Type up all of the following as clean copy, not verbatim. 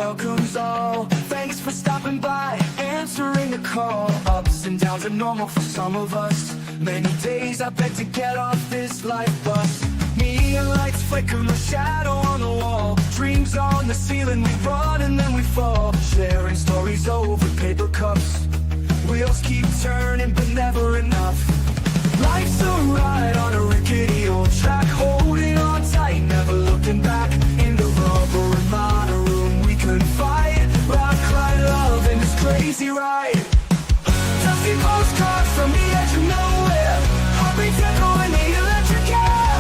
welcomes all. Thanks for stopping by, answering the call. Ups and downs are normal for some of us. Many days I beg to get off this life bus. Neon lights flicker, no shadow on the wall. Dreams on the ceiling, we run and then we fall. Sharing stories over paper cups. Wheels keep turning, but never enough. Life's a ride on a rickety old track, holding on tight, never looking back. In the rubber and motor room, we confide. Loud cry, love, and this crazy ride. Dusty postcards from the edge of nowhere. Heartbeats echo in the electric air.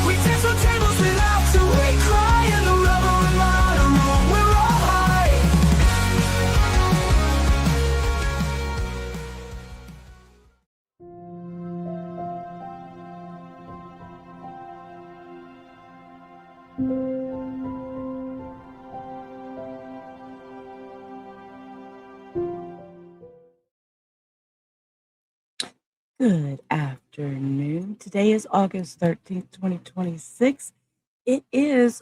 We dance on tables without to wait. Cry in the rubber and motor room, we're all high. Good afternoon. Today is August 13th, 2026. It is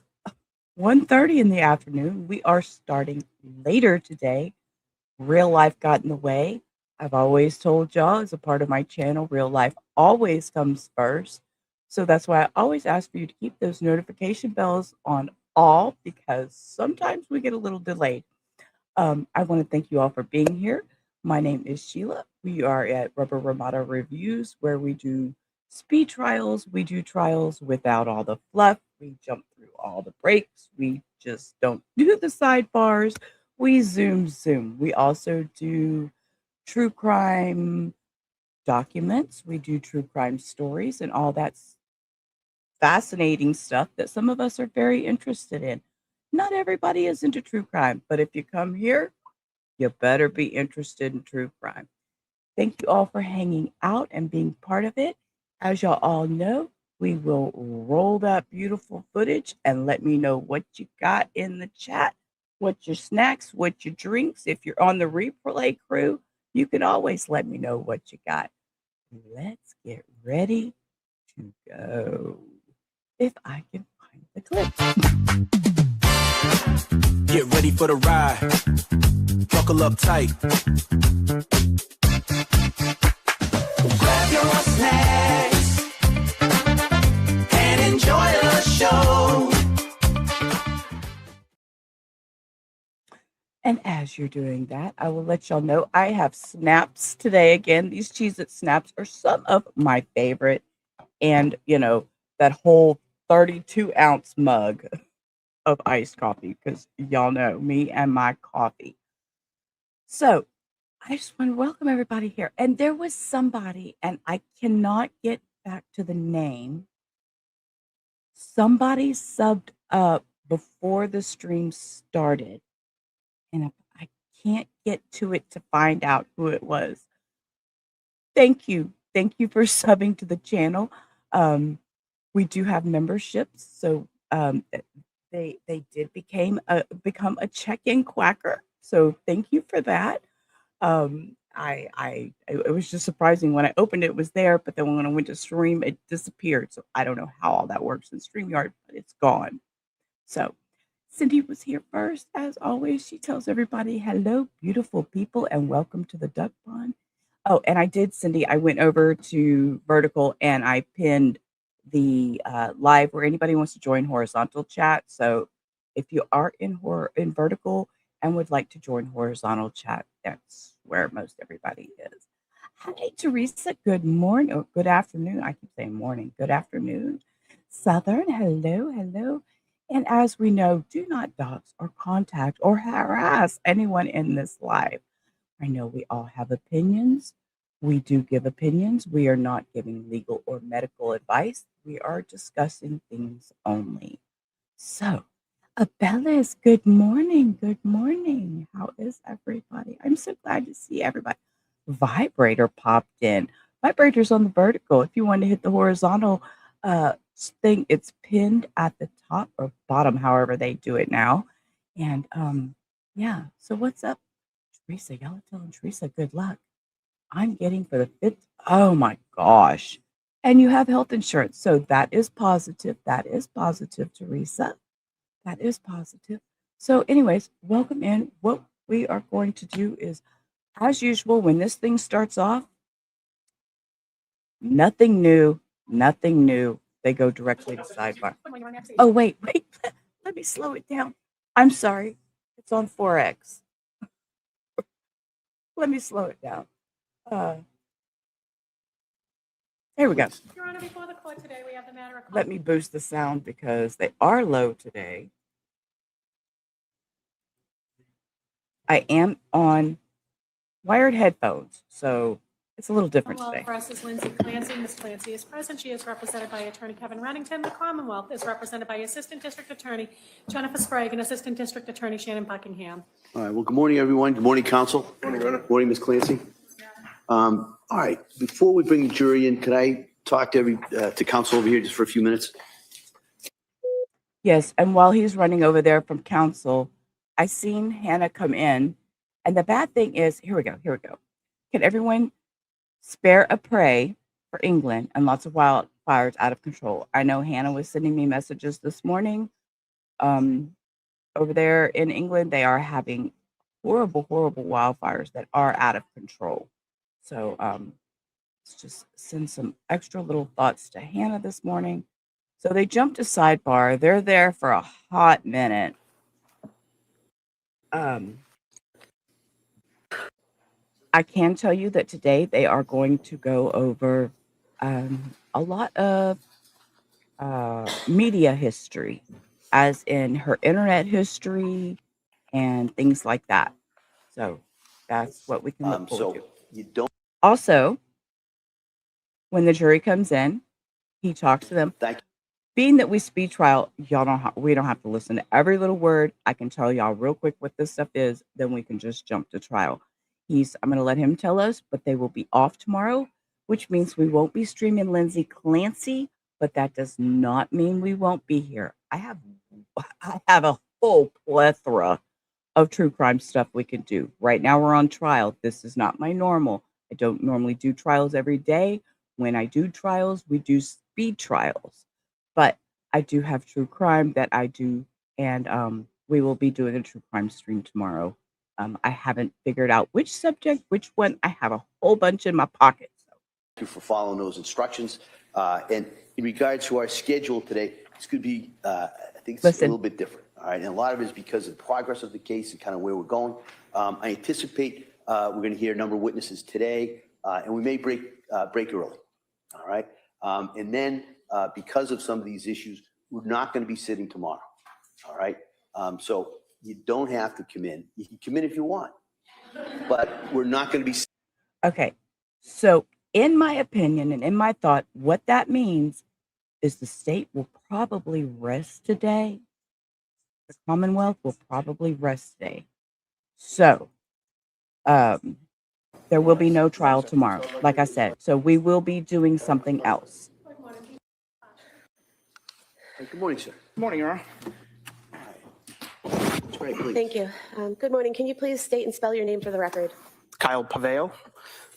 1:30 in the afternoon. We are starting later today. Real life got in the way. I've always told y'all, as a part of my channel, real life always comes first. So that's why I always ask for you to keep those notification bells on all, because sometimes we get a little delayed. I want to thank you all for being here. My name is Sheila. We are at Rubber Ramada Reviews, where we do speed trials. We do trials without all the fluff. We jump through all the breaks. We just don't do the sidebars. We zoom. We also do true crime documents. We do true crime stories and all that fascinating stuff that some of us are very interested in. Not everybody is into true crime, but if you come here, you better be interested in true crime. Thank you all for hanging out and being part of it. As y'all all know, we will roll that beautiful footage and let me know what you got in the chat, what your snacks, what your drinks. If you're on the replay crew, you can always let me know what you got. Let's get ready to go. If I can find the clip. Get ready for the ride. Buckle up tight. Grab your snacks and enjoy the show. And as you're doing that, I will let y'all know I have snaps today. Again, these Cheez-It snaps are some of my favorite. And, that whole 32-ounce mug of iced coffee, because y'all know me and my coffee. So I just want to welcome everybody here. And there was somebody, and I cannot get back to the name. Somebody subbed up before the stream started, and I can't get to it to find out who it was. Thank you for subbing to the channel. We do have memberships, so they did become a check-in quacker. So thank you for that. It was just surprising when I opened it was there, but then when I went to stream, it disappeared. So I don't know how all that works in StreamYard, but it's gone. So Cindy was here first, as always. She tells everybody, hello, beautiful people, and welcome to the Duck Pond. Oh, and I did, Cindy. I went over to Vertical and I pinned the live where anybody wants to join horizontal chat. So if you are in Vertical and would like to join horizontal chat, that's where most everybody is. Hi, Teresa. Good morning or good afternoon. I keep saying morning. Good afternoon. Southern, hello. And as we know, do not dox or contact or harass anyone in this live. I know we all have opinions. We do give opinions. We are not giving legal or medical advice. We are discussing things only. So, Abellis, good morning. Good morning. How is everybody? I'm so glad to see everybody. Vibrator popped in. Vibrator's on the Vertical. If you want to hit the horizontal thing, it's pinned at the top or bottom, however they do it now. And yeah, so what's up, Teresa? Y'all are telling Teresa good luck. I'm getting for the 5th. Oh my gosh. And you have health insurance. So that is positive. That is positive, Teresa. That is positive. So, anyways, welcome in. What we are going to do is, as usual, when this thing starts off, nothing new, nothing new. They go directly to sidebar. Oh, wait. Let me slow it down. I'm sorry. It's on 4X. Let me slow it down. Here we go. Your Honor, before the court today, we have the matter of... Let me boost the sound because they are low today. I am on wired headphones, so it's a little different Commonwealth today. versus Lindsay Clancy. Ms. Clancy is present. She is represented by Attorney Kevin Reddington. The Commonwealth is represented by Assistant District Attorney Jennifer Sprague and Assistant District Attorney Shannon Buckingham. All right, well, good morning, everyone. Good morning, counsel. Good morning, Ms. Clancy. All right, before we bring the jury in, could I talk to counsel over here just for a few minutes? Yes, and while he's running over there from council, I seen Hannah come in, and the bad thing is, here we go. Can everyone spare a pray for England and lots of wildfires out of control? I know Hannah was sending me messages this morning. Over there in England, they are having horrible wildfires that are out of control. So let's just send some extra little thoughts to Hannah this morning. So they jumped to sidebar. They're there for a hot minute. I can tell you that today they are going to go over a lot of media history, as in her internet history and things like that. So that's what we can look forward to. You don't. Also, when the jury comes in, he talks to them. Thank you. Being that we speed trial, we don't have to listen to every little word. I can tell y'all real quick what this stuff is, then we can just jump to trial. I'm going to let him tell us, but they will be off tomorrow, which means we won't be streaming Lindsay Clancy, but that does not mean we won't be here. I have a whole plethora of true crime stuff we can do. Right now we're on trial. This is not my normal. I don't normally do trials every day. When I do trials, we do speed trials. But I do have true crime that I do, and we will be doing a true crime stream tomorrow. I haven't figured out which subject, which one. I have a whole bunch in my pocket. So. Thank you for following those instructions. And in regards to our schedule today, this could be, I think it's a little bit different. All right, and a lot of it is because of the progress of the case and kind of where we're going. I anticipate we're going to hear a number of witnesses today, and we may break early. All right, and then because of some of these issues, we're not going to be sitting tomorrow. All right, so you don't have to come in. You can come in if you want, but we're not going to be. Okay, so in my opinion and in my thought, what that means is the state will probably rest today. The Commonwealth will probably rest today. So there will be no trial tomorrow, like I said. So we will be doing something else. Good morning, sir. Good morning, Your Honor. That's great, please. Thank you. Good morning. Can you please state and spell your name for the record? Kyle Paveo,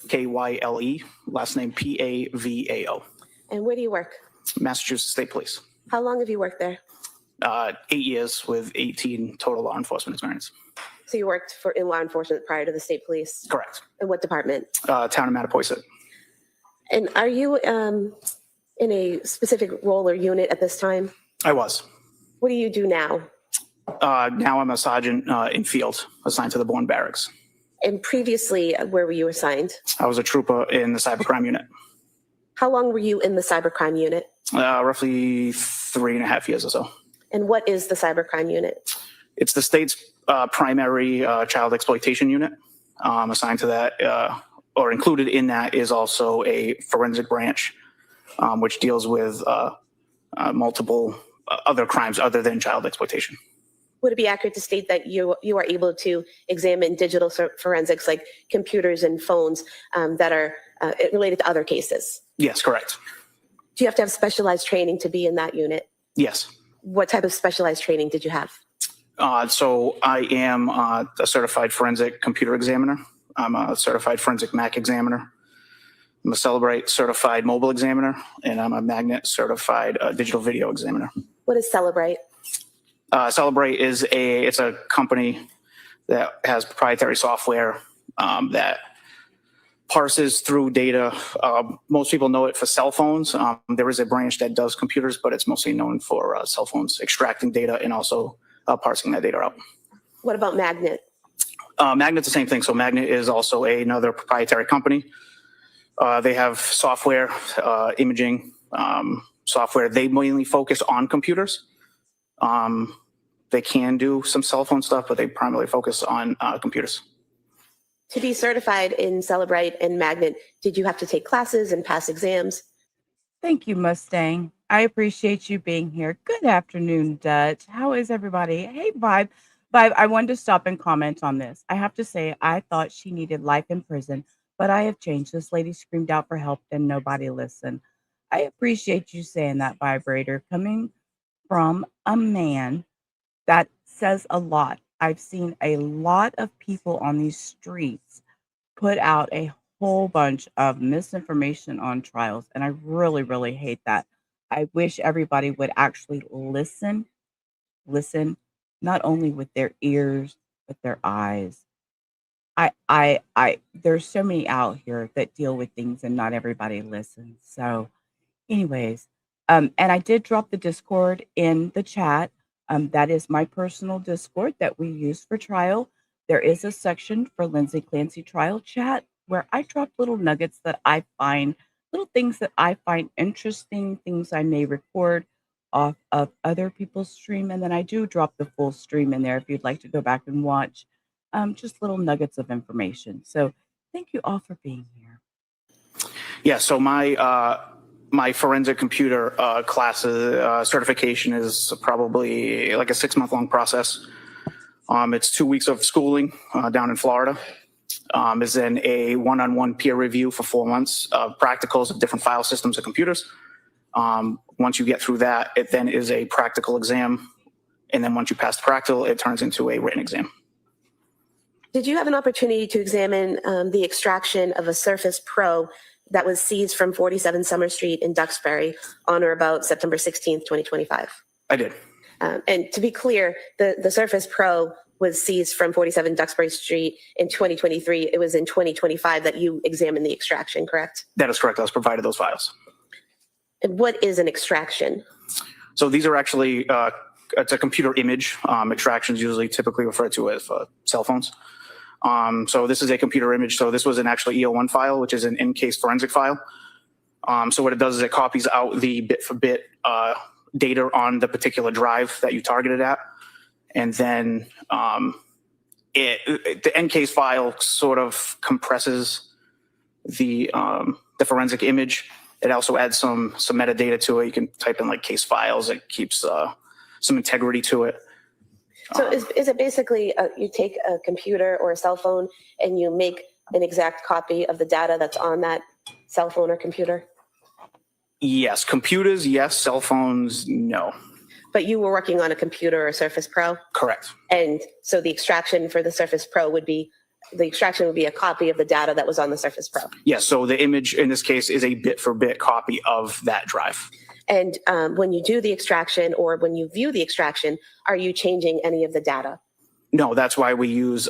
Kyle, last name Pavao, And where do you work? Massachusetts State Police. How long have you worked there? 8 years with 18 total law enforcement experience. So you worked in law enforcement prior to the state police? Correct. In what department? Town of Mattapoisett. And are you in a specific role or unit at this time? I was. What do you do now? Now I'm a sergeant in field, assigned to the Bourne Barracks. And previously, where were you assigned? I was a trooper in the cybercrime unit. How long were you in the cybercrime unit? Roughly 3.5 years or so. And what is the cybercrime unit? It's the state's primary child exploitation unit. Assigned to that, or included in that, is also a forensic branch, which deals with multiple other crimes other than child exploitation. Would it be accurate to state that you are able to examine digital forensics like computers and phones that are related to other cases? Yes, correct. Do you have to have specialized training to be in that unit? Yes. What type of specialized training did you have? So I am a certified forensic computer examiner. I'm a certified forensic Mac examiner. I'm a Celebrate certified mobile examiner, and I'm a Magnet certified digital video examiner. What is Celebrate? Celebrate it's a company that has proprietary software that parses through data. Most people know it for cell phones. There is a branch that does computers, but it's mostly known for cell phones, extracting data and also parsing that data out. What about Magnet? Magnet's the same thing. So Magnet is also another proprietary company. They have software, imaging software. They mainly focus on computers. They can do some cell phone stuff, but they primarily focus on computers. To be certified in Celebrite and Magnet, did you have to take classes and pass exams? Thank you, Mustang. I appreciate you being here. Good afternoon, Dutch. How is everybody? Hey, Vibe. Vibe, I wanted to stop and comment on this. I have to say, I thought she needed life in prison, but I have changed. This lady screamed out for help and nobody listened. I appreciate you saying that, Vibrator, coming from a man that says a lot. I've seen a lot of people on these streets put out a whole bunch of misinformation on trials, and I really, really hate that. I wish everybody would actually listen, not only with their ears, but their eyes. There's so many out here that deal with things and not everybody listens. So anyways, and I did drop the Discord in the chat. That is my personal Discord that we use for trial. There is a section for Lindsay Clancy trial chat where I drop little nuggets that I find, little things that I find interesting, things I may record off of other people's stream. And then I do drop the full stream in there if you'd like to go back and watch just little nuggets of information. So thank you all for being here. Yeah, so my forensic computer classes certification is probably like a 6-month-long process. It's 2 weeks of schooling down in Florida. Is then a one-on-one peer review for 4 months of practicals of different file systems and computers. Once you get through that, it then is a practical exam. And then once you pass the practical, it turns into a written exam. Did you have an opportunity to examine the extraction of a Surface Pro that was seized from 47 Summer Street in Duxbury on or about September 16th, 2025? I did. And to be clear, the Surface Pro was seized from 47 Duxbury Street in 2023. It was in 2025 that you examined the extraction, correct? That is correct. I was provided those files. And what is an extraction? So these are actually, it's a computer image. Extractions usually typically referred to as cell phones. So this is a computer image. So this was an actual EO1 file, which is an in-case forensic file. So what it does is it copies out the bit-for-bit data on the particular drive that you targeted at. And then the in-case file sort of compresses the forensic image. It also adds some metadata to it. You can type in like case files. It keeps some integrity to it. So is it basically you take a computer or a cell phone and you make an exact copy of the data that's on that cell phone or computer? Yes. Computers, yes. Cell phones, no. But you were working on a computer or Surface Pro? Correct. And so the extraction for the Surface Pro would be a copy of the data that was on the Surface Pro? Yes. So the image in this case is a bit-for-bit copy of that drive. And when you do the extraction or when you view the extraction, are you changing any of the data? No, that's why we use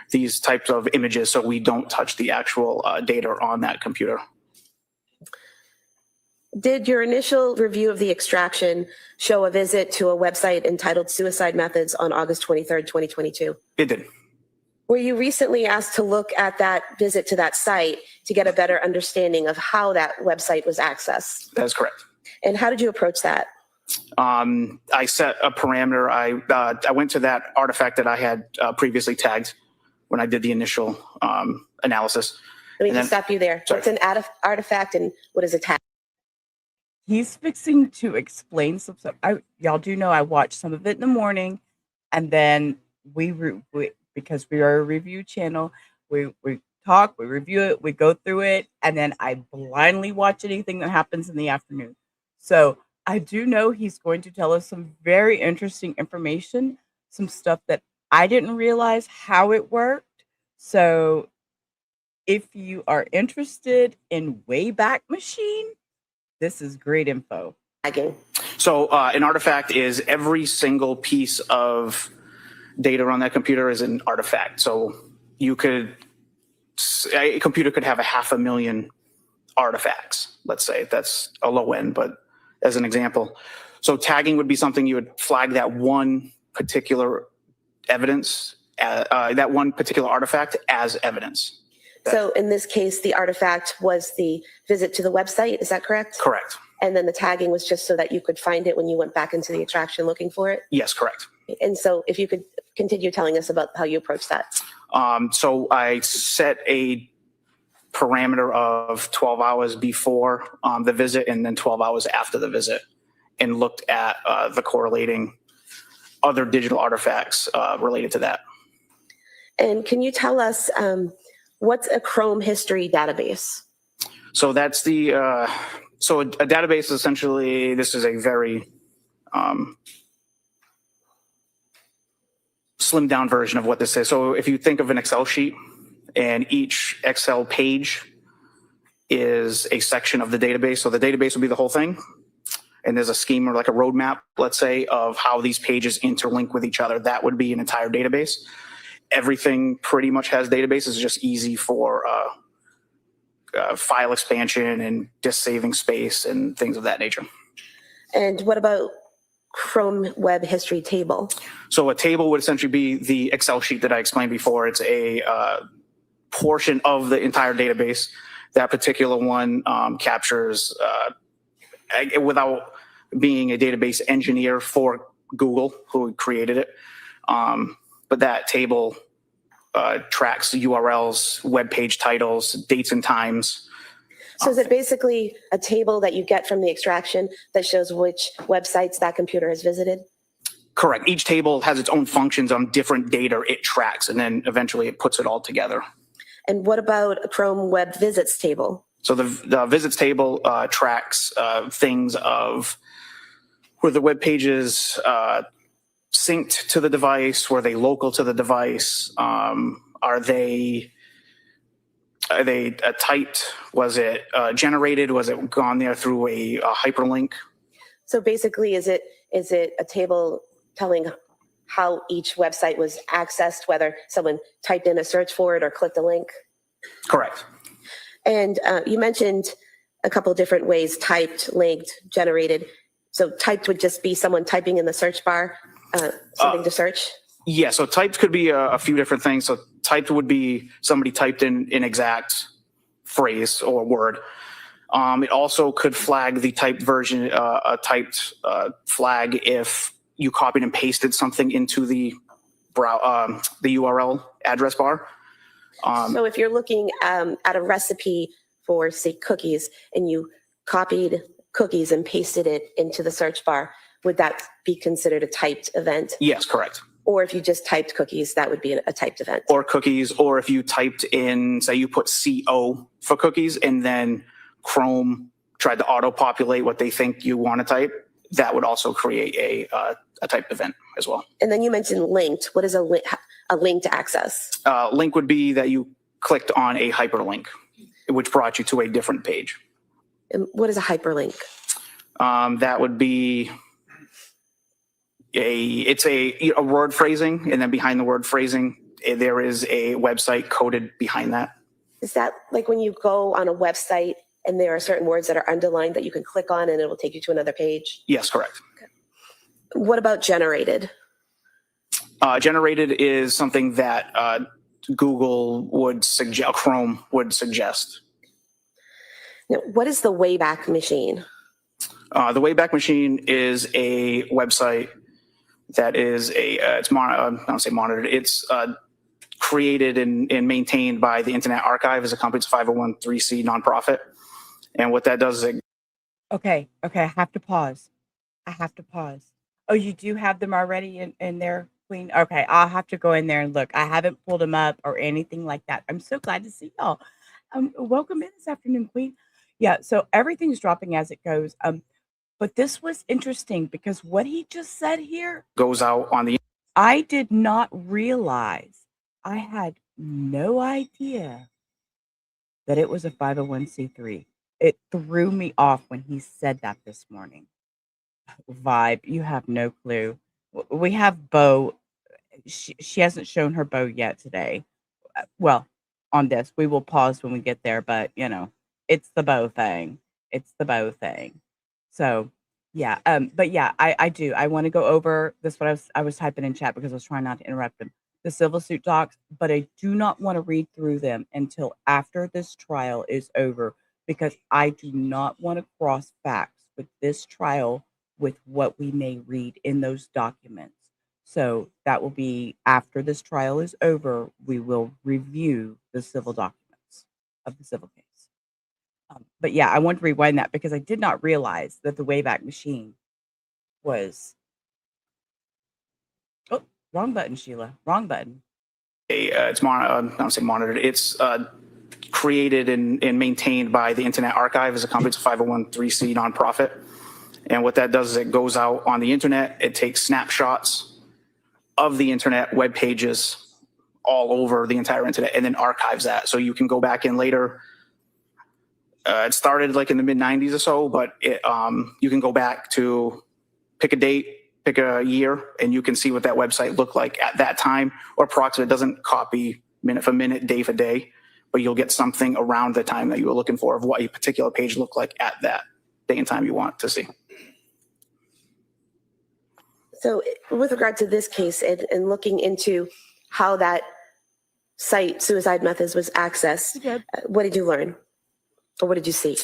these types of images so we don't touch the actual data on that computer. Did your initial review of the extraction show a visit to a website entitled Suicide Methods on August 23rd, 2022? It did. Were you recently asked to look at that visit to that site to get a better understanding of how that website was accessed? That is correct. And how did you approach that? I set a parameter. I went to that artifact that I had previously tagged when I did the initial analysis. Let me just stop you there. Sorry. What's an artifact and what is a tag? He's fixing to explain some stuff. Y'all do know I watch some of it in the morning, and then we because we are a review channel, we talk, we review it, we go through it, and then I blindly watch anything that happens in the afternoon. So I do know he's going to tell us some very interesting information, some stuff that I didn't realize how it worked. So if you are interested in Wayback Machine, this is great info. tagging? So an artifact is every single piece of data on that computer is an artifact. So a computer could have 500,000 artifacts, let's say. That's a low end, but as an example. So tagging would be something you would flag that one particular evidence, that one particular artifact as evidence. So in this case, the artifact was the visit to the website, is that correct? Correct. And then the tagging was just so that you could find it when you went back into the extraction looking for it? Yes, correct. And so if you could continue telling us about how you approach that. So I set a parameter of 12 hours before the visit and then 12 hours after the visit, and looked at the correlating other digital artifacts related to that. And can you tell us what's a Chrome history database? So that's so a database is essentially, this is a very slimmed down version of what this is. So if you think of an Excel sheet, and each Excel page is a section of the database. So the database will be the whole thing. And there's a scheme or like a roadmap, let's say, of how these pages interlink with each other. That would be an entire database. Everything pretty much has databases. It's just easy for file expansion and disk saving space and things of that nature. And what about Chrome Web History Table? So a table would essentially be the Excel sheet that I explained before. It's a portion of the entire database. That particular one captures, without being a database engineer for Google, who created it, but that table tracks URLs, web page titles, dates and times. So is it basically a table that you get from the extraction that shows which websites that computer has visited? Correct. Each table has its own functions on different data it tracks, and then eventually it puts it all together. And what about a Chrome Web Visits table? So the visits table tracks things of were the web pages synced to the device, were they local to the device, are they typed, was it generated, was it gone there through a hyperlink? So basically, is it a table telling how each website was accessed, whether someone typed in a search for it or clicked a link? Correct. And you mentioned a couple different ways: typed, linked, generated. So typed would just be someone typing in the search bar something to search? Yeah, so typed could be a few different things. So typed would be somebody typed in an exact phrase or word. It also could flag the typed version, a typed flag if you copied and pasted something into the URL address bar. So if you're looking at a recipe for, say, cookies, and you copied cookies and pasted it into the search bar, would that be considered a typed event? Yes, correct. Or if you just typed cookies, that would be a typed event. Or cookies, or if you typed in, say you put CO for cookies, and then Chrome tried to auto-populate what they think you want to type, that would also create a typed event as well. And then you mentioned linked. What is a linked access? Link would be that you clicked on a hyperlink, which brought you to a different page. And what is a hyperlink? That would be it's a word phrasing, and then behind the word phrasing, there is a website coded behind that. Is that like when you go on a website and there are certain words that are underlined that you can click on and it will take you to another page? Yes, correct. Okay. What about generated? Generated is something that Google would suggest, Chrome would suggest. Now, what is the Wayback Machine? The Wayback Machine is a website that is it's I don't say monitored. It's created and maintained by the Internet Archive as a company. It's a 501(c) nonprofit. And what that does is Okay, I have to pause. Oh, you do have them already in there, Queen? Okay, I'll have to go in there and look. I haven't pulled them up or anything like that. I'm so glad to see y'all. Welcome in this afternoon, Queen. Yeah, so everything's dropping as it goes. But this was interesting because what he just said here goes out on the. I did not realize. I had no idea that it was a 501c3. It threw me off when he said that this morning. Vibe, you have no clue. We have Bo. She hasn't shown her bow yet today. Well, on this, we will pause when we get there, but it's the bow thing. It's the bow thing. So yeah, but yeah, I do. I want to go over this. What I was typing in chat because I was trying not to interrupt them. The civil suit docs, but I do not want to read through them until after this trial is over because I do not want to cross facts with this trial with what we may read in those documents. So that will be after this trial is over, we will review the civil documents of the civil case. But yeah, I want to rewind that because I did not realize that the Wayback Machine was. Oh, wrong button, Sheila. Wrong button. It's I don't say monitored. It's created and maintained by the Internet Archive as a company. It's a 501(c) nonprofit. And what that does is it goes out on the internet. It takes snapshots of the internet web pages all over the entire internet and then archives that. So you can go back in later. It started like in the mid 90s or so, but you can go back to pick a date, pick a year, and you can see what that website looked like at that time, or approximately. It doesn't copy minute for minute, day for day, but you'll get something around the time that you were looking for of what a particular page looked like at that day and time you want to see. So with regard to this case and looking into how that site, Suicide Methods, was accessed, what did you learn? Or what did you see?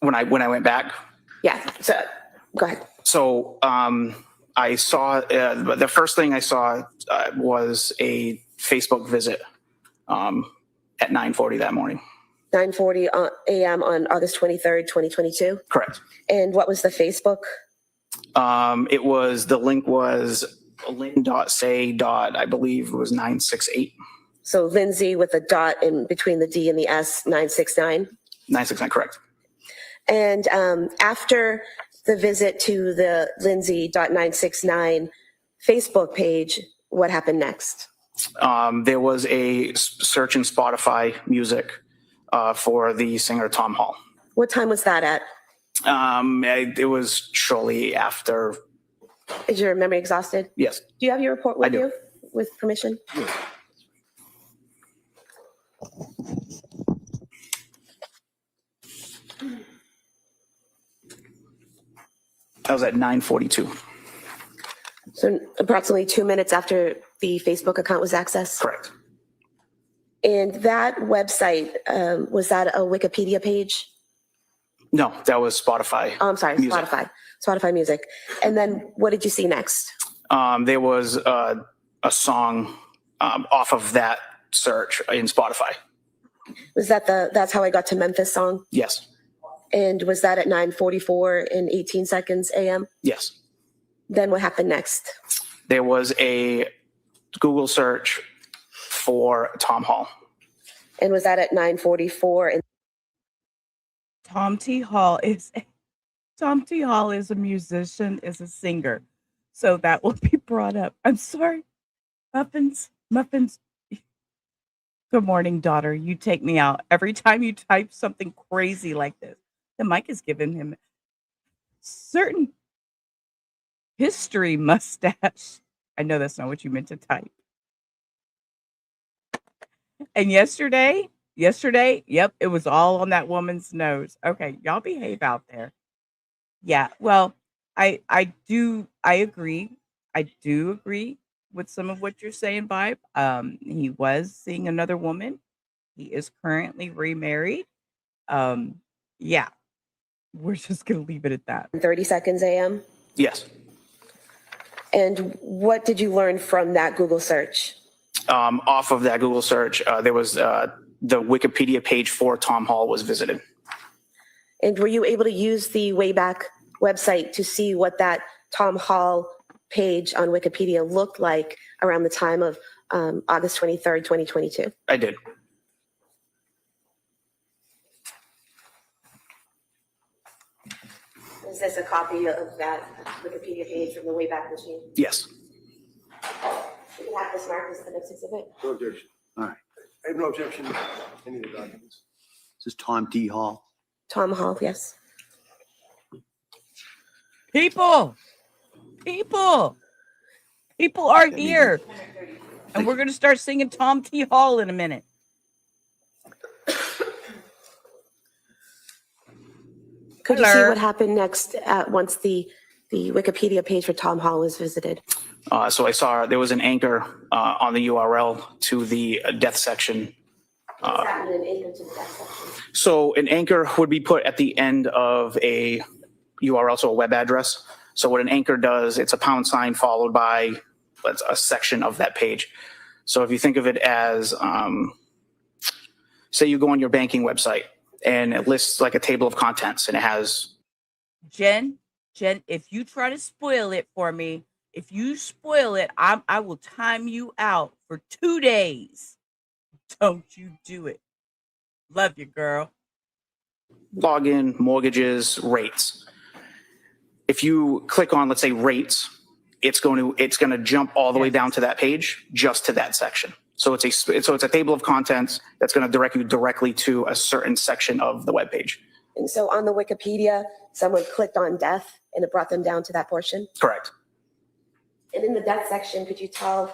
When I went back? Yeah, so go ahead. So I saw, the first thing I saw was a Facebook visit at 9:40 that morning. 9:40 a.m. on August 23rd, 2022? Correct. And what was the Facebook? The link was lynn.say. I believe it was 968. So Lindsay with a dot in between the D and the S, 969? 969, correct. And after the visit to the Lindsay.969 Facebook page, what happened next? There was a search in Spotify music for the singer Tom Hall. What time was that at? It was shortly after. Is your memory exhausted? Yes. Do you have your report with I do. you, with permission? That was at 9:42. So approximately 2 minutes after the Facebook account was accessed? Correct. And that website, was that a Wikipedia page? No, that was Spotify. Oh, I'm sorry, Music. Spotify music. And then what did you see next? There was a song off of that search in Spotify. Was that That's How I Got to Memphis song? Yes. And was that at 9:44 and 18 seconds a.m.? Yes. Then what happened next? There was a Google search for Tom Hall. And was that at 9:44? And Tom T. Hall is a musician, is a singer. So that will be brought up. I'm sorry. Muffins. Good morning, daughter. You take me out. Every time you type something crazy like this, the mic is giving him certain history mustache. I know that's not what you meant to type. And yesterday, yep, it was all on that woman's nose. Okay, y'all behave out there. Yeah, well, I agree. I do agree with some of what you're saying, Vibe. He was seeing another woman. He is currently remarried. Yeah, we're just gonna leave it at that. 30 seconds a.m.? Yes. And what did you learn from that Google search? Off of that Google search, there was the Wikipedia page for Tom Hall was visited. And were you able to use the Wayback website to see what that Tom Hall page on Wikipedia looked like around the time of August 23rd, 2022? I did. Is this a copy of that Wikipedia page from the Wayback Machine? Yes. You can have this marked as the next exhibit. No objection. All right. I have no objection to any of the documents. This is Tom T. Hall. Tom Hall, yes. People are here. And we're going to start singing Tom T. Hall in a minute. Could you see Hello. what happened next once the Wikipedia page for Tom Hall was visited? So I saw there was an anchor on the URL to the death section. What's that mean, an anchor to the death section? So an anchor would be put at the end of a URL, so a web address. So what an anchor does, it's a # followed by a section of that page. So if you think of it as, say you go on your banking website and it lists like a table of contents and it has. Jen, if you try to spoil it for me, if you spoil it, I will time you out for 2 days. Don't you do it. Love you, girl. Login, mortgages, rates. If you click on, let's say, rates, it's going to jump all the way down to that page, just to that section. So it's a table of contents that's going to direct you directly to a certain section of the web page. And so on the Wikipedia, someone clicked on death and it brought them down to that portion? Correct. And in the death section, could you tell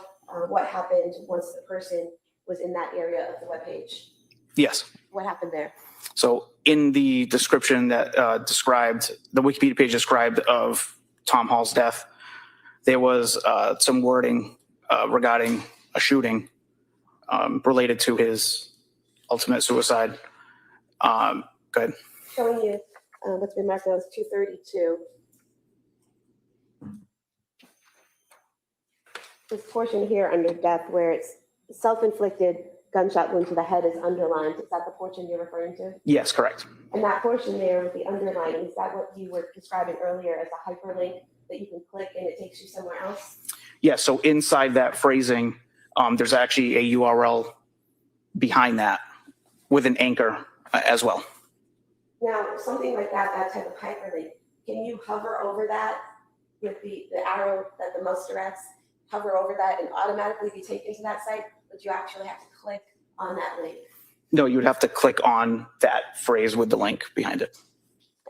what happened once the person was in that area of the webpage? Yes. What happened there? So in the description that described, the Wikipedia page described of Tom Hall's death, there was some wording regarding a shooting related to his ultimate suicide. Go ahead. Showing you what's been marked as 232. This portion here under death where it's self-inflicted gunshot wound to the head is underlined. Is that the portion you're referring to? Yes, correct. And that portion there with the underlining, is that what you were describing earlier as a hyperlink that you can click and it takes you somewhere else? Yeah, so inside that phrasing, there's actually a URL behind that with an anchor as well. Now, something like that type of hyperlink, can you hover over that with the arrow that the mouse directs, hover over that and automatically be taken to that site? But you actually have to click on that link. No, you would have to click on that phrase with the link behind it.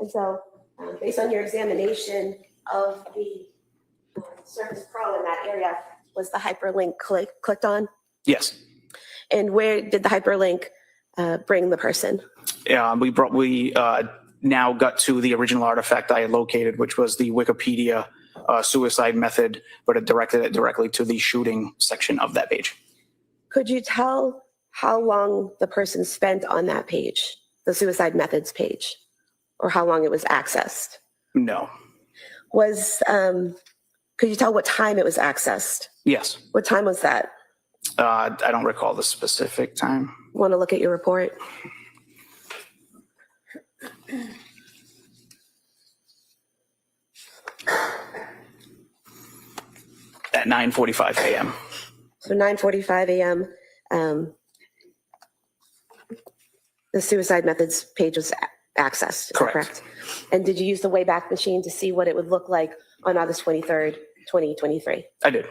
And so based on your examination of the Surface Pro in that area, was the hyperlink clicked on? Yes. And where did the hyperlink bring the person? We now got to the original artifact I had located, which was the Wikipedia suicide method, but it directed it directly to the shooting section of that page. Could you tell how long the person spent on that page, the suicide methods page, or how long it was accessed? No. Could you tell what time it was accessed? Yes. What time was that? I don't recall the specific time. Want to look at your report? At 9:45 a.m. So 9:45 a.m. The suicide methods page was accessed. Is that Correct. And did you use the Wayback Machine to see what it would look like on August 23rd, 2023? I did.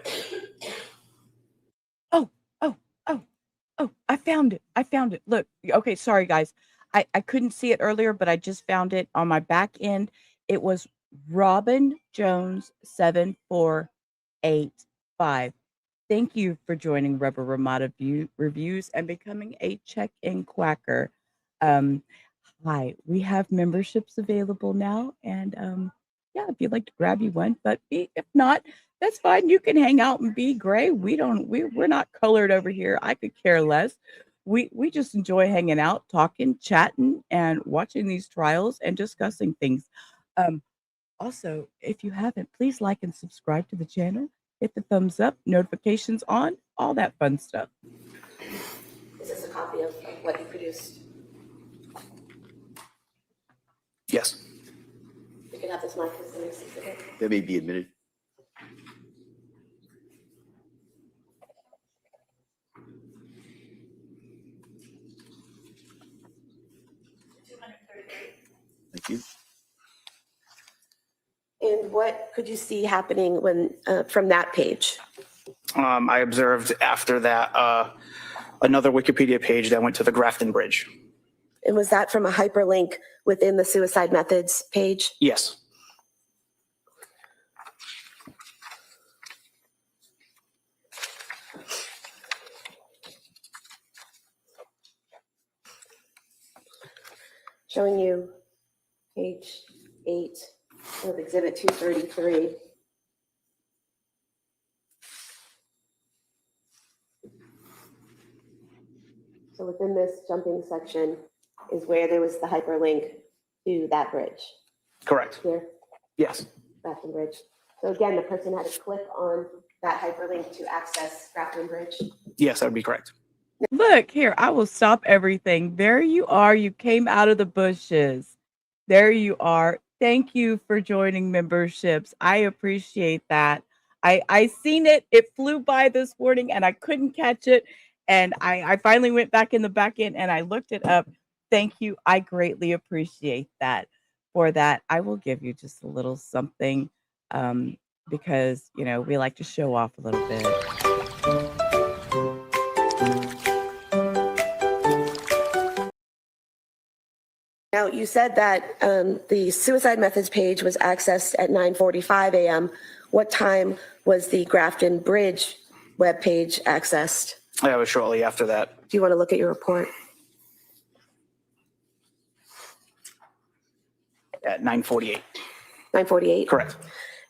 Oh, I found it. Look, okay, sorry guys. I couldn't see it earlier, but I just found it on my back end. It was Robin Jones 7485. Thank you for joining Rubber Ramada Reviews and becoming a check-in quacker. Hi, we have memberships available now, and yeah, if you'd like to grab you one, but if not, that's fine. You can hang out and be gray. We're not colored over here. I could care less. We just enjoy hanging out, talking, chatting, and watching these trials and discussing things. Also, if you haven't, please like and subscribe to the channel. Hit the thumbs up, notifications on, all that fun stuff. Is this a copy of what you produced? Yes. You can have this marked as the next exhibit. That may be admitted. Thank you. And what could you see happening when from that page? I observed after that another Wikipedia page that went to the Grafton Bridge. And was that from a hyperlink within the suicide methods page? Yes. showing you page 8 of Exhibit 233. So within this jumping section is where there was the hyperlink to that bridge. Correct. Here, Yes. Grafton Bridge. So again, the person had to click on that hyperlink to access Grafton Bridge. Yes, that would be correct. Look here, I will stop everything. There you are. You came out of the bushes. There you are. Thank you for joining memberships. I appreciate that. I seen it. It flew by this morning and I couldn't catch it. And I finally went back in the back end and I looked it up. Thank you. I greatly appreciate that. For that, I will give you just a little something because, you know, we like to show off a little bit. Now, you said that the suicide methods page was accessed at 9:45 a.m. What time was the Grafton Bridge webpage accessed? That was shortly after that. Do you want to look at your report? At 9:48. 9:48? Correct.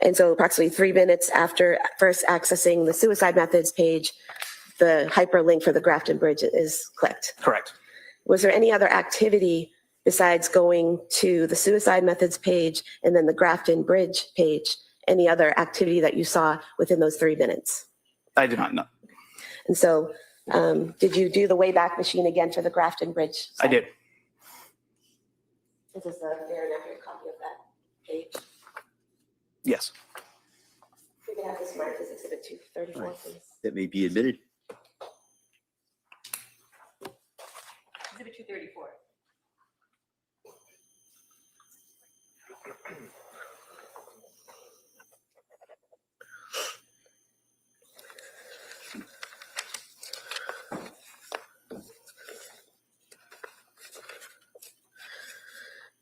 And so approximately 3 minutes after first accessing the suicide methods page, the hyperlink for the Grafton Bridge is clicked. Correct. Was there any other activity besides going to the suicide methods page and then the Grafton Bridge page? Any other activity that you saw within those 3 minutes? I do not know. And so did you do the Wayback Machine again for the Grafton Bridge? I did. This is a very accurate copy of that page. Yes. We can have this marked as Exhibit 234, please. That may be admitted. Exhibit 234.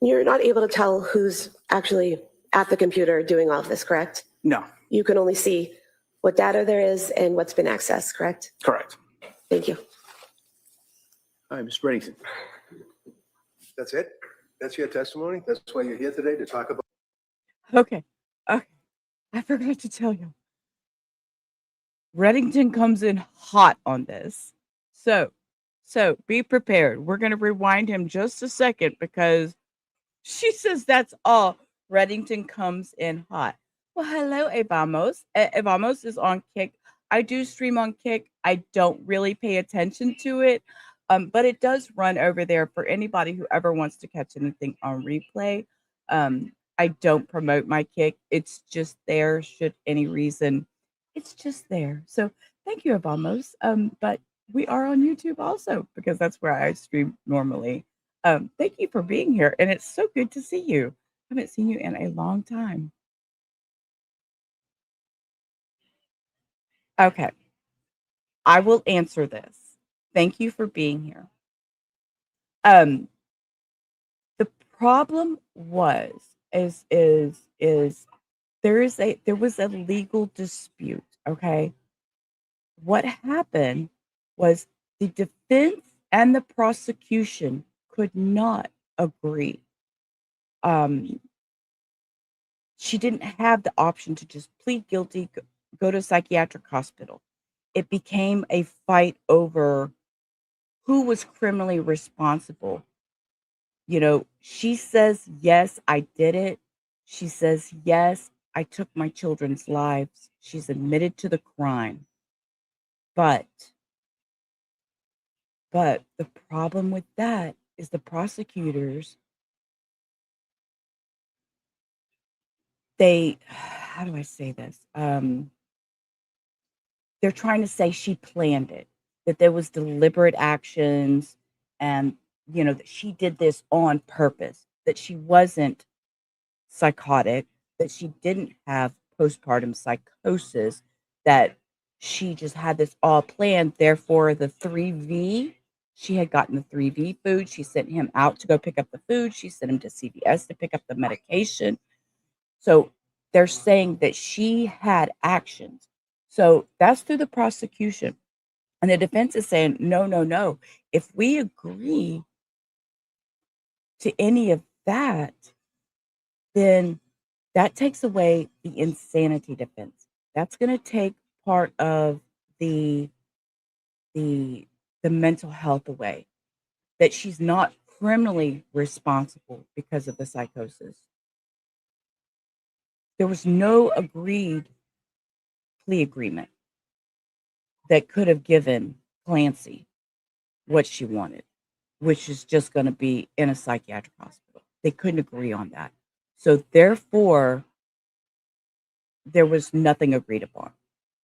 You're not able to tell who's actually at the computer doing all of this, correct? No. You can only see what data there is and what's been accessed, correct? Correct. Thank you. All right, Mr. Reddington. That's it? That's your testimony? That's why you're here today, to talk about? Okay. Okay. I forgot to tell you. Reddington comes in hot on this. So be prepared. We're going to rewind him just a second because she says that's all. Reddington comes in hot. Well, hello, Evamos. Evamos is on Kick. I do stream on Kick. I don't really pay attention to it, but it does run over there for anybody who ever wants to catch anything on replay. I don't promote my Kick. It's just there should any reason. It's just there. So thank you, Evamos. But we are on YouTube also because that's where I stream normally. Thank you for being here. And it's so good to see you. I haven't seen you in a long time. Okay. I will answer this. Thank you for being here. The problem is there was a legal dispute, okay? What happened was the defense and the prosecution could not agree. She didn't have the option to just plead guilty, go to a psychiatric hospital. It became a fight over who was criminally responsible. You know, she says, yes, I did it. She says, yes, I took my children's lives. She's admitted to the crime. But the problem with that is the prosecutors, how do I say this? They're trying to say she planned it, that there was deliberate actions and, you know, that she did this on purpose, that she wasn't psychotic, that she didn't have postpartum psychosis, that she just had this all planned. Therefore, the 3V, she had gotten the 3V food. She sent him out to go pick up the food. She sent him to CVS to pick up the medication. So they're saying that she had actions. So that's through the prosecution. And the defense is saying, no. If we agree to any of that, then that takes away the insanity defense. That's going to take part of the mental health away, that she's not criminally responsible because of the psychosis. There was no agreed plea agreement that could have given Clancy what she wanted, which is just going to be in a psychiatric hospital. They couldn't agree on that. So therefore, there was nothing agreed upon.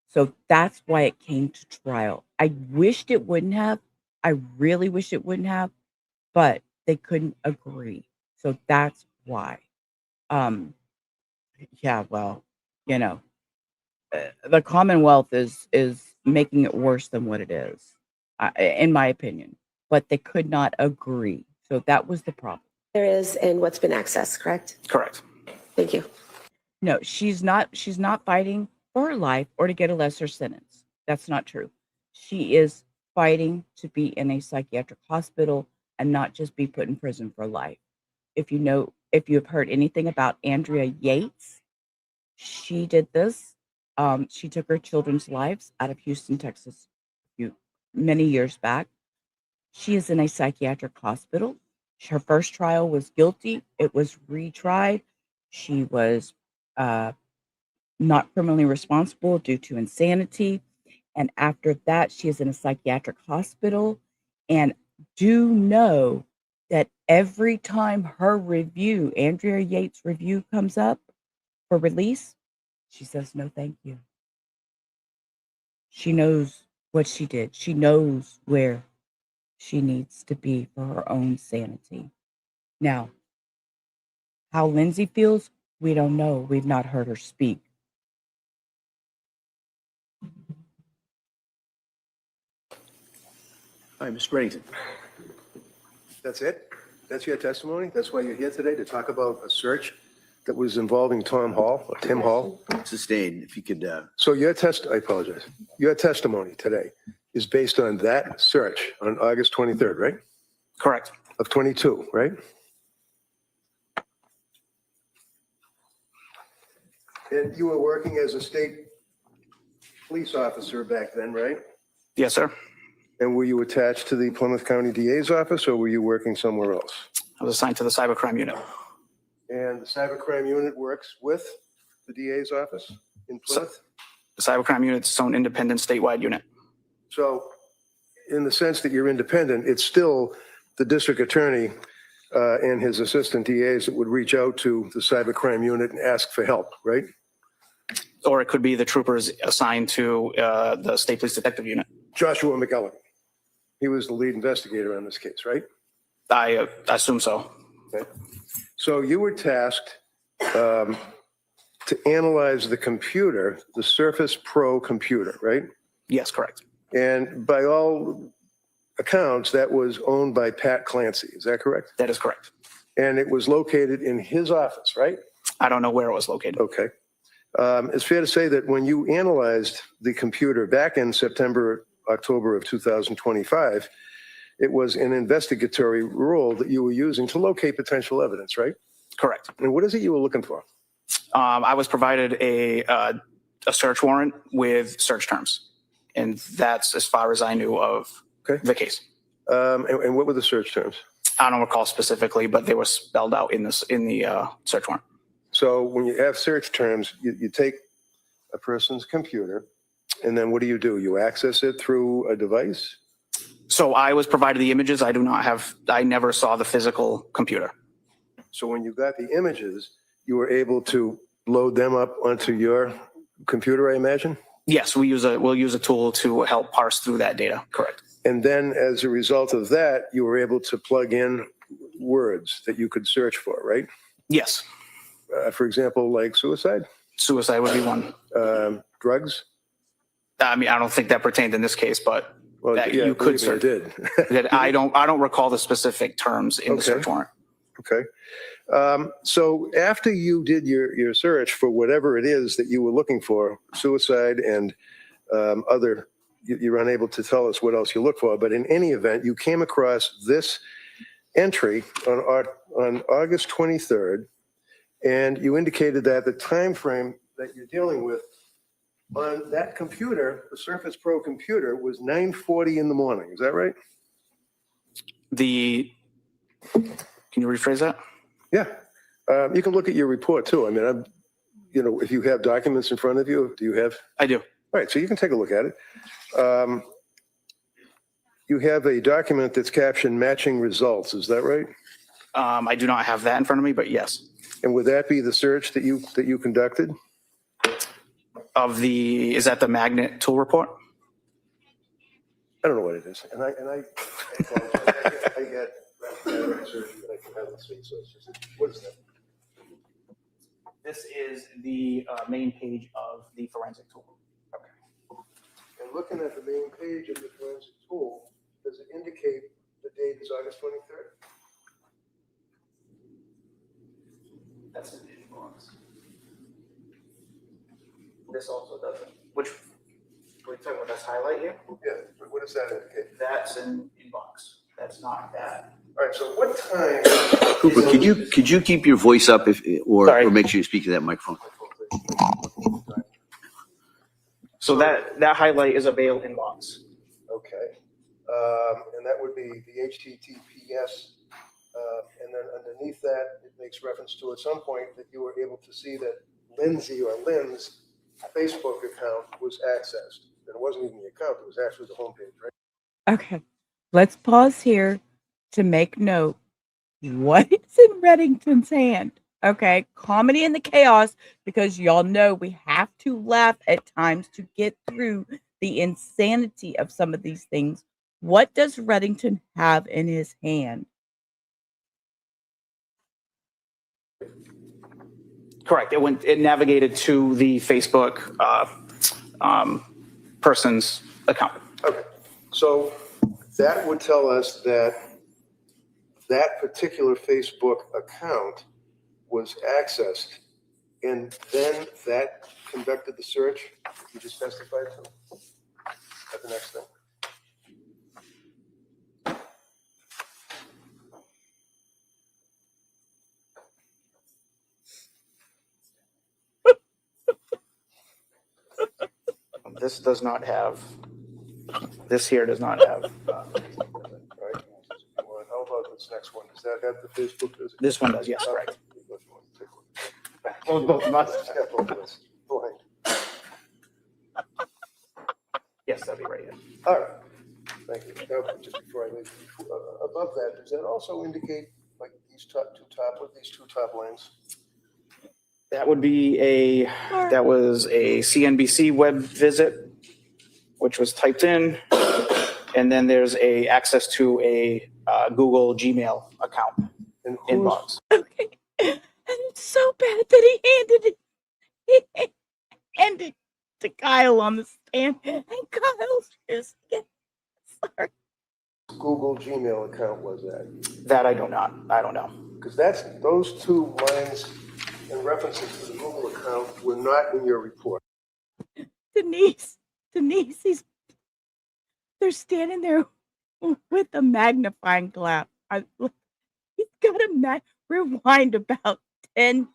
So that's why it came to trial. I wished it wouldn't have. I really wish it wouldn't have, but they couldn't agree. So that's why. Yeah, well, you know, the Commonwealth is making it worse than what it is, in my opinion. But they could not agree. So that was the problem. There is, and what's been accessed, correct? Correct. Thank you. No, she's not fighting for her life or to get a lesser sentence. That's not true. She is fighting to be in a psychiatric hospital and not just be put in prison for life. If you have heard anything about Andrea Yates, she did this. She took her children's lives out of Houston, Texas, many years back. She is in a psychiatric hospital. Her first trial was guilty. It was retried. She was not criminally responsible due to insanity. And after that, she is in a psychiatric hospital. And do know that every time her review, Andrea Yates' review, comes up for release, she says, no, thank you. She knows what she did. She knows where she needs to be for her own sanity. Now, how Lindsay feels, we don't know. We've not heard her speak. All right, Mr. Reddington. That's it? That's your testimony? That's why you're here today, to talk about a search that was involving Tim Hall? Sustained, if you could. So I apologize. Your testimony today is based on that search on August 23rd, right? Correct. Of 22, right? And you were working as a state police officer back then, right? Yes, sir. And were you attached to the Plymouth County DA's office, or were you working somewhere else? I was assigned to the cybercrime unit. And the cybercrime unit works with the DA's office in Plymouth? The cybercrime unit's its own independent statewide unit. So in the sense that you're independent, it's still the district attorney and his assistant DAs that would reach out to the cybercrime unit and ask for help, right? Or it could be the troopers assigned to the state police detective unit. Joshua McElligott. He was the lead investigator on this case, right? I assume so. Okay. So you were tasked to analyze the computer, the Surface Pro computer, right? Yes, correct. And by all accounts, that was owned by Pat Clancy. Is that correct? That is correct. And it was located in his office, right? I don't know where it was located. Okay. It's fair to say that when you analyzed the computer back in October of 2025, it was an investigatory role that you were using to locate potential evidence, right? Correct. And what is it you were looking for? I was provided a search warrant with search terms, and that's as far as I knew of the case. And what were the search terms? I don't recall specifically, but they were spelled out in the search warrant. So when you have search terms, you take a person's computer, and then what do? You access it through a device? So I was provided the images. I never saw the physical computer. So when you got the images, you were able to load them up onto your computer, I imagine? Yes, we'll use a tool to help parse through that data. Correct. And then as a result of that, you were able to plug in words that you could search for, right? Yes. For example, like suicide? Suicide would be one. Drugs? I mean, I don't think that pertained in this case, but you could search. Did. That I don't recall the specific terms in the search warrant. Okay. So after you did your search for whatever it is that you were looking for, suicide and other, you're unable to tell us what else you look for, but in any event, you came across this entry on August 23rd, and you indicated that the time frame that you're dealing with on that computer, the Surface Pro computer, was 9:40 in the morning. Is that right? Can you rephrase that? Yeah. You can look at your report too. I mean, if you have documents in front of you, do you have? I do. All right, so you can take a look at it. You have a document that's captioned matching results. Is that right? I do not have that in front of me, but yes. And would that be the search that you conducted? Is that the magnet tool report? I don't know what it is. And I apologize. I get research that I can have it see. So it's just, what is that? This is the main page of the forensic tool. Okay. And looking at the main page of the forensic tool, does it indicate the date is August 23rd? That's an inbox. This also doesn't. We're talking about this highlight here? Yeah, but what does that indicate? That's an inbox. That's not that. All right, so what time? Cooper, could you keep your voice up or make sure you speak to that microphone? So that highlight is a bail inbox. Okay. And that would be the HTTPS. And then underneath that, it makes reference to at some point that you were able to see that Lindsay or Lynn's Facebook account was accessed. And it wasn't even the account, it was actually the homepage, right? Okay, let's pause here to make note. What is in Reddington's hand? Okay, comedy in the chaos, because y'all know we have to laugh at times to get through the insanity of some of these things. What does Reddington have in his hand? Correct. It navigated to the Facebook person's account. Okay, so that would tell us that that particular Facebook account was accessed, and then that conducted the search you just testified to. At the next thing. This here does not have. Right. How about this next one? Does that have the Facebook? This one does, yes, correct. Both must have both of us. Go ahead. Yes, that'd be right here. All right. Thank you. Now, just before I leave, above that, does that also indicate like these two top lines? That would be that was a CNBC web visit, which was typed in. And then there's access to a Google Gmail account And inbox. Okay, and it's so bad that he handed it to Kyle on the stand, and Kyle's just sorry. Google Gmail account was that? That I don't know. Because those two lines and references to the Google account were not in your report. Denise, they're standing there with a magnifying glass. He's got to rewind about 10,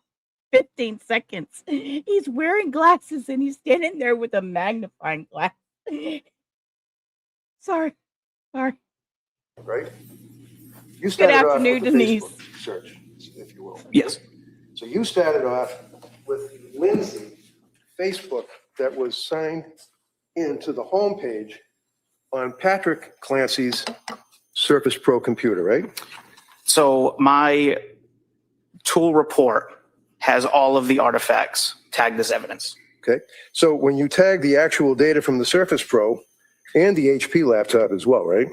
15 seconds. He's wearing glasses and he's standing there with a magnifying glass. Sorry. Right? You Good started afternoon, off with the Denise. Facebook search, if you will. Yes. So you started off with Lindsay Facebook that was signed into the homepage on Patrick Clancy's Surface Pro computer, right? So my tool report has all of the artifacts tagged as evidence. Okay. So when you tag the actual data from the Surface Pro and the HP laptop as well, right?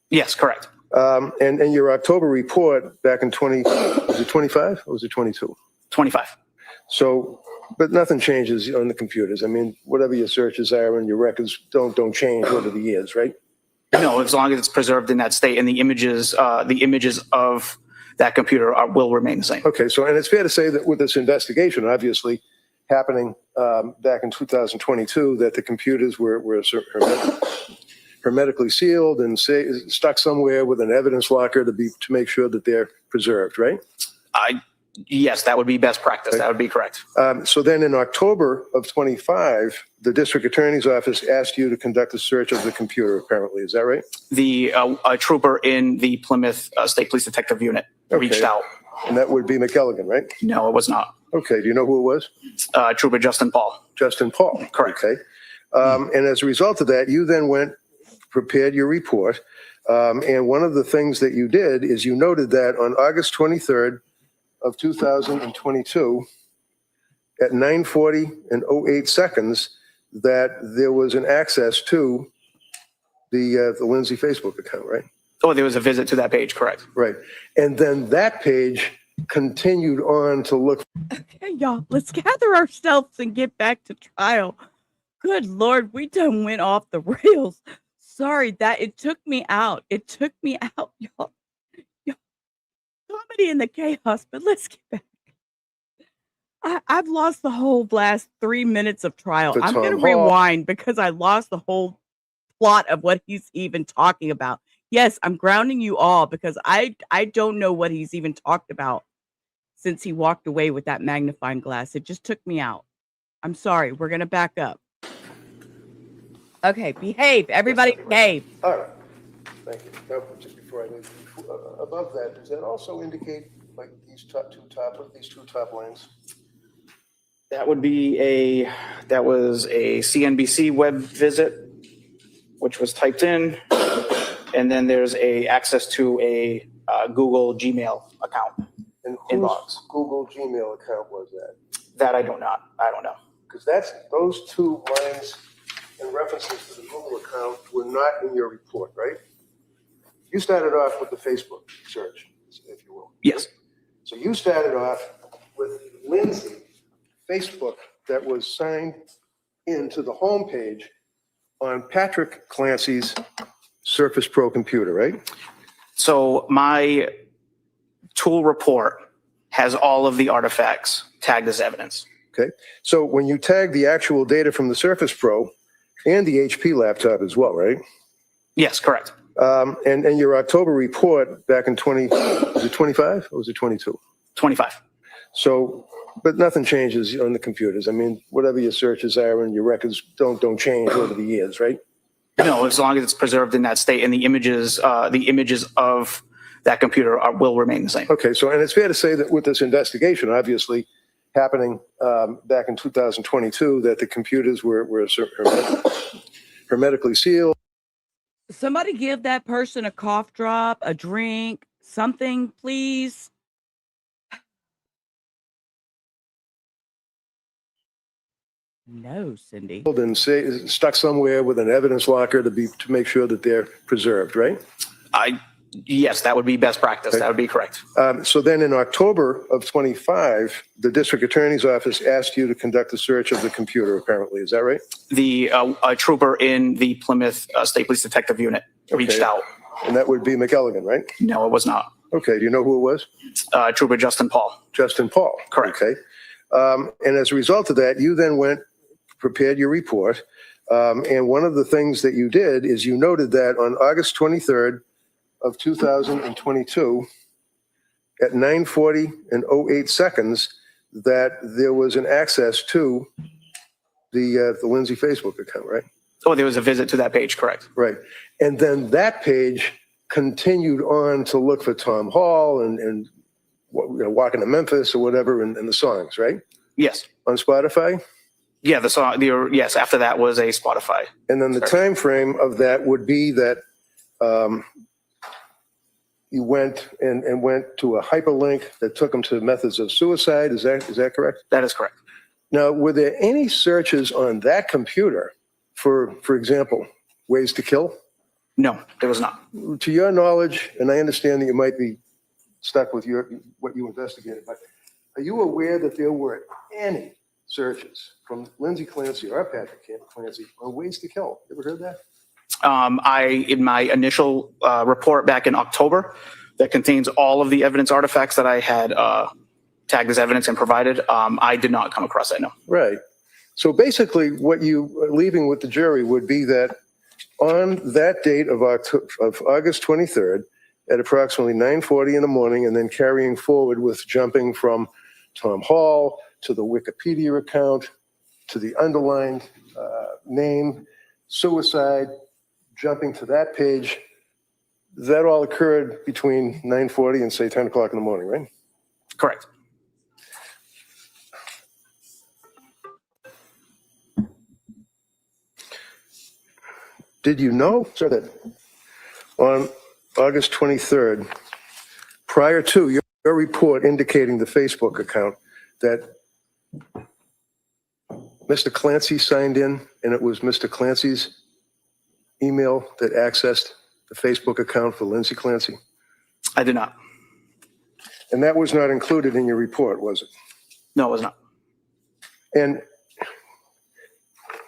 Yes, correct. And your October report back in was it 25 or was it 22? 25. So, but nothing changes on the computers. I mean, whatever your searches are and your records don't change over the years, right? No, as long as it's preserved in that state and the images of that computer will remain the same. Okay, so, and it's fair to say that with this investigation, obviously, happening back in 2022, that the computers were hermetically sealed and stuck somewhere with an evidence locker to make sure that they're preserved, right? Yes, that would be best practice. That would be correct. So then in October of 25, the district attorney's office asked you to conduct a search of the computer, apparently. Is that right? A trooper in the Plymouth State Police Detective Unit reached out. And that would be McElligan, right? No, it was not. Okay. Do you know who it was? Trooper Justin Paul. Justin Paul. Correct. Okay. And as a result of that, you then prepared your report. And one of the things that you did is you noted that on August 23rd of 2022, at 9:40 and 08 seconds, that there was an access to the Lindsay Facebook account, right? Oh, there was a visit to that page. Correct. Right. And then that page continued on to look. Okay, y'all, let's gather ourselves and get back to trial. Good Lord, we done went off the rails. Sorry that it took me out. It took me out, y'all. Comedy in the chaos, but let's get back. I've lost the whole last 3 minutes of trial. For I'm going to Tom Hall. rewind because I lost the whole plot of what he's even talking about. Yes, I'm grounding you all because I don't know what he's even talked about since he walked away with that magnifying glass. It just took me out. I'm sorry. We're going to back up. Okay, behave. Everybody behave. All right. Thank you. Now, just before I leave, above that, does that also indicate like these two top lines? That was a CNBC web visit, which was typed in. And then there's access to a Google Gmail account. And whose Inbox. Google Gmail account was that? That I don't know. Because those two lines and references to the Google account were not in your report, right? You started off with the Facebook search, if you will. Yes. So you started off with Lindsay Facebook that was signed into the homepage on Patrick Clancy's Surface Pro computer, right? So my tool report has all of the artifacts tagged as evidence. Okay. So when you tag the actual data from the Surface Pro and the HP laptop as well, right? Yes, correct. And your October report back in was it 25 or was it 22? 25. So, but nothing changes on the computers. I mean, whatever your searches are and your records don't change over the years, right? No, as long as it's preserved in that state and the images of that computer will remain the same. Okay. So, and it's fair to say that with this investigation, obviously happening back in 2022, that the computers were hermetically sealed. Somebody give that person a cough drop, a drink, something, please. No, Cindy. And stuck somewhere with an evidence locker to make sure that they're preserved, right? Yes, that would be best practice. That would be correct. So then in October of 25, the district attorney's office asked you to conduct a search of the computer, apparently. Is that right? A trooper in the Plymouth State Police Detective Unit reached out. And that would be McElligan, right? No, it was not. Okay. Do you know who it was? Trooper Justin Paul. Justin Paul. Correct. Okay. And as a result of that, you then prepared your report. And one of the things that you did is you noted that on August 23rd of 2022, at 9:40 and 08 seconds, that there was an access to the Lindsay Facebook account, right? Oh, there was a visit to that page. Correct. Right. And then that page continued on to look for Tom Hall and Walking to Memphis or whatever in the songs, right? Yes. On Spotify? Yeah, the song. Yes, after that was a Spotify. And then the time frame of that would be that you went to a hyperlink that took them to methods of suicide. Is that correct? That is correct. Now, were there any searches on that computer for example, ways to kill? No, there was not. To your knowledge, and I understand that you might be stuck with what you investigated, but are you aware that there were any searches from Lindsay Clancy or Patrick Clancy on ways to kill? You ever heard that? In my initial report back in October, that contains all of the evidence artifacts that I had tagged as evidence and provided, I did not come across that, no. Right. So basically what you are leaving with the jury would be that on that date of August 23rd at approximately 9:40 in the morning, and then carrying forward with jumping from Tom Hall to the Wikipedia account to the underlined name, suicide, jumping to that page. That all occurred between 9:40 and say 10 o'clock in the morning, right? Correct. Did you know, sir, that on August 23rd, prior to your report indicating the Facebook account, that Mr. Clancy signed in, and it was Mr. Clancy's email that accessed the Facebook account for Lindsay Clancy? I did not. And that was not included in your report, was it? No, it was not. And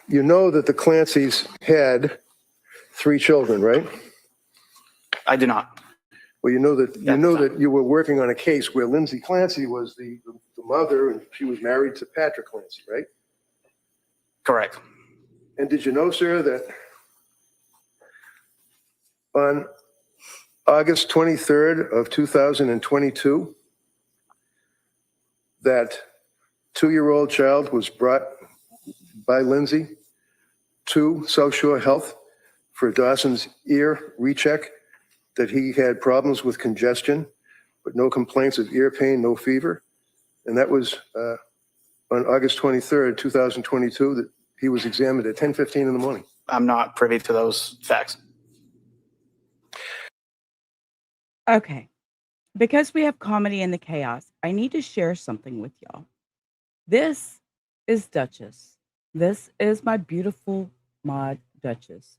you know that the Clancys had 3 children, right? I did not. Well, you know that you were working on a case where Lindsay Clancy was the mother, and she was married to Patrick Clancy, right? Correct. And did you know, sir, that on August 23rd of 2022, that 2-year-old child was brought by Lindsay to South Shore Health for Dawson's ear recheck, that he had problems with congestion, but no complaints of ear pain, no fever. And that was on August 23rd, 2022, that he was examined at 10:15 in the morning. I'm not privy to those facts. Okay. Because we have comedy in the chaos, I need to share something with y'all. This is Duchess. This is my beautiful mod Duchess.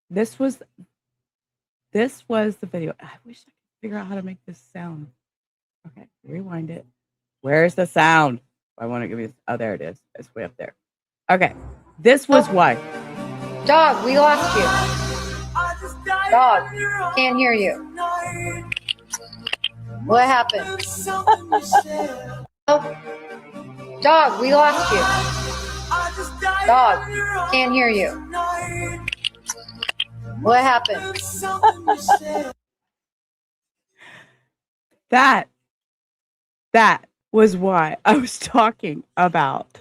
This was the video. I wish I could figure out how to make this sound. Okay, rewind it. Where's the sound? I want to give you. Oh, there it is. It's way up there. Okay, this was why. Dog, we lost you. Dog, can't hear you. What happened? Dog, we lost you. Dog, can't hear you. What happened? That was why I was talking about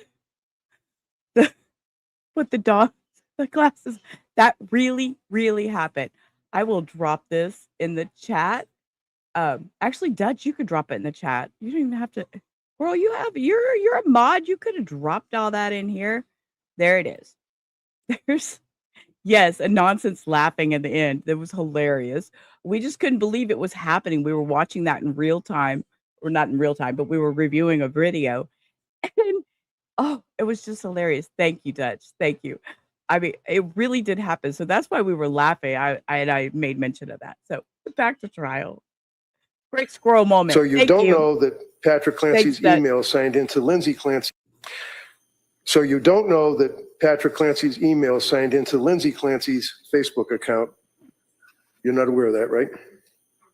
with the dog, the glasses. That really, really happened. I will drop this in the chat. Actually, Dutch, you could drop it in the chat. You don't even have to. Girl, you're a mod. You could have dropped all that in here. There it is. There's. Yes, a nonsense laughing at the end. That was hilarious. We just couldn't believe it was happening. We were watching that in real time, or not in real time, but we were reviewing a video. And oh, it was just hilarious. Thank you, Dutch. Thank you. I mean, it really did happen. So that's why we were laughing. I made mention of that. So back to trial. Great squirrel moment. So you Thank don't you. know that Patrick Clancy's Thanks, Dutch. email signed into Lindsay Clancy. So you don't know that Patrick Clancy's email signed into Lindsay Clancy's Facebook account. You're not aware of that, right?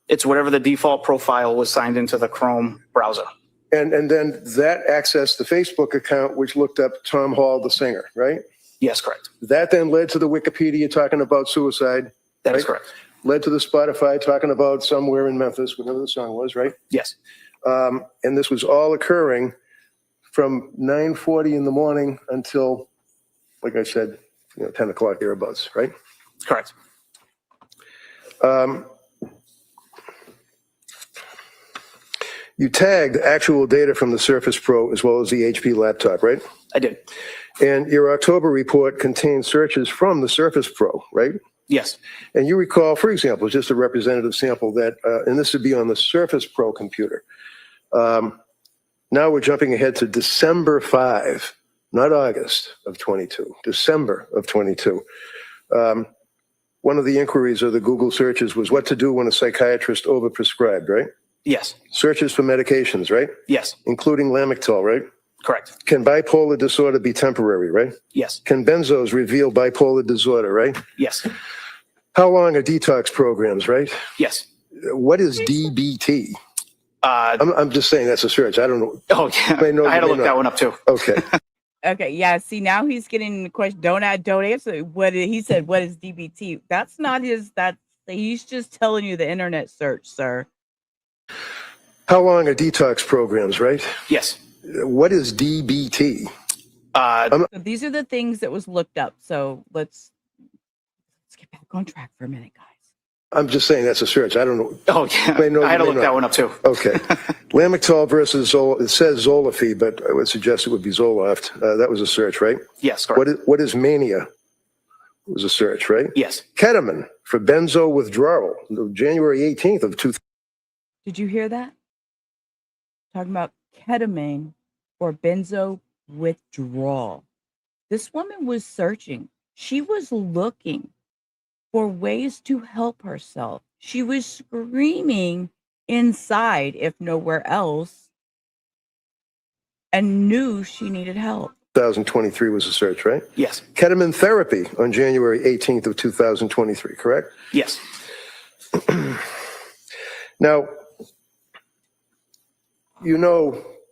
It's whatever the default profile was signed into the Chrome browser. And then that accessed the Facebook account, which looked up Tom Hall, the singer, right? Yes, correct. That then led to the Wikipedia talking about suicide. That is right? correct. Led to the Spotify talking about somewhere in Memphis, whatever the song was, right? Yes. And this was all occurring from 9:40 in the morning until, like I said, 10 o'clock thereabouts, right? Correct. You tagged actual data from the Surface Pro as well as the HP laptop, right? I did. And your October report contains searches from the Surface Pro, right? Yes. And you recall, for example, just a representative sample that, and this would be on the Surface Pro computer. Now we're jumping ahead to December 5, not August of 22, December of 22. One of the inquiries of the Google searches was what to do when a psychiatrist overprescribed, right? Yes. Searches for medications, right? Yes. Including Lamictal, right? Correct. Can bipolar disorder be temporary, right? Yes. Can benzos reveal bipolar disorder, right? Yes. How long are detox programs, right? Yes. What is DBT? I'm just saying that's a search. I don't know. Oh, yeah. May know, I had to may look not. that one up too. Okay. Okay, yeah. See, now he's getting the question. Don't answer. He said? What is DBT? That's not his. He's just telling you the internet search, sir. How long are detox programs, right? Yes. What is DBT? So these are the things that was looked up. So let's get back on track for a minute, guys. I'm just saying that's a search. I don't know. Oh, yeah. I had to look that one up, too. Okay. Lamictal versus Zola. It says Zolafy, but I would suggest it would be Zoloft. That was a search, right? Yes, correct. What is mania? It was a search, right? Yes. Ketamine for benzo withdrawal, January 18th of 2000. Did you hear that? Talking about ketamine for benzo withdrawal. This woman was searching. She was looking for ways to help herself. She was screaming inside, if nowhere else, and knew she needed help. 2023 was a search, right? Yes. Ketamine therapy on January 18th of 2023, correct? Yes. Now,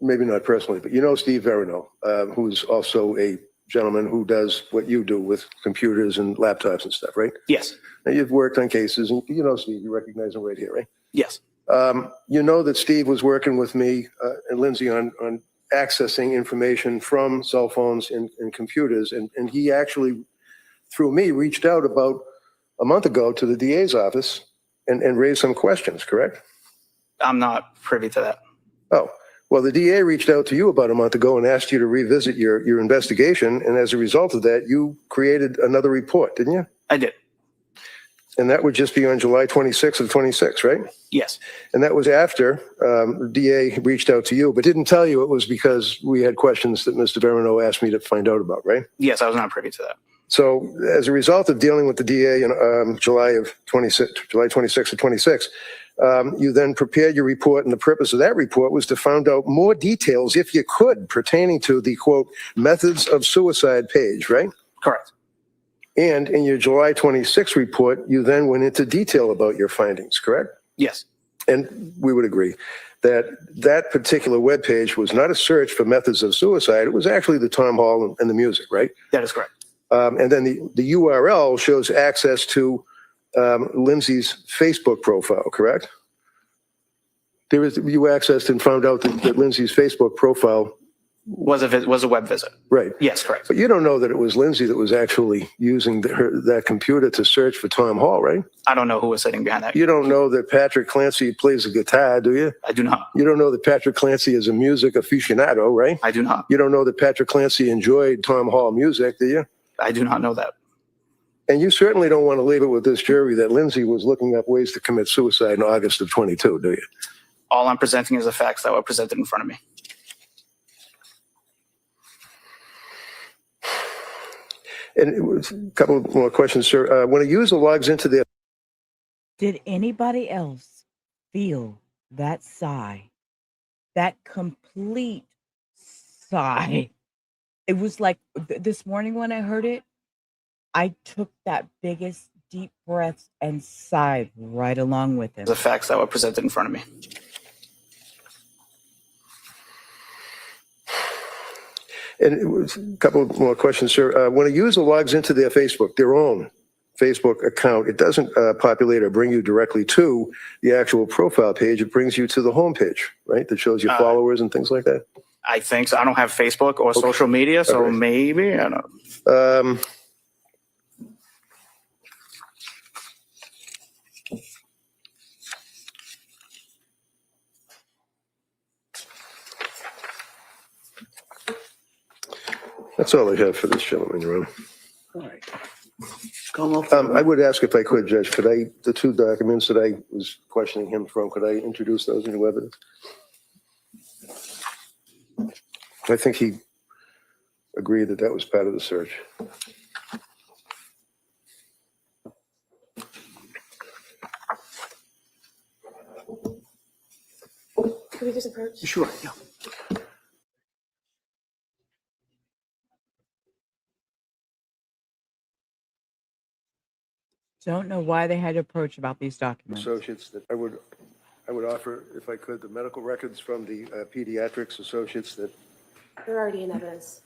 maybe not personally, but Steve Verino, who's also a gentleman who does what you do with computers and laptops and stuff, right? Yes. Now, you've worked on cases, and Steve, you recognize him right here, right? Yes. That Steve was working with me and Lindsay on accessing information from cell phones and computers, and he actually, through me, reached out about a month ago to the DA's office and raised some questions, correct? I'm not privy to that. Oh, well, the DA reached out to you about a month ago and asked you to revisit your investigation. And as a result of that, you created another report, didn't you? I did. And that would just be on July 26th of 26, right? Yes. And that was after the DA reached out to you, but didn't tell you it was because we had questions that Mr. Verino asked me to find out about, right? Yes, I was not privy to that. So as a result of dealing with the DA in July 26th of 26, you then prepared your report, and the purpose of that report was to find out more details, if you could, pertaining to the, quote, methods of suicide page, right? Correct. And in your July 26th report, you then went into detail about your findings, correct? Yes. And we would agree that that particular webpage was not a search for methods of suicide. It was actually the Tom Hall and the music, right? That is correct. And then the URL shows access to Lindsay's Facebook profile, correct? You accessed and found out that Lindsay's Facebook profile was a web visit. Right. Yes, correct. But you don't know that it was Lindsay that was actually using that computer to search for Tom Hall, right? I don't know who was sitting behind that. You don't know that Patrick Clancy plays the guitar, do you? I do not. You don't know that Patrick Clancy is a music aficionado, right? I do not. You don't know that Patrick Clancy enjoyed Tom Hall music, do you? I do not know that. And you certainly don't want to leave it with this jury that Lindsay was looking up ways to commit suicide in August of 22, do you? All I'm presenting is the facts that were presented in front of me. And it was a couple more questions, sir. When a user logs into their... Did anybody else feel that sigh? That complete sigh? It was like this morning when I heard it, I took that biggest deep breath and sighed right along with him. The facts that were presented in front of me. And it was a couple more questions, sir. When a user logs into their own Facebook account, it doesn't populate or bring you directly to the actual profile page. It brings you to the home page, right? That shows your followers and things like that. I think so. I don't have Facebook or social media, so right. maybe, I don't know. That's all I have for this gentleman, Your Honor. All right. Come up. I would ask if I could, Judge, the two documents that I was questioning him from, could I introduce those into evidence? I think he agreed that that was part of the search. Can we just approach? Sure, yeah. Don't know why they had to approach about these documents. Associates that I would offer, if I could, the medical records from the pediatrics associates that... They're already in evidence.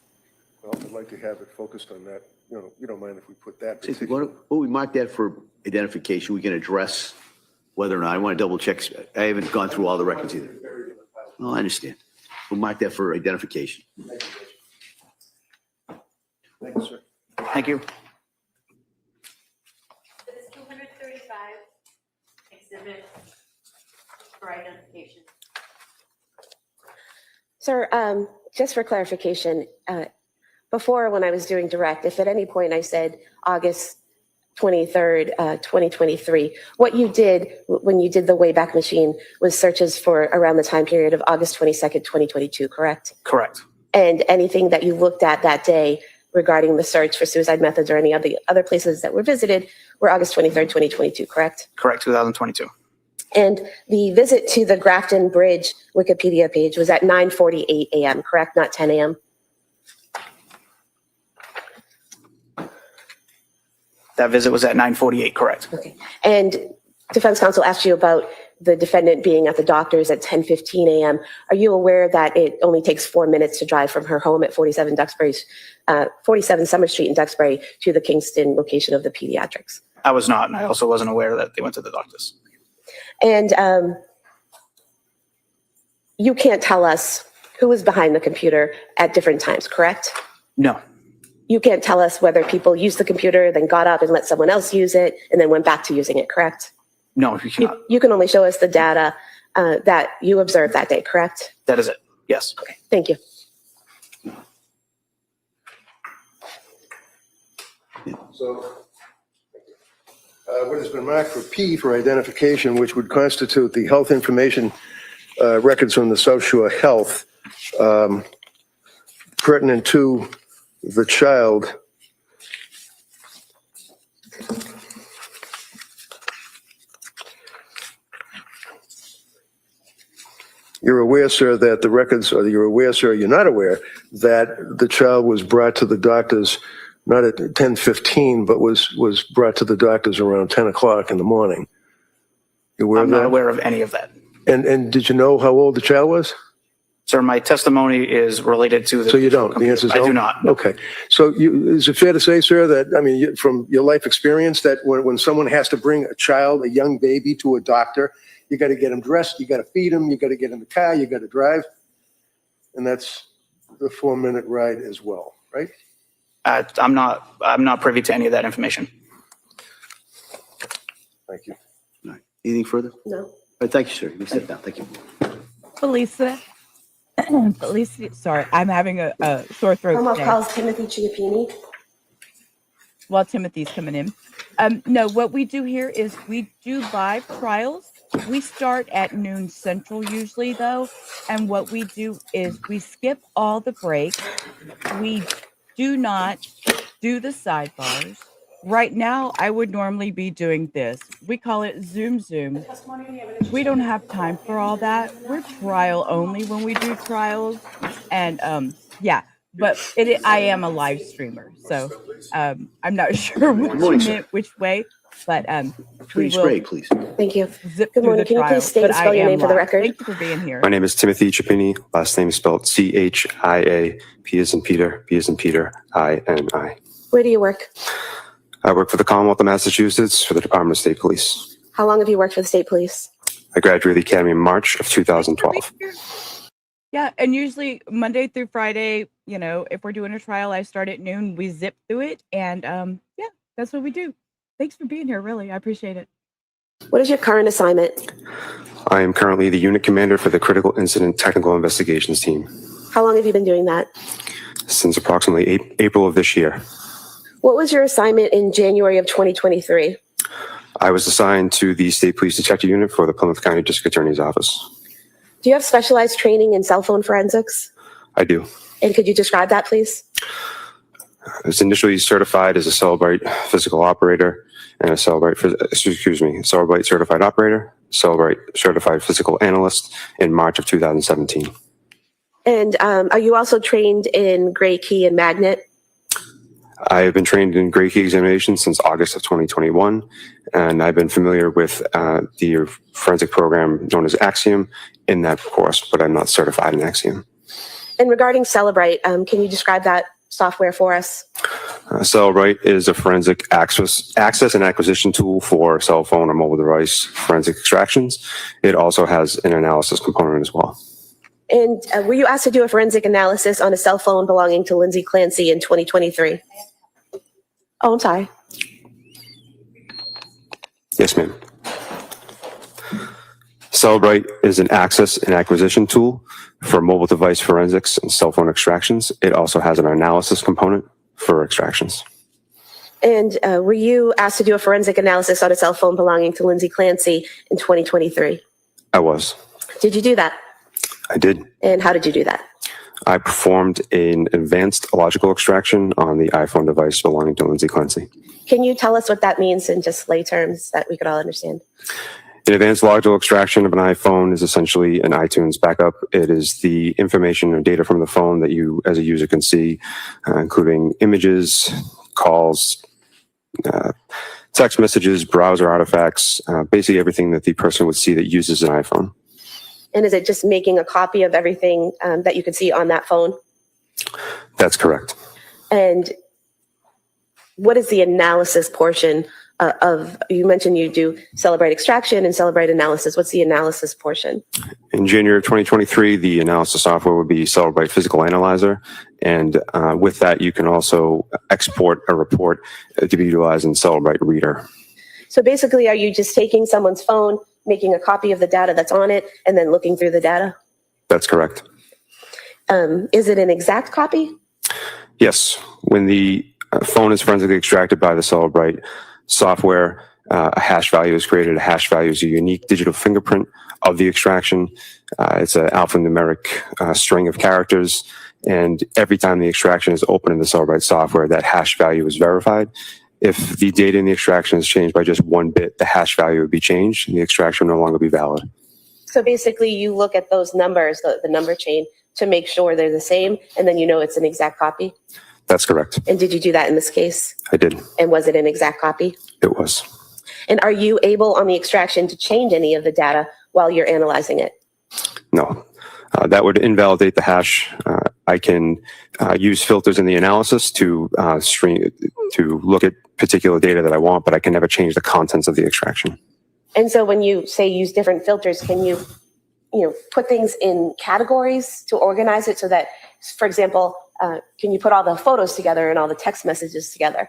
Well, I'd like to have it focused on that. You don't mind if we put that. If we mark that for identification, we can address whether or not, I want to double check. I haven't gone through all the records either. Oh, I understand. We'll mark that for identification. Thank you, sir. Thank you. It's 235 exhibit for identification. Sir, just for clarification, before when I was doing direct, if at any point I said August 23rd, 2023, what you did when you did the Wayback Machine was searches for around the time period of August 22nd, 2022, correct? Correct. And anything that you looked at that day regarding the search for suicide methods or any of the other places that were visited were August 23rd, 2022, correct? Correct, 2022. And the visit to the Grafton Bridge Wikipedia page was at 9:48 a.m., correct? Not 10 a.m.? That visit was at 9:48, correct. Okay. And defense counsel asked you about the defendant being at the doctor's at 10:15 a.m. Are you aware that it only takes 4 minutes to drive from her home at 47 Summer Street in Duxbury to the Kingston location of the pediatrics? I was not, and I also wasn't aware that they went to the doctor's. And you can't tell us who was behind the computer at different times, correct? No, You can't tell us whether people used the computer, then got up and let someone else use it, and then went back to using it, correct? no, you cannot. You can only show us the data that you observed that day, correct? That is it, yes. Okay, thank you. So what has been marked for P for identification, which would constitute the health information records from the South Shore Health pertinent to the child. You're aware, sir, that the records, or you're aware, sir, you're not aware that the child was brought to the doctors not at 10:15, but was brought to the doctors around 10 o'clock in the morning. You aware I'm of that? not aware of any of that. And did you know how old the child was? Sir, my testimony is related to the. So you don't? The answer is no? I do not. Okay. So is it fair to say, sir, that, I mean, from your life experience, that when someone has to bring a child, a young baby, to a doctor, you got to get him dressed, you got to feed him, you got to get in the car, you got to drive? And that's the 4-minute ride as well, right? I'm not privy to any of that information. Thank you. All right. Anything further? No. All right, thank you, sir. You can sit down. Thank you. Felicia, sorry, I'm having a sore throat Almost today calls Timothy Chiappini. while Timothy's coming in. No, what we do here is we do live trials. We start at noon central usually, though. And what we do is we skip all the breaks. We do not do the sidebars. Right now, I would normally be doing this. We call it Zoom. We don't have time for all that. We're trial only when we do trials. And yeah, but I am a live streamer. So I'm not sure what you meant which way, but we Please will spray, please. Thank you. zip Good through morning. the Can you please trials, state but and spell I your am name for the live. record? Thank you for being here. My name is Timothy Chiappini. Last name is spelled C-H-I-A, P as in Peter, P as in Peter, I-N-I. Where do you work? I work for the Commonwealth of Massachusetts for the Department of State Police. How long have you worked for the state police? I graduated the academy in March of 2012. Yeah, and usually Monday through Friday, you know, if we're doing a trial, I start at noon, we zip through it, and yeah, that's what we do. Thanks for being here, really. I appreciate it. What is your current assignment? I am currently the unit commander for the Critical Incident Technical Investigations Team How long have you been doing that? since approximately April of this year. What was your assignment in January of 2023? I was assigned to the State Police Detective Unit for the Plymouth County District Attorney's Office. Do you have specialized training in cell phone forensics? I do. And could you describe that, please? I was initially certified as a Cellbrite physical operator and a Cellbrite certified operator, Cellbrite certified physical analyst in March of 2017. And are you also trained in gray key and magnet? I have been trained in gray key examination since August of 2021, and I've been familiar with the forensic program known as Axiom in that course, but I'm not certified in Axiom. And regarding Celebrite, can you describe that software for us? Cellbrite is a forensic access and acquisition tool for cell phone or mobile device forensic extractions. It also has an analysis component as well. And were you asked to do a forensic analysis on a cell phone belonging to Lindsay Clancy in 2023? Oh, I'm sorry. Yes, ma'am. Cellbrite is an access and acquisition tool for mobile device forensics and cell phone extractions. It also has an analysis component for extractions. And were you asked to do a forensic analysis on a cell phone belonging to Lindsay Clancy in 2023? I was. Did you do that? I did. And how did you do that? I performed an advanced logical extraction on the iPhone device belonging to Lindsay Clancy. Can you tell us what that means in just lay terms that we could all understand? An advanced logical extraction of an iPhone is essentially an iTunes backup. It is the information or data from the phone that you as a user can see, including images, calls, text messages, browser artifacts, basically everything that the person would see that uses an iPhone. And is it just making a copy of everything that you can see on that phone? That's correct. And what is the analysis portion of, you mentioned you do Cellbrite extraction and Cellbrite analysis. What's the analysis portion? In January of 2023, the analysis software would be Cellbrite Physical Analyzer. And with that, you can also export a report to be utilized in Cellbrite Reader. So basically, are you just taking someone's phone, making a copy of the data that's on it, and then looking through the data? That's correct. Is it an exact copy? Yes. When the phone is forensically extracted by the Cellbrite software, a hash value is created. A hash value is a unique digital fingerprint of the extraction. It's an alphanumeric string of characters. And every time the extraction is opened in the Cellbrite software, that hash value is verified. If the data in the extraction is changed by just 1 bit, the hash value would be changed and the extraction will no longer be valid. So basically, you look at those numbers, the number chain, to make sure they're the same, and then you know it's an exact copy? That's correct. And did you do that in this case? I did. And was it an exact copy? It was. And are you able on the extraction to change any of the data while you're analyzing it? No. That would invalidate the hash. I can use filters in the analysis to look at particular data that I want, but I can never change the contents of the extraction. And so when you say use different filters, can you put things in categories to organize it so that, for example, can you put all the photos together and all the text messages together?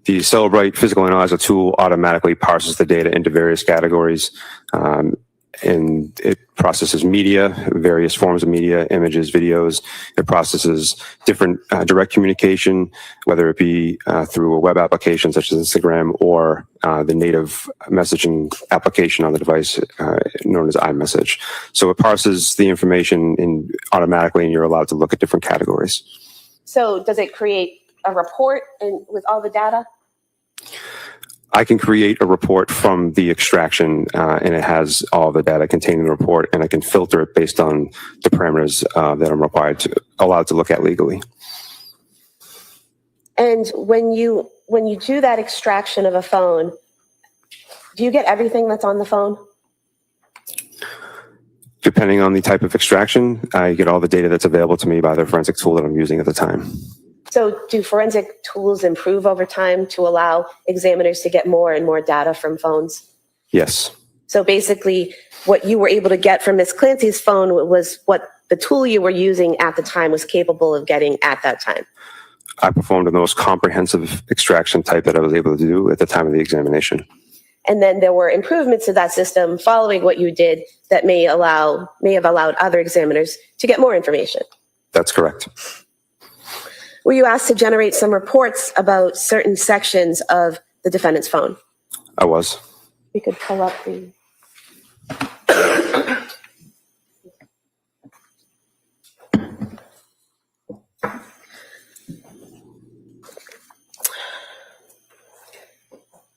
The Cellbrite Physical Analyzer tool automatically parses the data into various categories. And it processes media, various forms of media, images, videos. It processes different direct communication, whether it be through a web application such as Instagram or the native messaging application on the device known as iMessage. So it parses the information automatically, and you're allowed to look at different categories. So does it create a report with all the data? I can create a report from the extraction, and it has all the data contained in the report, and I can filter it based on the parameters that I'm allowed to look at legally. And when you do that extraction of a phone, do you get everything that's on the phone? Depending on the type of extraction, I get all the data that's available to me by the forensic tool that I'm using at the time. So do forensic tools improve over time to allow examiners to get more and more data from phones? Yes. So basically, what you were able to get from Ms. Clancy's phone was what the tool you were using at the time was capable of getting at that time. I performed the most comprehensive extraction type that I was able to do at the time of the examination. And then there were improvements to that system following what you did that may have allowed other examiners to get more information. That's correct. Were you asked to generate some reports about certain sections of the defendant's phone? I was. We could pull up the...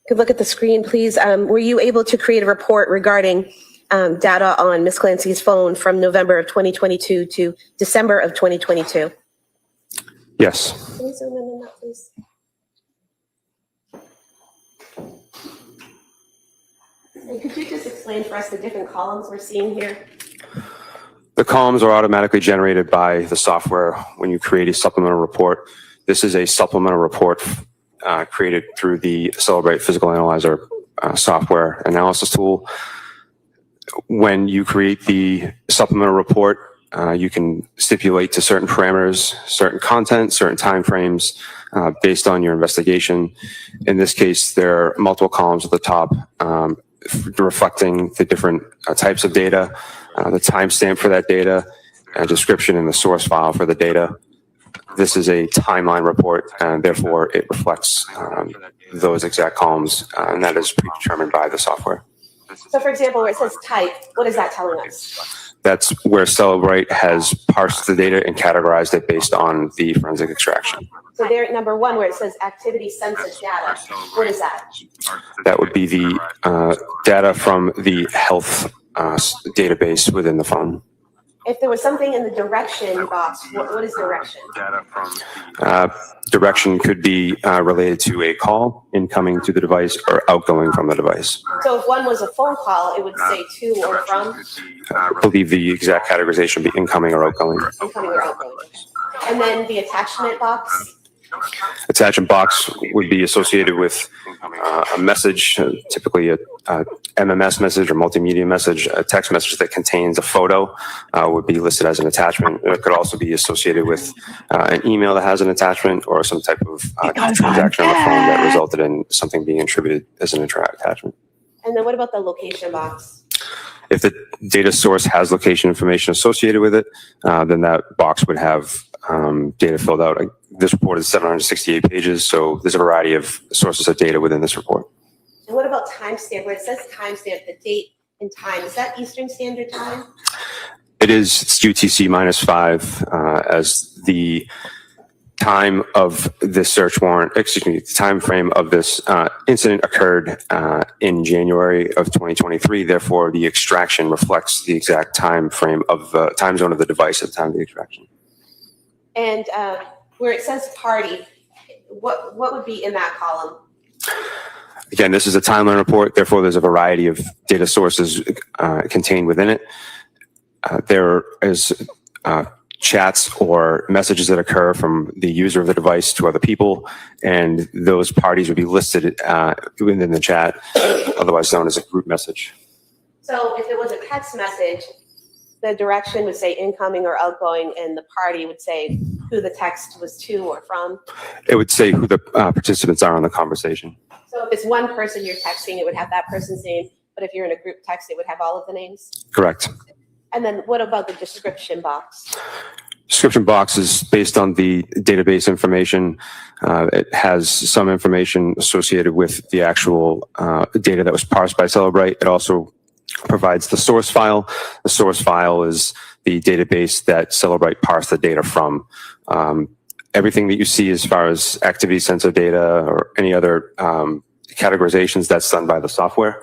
Could look at the screen, please. Were you able to create a report regarding data on Ms. Clancy's phone from November of 2022 to December of 2022? Yes. Can you zoom in on that, please? And could you just explain for us the different columns we're seeing here? The columns are automatically generated by the software when you create a supplemental report. This is a supplemental report created through the Celebrate Physical Analyzer software analysis tool. When you create the supplemental report, you can stipulate to certain parameters, certain content, certain timeframes based on your investigation. In this case, there are multiple columns at the top reflecting the different types of data, the timestamp for that data, a description and the source file for the data. This is a timeline report, and therefore it reflects those exact columns, and that is predetermined by the software. So for example, where it says type, what is that telling us? That's where Celebrate has parsed the data and categorized it based on the forensic extraction. So there at number 1, where it says activity census data, what is that? That would be the data from the health database within the phone. If there was something in the direction box, what is direction? Direction could be related to a call incoming to the device or outgoing from the device. So if one was a phone call, it would say to or from? I believe the exact categorization would be incoming or outgoing. Incoming or outgoing. And then the attachment box? Attachment box would be associated with a message, typically a MMS message or multimedia message. A text message that contains a photo would be listed as an attachment. It could also be associated with an email that has an attachment or some type of transaction on the phone that resulted in something being attributed as an attachment. And then what about the location box? If the data source has location information associated with it, then that box would have data filled out. This report is 768 pages, so there's a variety of sources of data within this report. And what about timestamp? Where it says timestamp, the date and time, is that Eastern Standard Time? It is. It's UTC -5 as the time of this search warrant, excuse me, the time frame of this incident occurred in January of 2023. Therefore, the extraction reflects the exact time frame of the time zone of the device at the time of the extraction. And where it says party, what would be in that column? Again, this is a timeline report. Therefore, there's a variety of data sources contained within it. There is chats or messages that occur from the user of the device to other people, and those parties would be listed within the chat, otherwise known as a group message. So if it was a text message, the direction would say incoming or outgoing, and the party would say who the text was to or from? It would say who the participants are in the conversation. So if it's one person you're texting, it would have that person's name, but if you're in a group text, it would have all of the names? Correct. And then what about the description box? Description box is based on the database information. It has some information associated with the actual data that was parsed by Celebrate. It also provides the source file. The source file is the database that Celebrate parsed the data from. Everything that you see as far as activity sensor data or any other categorizations, that's done by the software.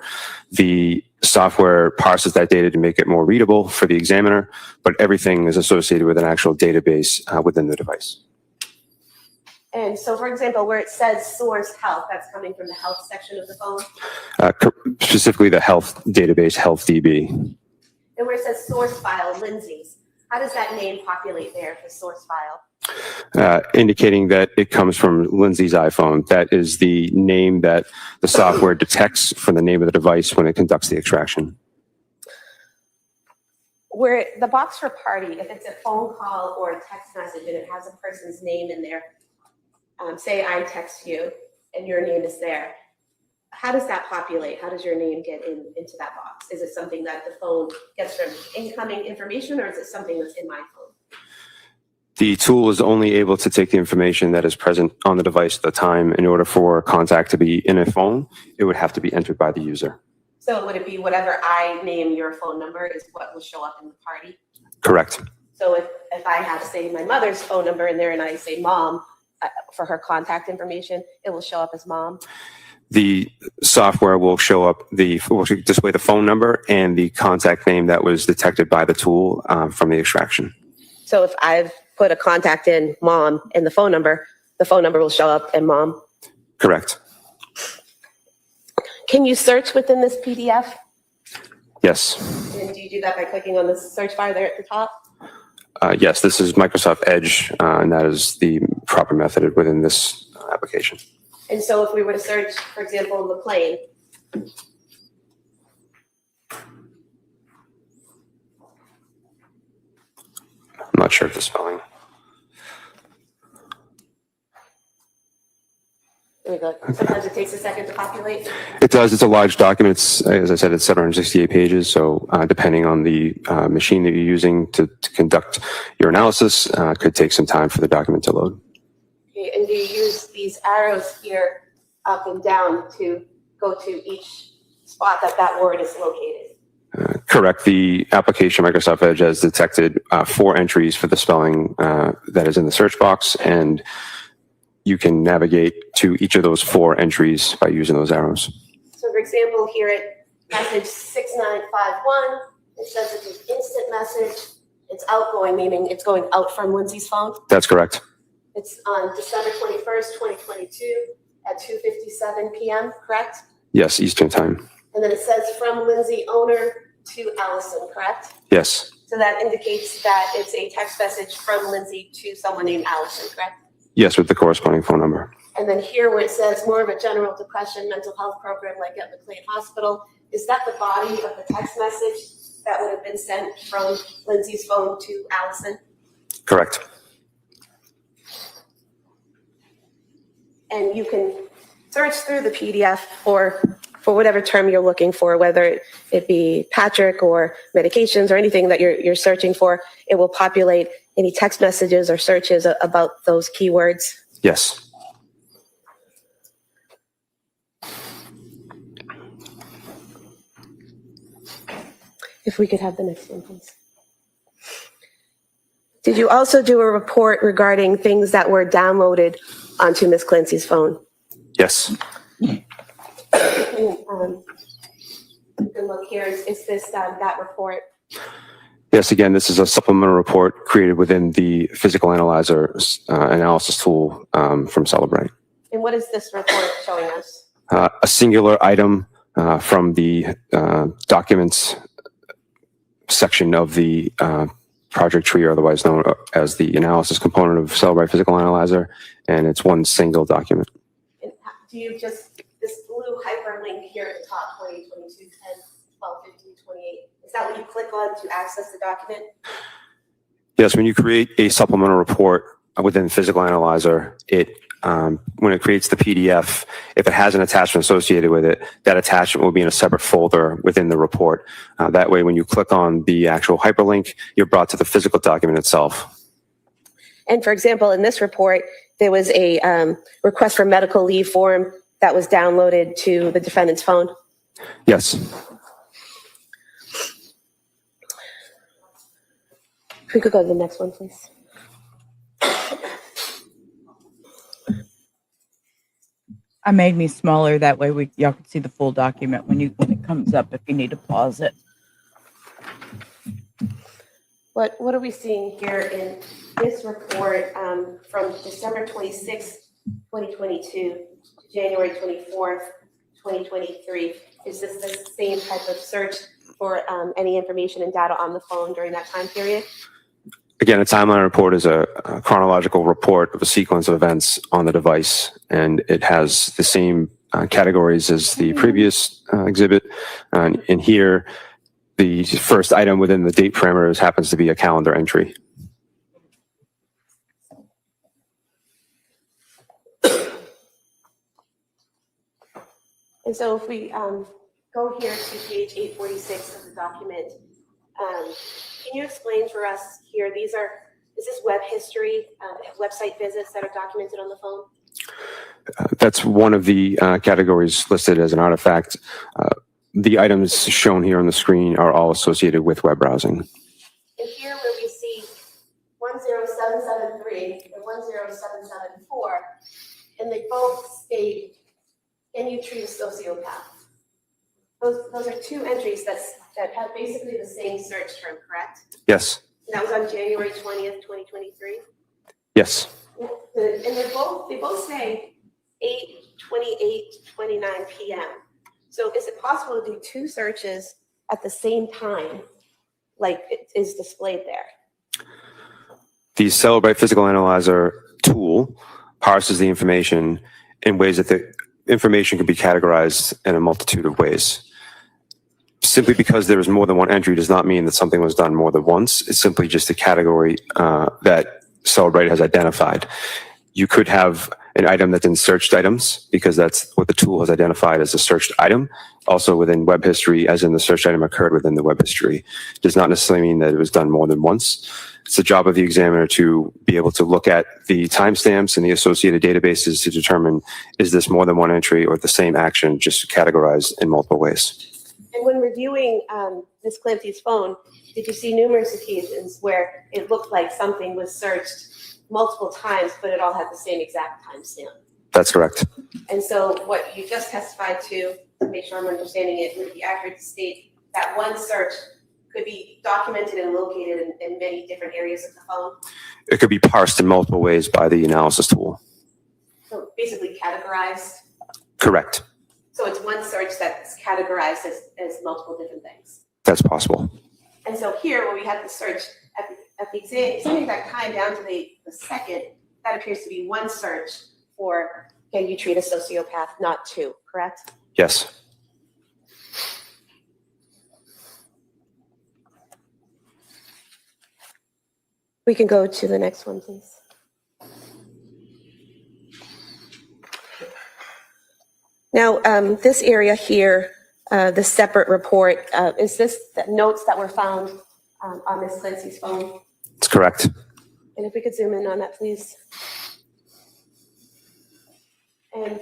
The software parses that data to make it more readable for the examiner, but everything is associated with an actual database within the device. And so, for example, where it says source health, that's coming from the health section of the phone? Specifically the health database, HealthDB. And where it says source file, Lindsay's, how does that name populate there, the source file? Indicating that it comes from Lindsay's iPhone. That is the name that the software detects from the name of the device when it conducts the extraction. Where the box for party, if it's a phone call or a text message and it has a person's name in there, say I text you and your name is there, how does that populate? How does your name get into that box? Is it something that the phone gets from incoming information, or is it something that's in my phone? The tool is only able to take the information that is present on the device at the time. In order for contact to be in a phone, it would have to be entered by the user. So would it be whatever I name your phone number is what will show up in the party? Correct. So if I have, say, my mother's phone number in there and I say mom for her contact information, it will show up as mom? The software will show up, will display the phone number and the contact name that was detected by the tool from the extraction. So if I've put a contact in mom and the phone number will show up in mom? Correct. Can you search within this PDF? Yes. And And do you do that by clicking on the search bar there at the top? Yes, this is Microsoft Edge, and that is the proper method within this application. And so if we were to search, for example, McLean, I'm not sure of the spelling. there we go. Sometimes it takes a second to populate. It does. It's a large document. It's, as I said, it's 768 pages. So depending on the machine that you're using to conduct your analysis, could take some time for the document to load. Okay, and do you use these arrows here up and down to go to each spot that that word is located? Correct. The application Microsoft Edge has detected 4 entries for the spelling that is in the search box, and you can navigate to each of those 4 entries by using those arrows. So for example, here at message 6951, it says it's an instant message. It's outgoing, meaning it's going out from Lindsay's phone. That's correct. It's on December 21st, 2022 at 2:57 p.m., correct? Yes, Eastern time. And then it says from Lindsay owner to Allison, correct? Yes. So that indicates that it's a text message from Lindsay to someone named Allison, correct? Yes, with the corresponding phone number. And then here where it says more of a general depression mental health program like at McLean Hospital, is that the body of the text message that would have been sent from Lindsay's phone to Allison? Correct. And you can search through the PDF for whatever term you're looking for, whether it be Patrick or medications or anything that you're searching for. It will populate any text messages or searches about those keywords. Yes. If we could have the next one, please. Did you also do a report regarding things that were downloaded onto Ms. Clancy's phone? Yes. You can look here. Is this that report? Yes, again, this is a supplemental report created within the physical analyzer analysis tool from Celebrate. And what is this report showing us? A singular item from the documents section of the project tree, or otherwise known as the analysis component of Celebrate Physical Analyzer, and it's one single document. And do you just, this blue hyperlink here at the top, 2022, 10, 12, 15, 28, is that what you click on to access the document? Yes, when you create a supplemental report within Physical Analyzer, it when it creates the PDF, if it has an attachment associated with it, that attachment will be in a separate folder within the report. That way, when you click on the actual hyperlink, you're brought to the physical document itself. And for example, in this report, there was a request for medical leave form that was downloaded to the defendant's phone. Yes. If we could go to the next one, please. I made me smaller, that way y'all can see the full document when it comes up, if you need to pause it. What are we seeing here in this report from December 26th, 2022 to January 24th, 2023? Is this the same type of search for any information and data on the phone during that time period? Again, a timeline report is a chronological report of a sequence of events on the device, and it has the same categories as the previous exhibit. And in here, the first item within the date parameters happens to be a calendar entry. And so if we go here to page 846 of the document, can you explain for us here, is this web history, website visits that are documented on the phone? That's one of the categories listed as an artifact. The items shown here on the screen are all associated with web browsing. And here where we see 10773 and 10774, and they both state, "Can you treat a sociopath?" Those are two entries that have basically the same search term, correct? Yes. And that was on January 20th, 2023? Yes. And they both say 8:28:29 p.m. So is it possible to do two searches at the same time like is displayed there? The Celebrate Physical Analyzer tool parses the information in ways that the information can be categorized in a multitude of ways. Simply because there is more than one entry does not mean that something was done more than once. It's simply just a category that Celebrate has identified. You could have an item that's in searched items because that's what the tool has identified as a searched item. Also within web history, as in the searched item occurred within the web history. Does not necessarily mean that it was done more than once. It's the job of the examiner to be able to look at the timestamps and the associated databases to determine, is this more than one entry or the same action just categorized in multiple ways? And when reviewing Ms. Clancy's phone, did you see numerous occasions where it looked like something was searched multiple times, but it all had the same exact timestamp? That's correct. And so what you just testified to make sure I'm understanding it, would be accurate to state that one search could be documented and located in many different areas of the phone? It could be parsed in multiple ways by the analysis tool. So basically categorized? Correct. So it's one search that's categorized as multiple different things? That's possible. And so here, when we have the search at the same exact time down to the second, that appears to be one search for, can you treat a sociopath, not two, correct? Yes. We can go to the next one, please. Now, this area here, the separate report, is this the notes that were found on Ms. Clancy's phone? That's correct. And if we could zoom in on that, please. And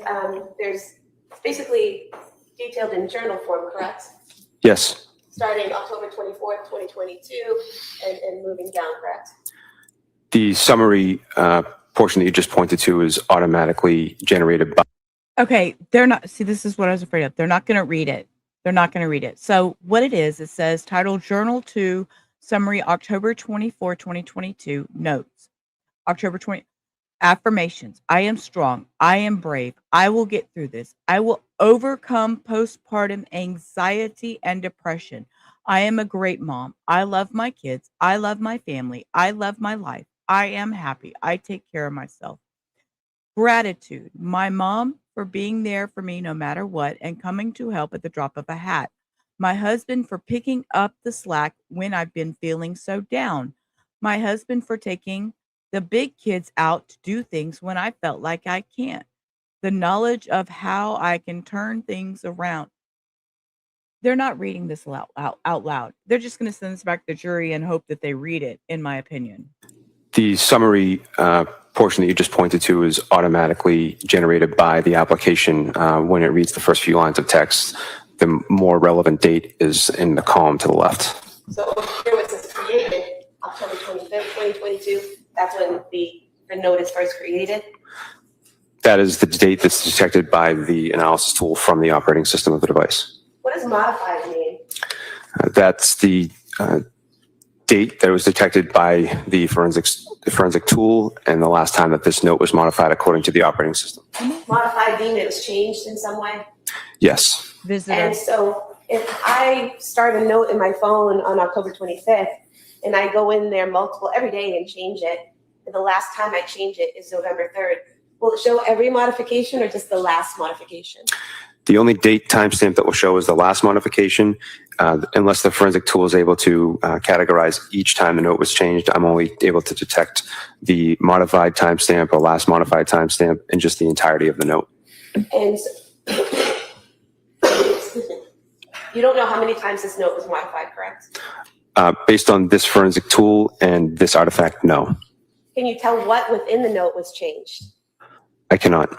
there's basically detailed in journal form, correct? Yes. Starting October 24th, 2022, and moving down, correct? The summary portion that you just pointed to is automatically generated by. Okay, they're not, see, this is what I was afraid of. They're not going to read it. They're not going to read it. So what it says title Journal 2, summary October 24, 2022, notes. October 20, affirmations. I am strong. I am brave. I will get through this. I will overcome postpartum anxiety and depression. I am a great mom. I love my kids. I love my family. I love my life. I am happy. I take care of myself. Gratitude. My mom for being there for me no matter what and coming to help at the drop of a hat. My husband for picking up the slack when I've been feeling so down. My husband for taking the big kids out to do things when I felt like I can't. The knowledge of how I can turn things around. They're not reading this out loud. They're just going to send this back to the jury and hope that they read it, in my opinion. The summary portion that you just pointed to is automatically generated by the application when it reads the first few lines of text. The more relevant date is in the column to the left. So here was this created October 25th, 2022. That's when the note is first created. That is the date that's detected by the analysis tool from the operating system of the device. What does modified mean? That's the date that was detected by the forensic tool and the last time that this note was modified according to the operating system. Modified mean it was changed in some way? Yes. Visitor. And so if I start a note in my phone on October 25th and I go in there every day and change it, and the last time I change it is November 3rd, will it show every modification or just the last modification? The only date timestamp that will show is the last modification. Unless the forensic tool is able to categorize each time the note was changed, I'm only able to detect the modified timestamp or last modified timestamp and just the entirety of the note. And you don't know how many times this note was modified, correct? Based on this forensic tool and this artifact, no. Can you tell what within the note was changed? I cannot.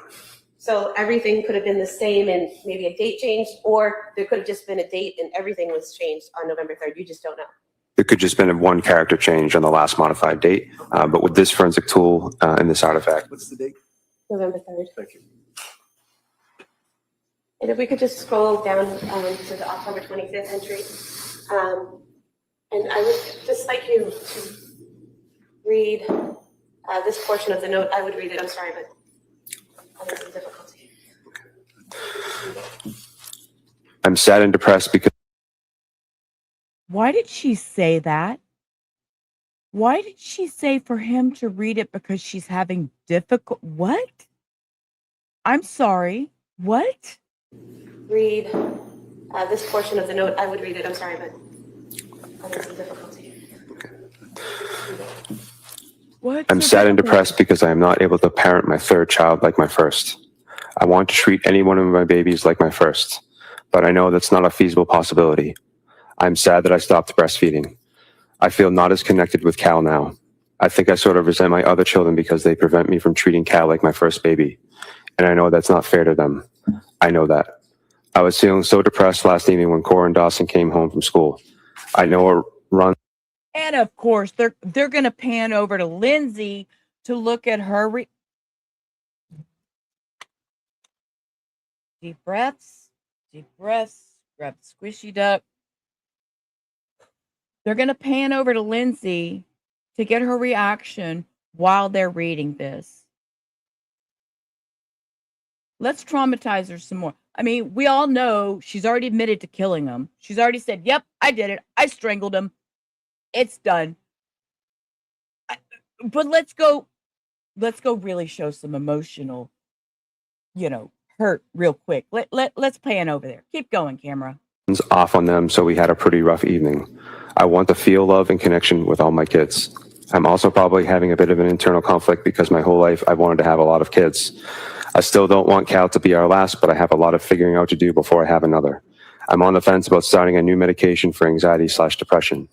So everything could have been the same and maybe a date changed, or there could have just been a date and everything was changed on November 3rd. You just don't know. It could just been a one character change on the last modified date. But with this forensic tool and this artifact. What's the date? November 3rd. Thank you. And if we could just scroll down to the October 25th entry. And I would just like you to read this portion of the note. I would read it, I'm sorry, but I'm having some difficulty. I'm sad and depressed because. Why did she say that? Why did she say for him to read it because she's having difficult? What? I'm sorry. What? Read this portion of the note. I would read it. I'm sorry, but I'm having some difficulty. What? I'm sad and depressed because I am not able to parent my third child like my first. I want to treat any one of my babies like my first, but I know that's not a feasible possibility. I'm sad that I stopped breastfeeding. I feel not as connected with Cal now. I think I sort of resent my other children because they prevent me from treating Cal like my first baby. And I know that's not fair to them. I know that. I was feeling so depressed last evening when Cora and Dawson came home from school. I know a run. And of course, they're going to pan over to Lindsay to look at her. Deep breaths, grab the squishy duck. They're going to pan over to Lindsay to get her reaction while they're reading this. Let's traumatize her some more. I mean, we all know she's already admitted to killing him. She's already said, yep, I did it. I strangled him. It's done. But let's go really show some emotional, hurt real quick. Let's pan over there. Keep going, camera. Off on them, so we had a pretty rough evening. I want to feel love and connection with all my kids. I'm also probably having a bit of an internal conflict because my whole life I wanted to have a lot of kids. I still don't want Cal to be our last, but I have a lot of figuring out to do before I have another. I'm on the fence about starting a new medication for anxiety/depression.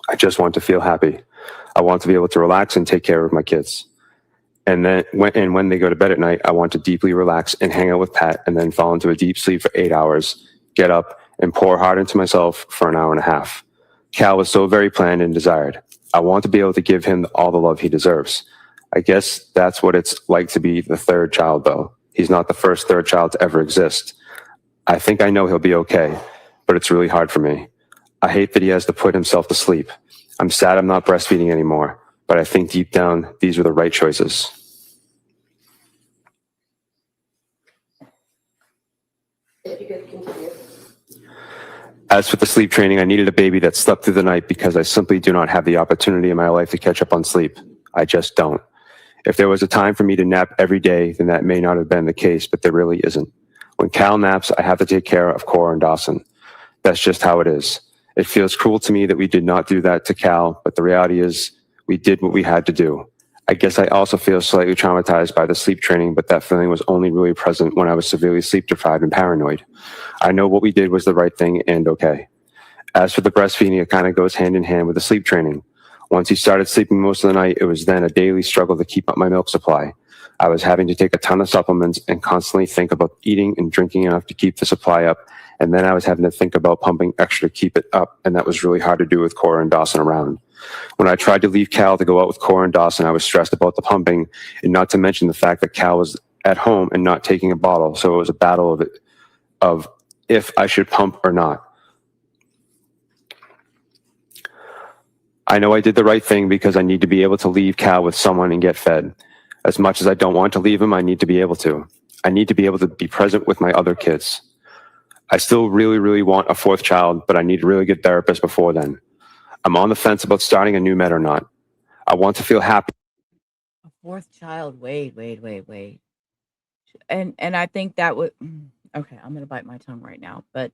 I just want to feel happy. I want to be able to relax and take care of my kids. And then when they go to bed at night, I want to deeply relax and hang out with Pat and then fall into a deep sleep for 8 hours, get up and pour hard into myself for an hour and a half. Cal was so very planned and desired. I want to be able to give him all the love he deserves. I guess that's what it's like to be the third child, though. He's not the first third child to ever exist. I think I know he'll be okay, but it's really hard for me. I hate that he has to put himself to sleep. I'm sad I'm not breastfeeding anymore, but I think deep down, these were the right choices. If you could continue. As for the sleep training, I needed a baby that slept through the night because I simply do not have the opportunity in my life to catch up on sleep. I just don't. If there was a time for me to nap every day, then that may not have been the case, but there really isn't. When Cal naps, I have to take care of Cora and Dawson. That's just how it is. It feels cruel to me that we did not do that to Cal, but the reality is we did what we had to do. I guess I also feel slightly traumatized by the sleep training, but that feeling was only really present when I was severely sleep deprived and paranoid. I know what we did was the right thing and okay. As for the breastfeeding, it kind of goes hand in hand with the sleep training. Once he started sleeping most of the night, it was then a daily struggle to keep up my milk supply. I was having to take a ton of supplements and constantly think about eating and drinking enough to keep the supply up. And then I was having to think about pumping extra to keep it up. And that was really hard to do with Cora and Dawson around. When I tried to leave Cal to go out with Cora and Dawson, I was stressed about the pumping, and not to mention the fact that Cal was at home and not taking a bottle. So it was a battle of if I should pump or not. I know I did the right thing because I need to be able to leave Cal with someone and get fed. As much as I don't want to leave him, I need to be able to. I need to be able to be present with my other kids. I still really, really want a fourth child, but I need a really good therapist before then. I'm on the fence about starting a new med or not. I want to feel happy. A fourth child. Wait. And I think that would, okay, I'm going to bite my tongue right now, but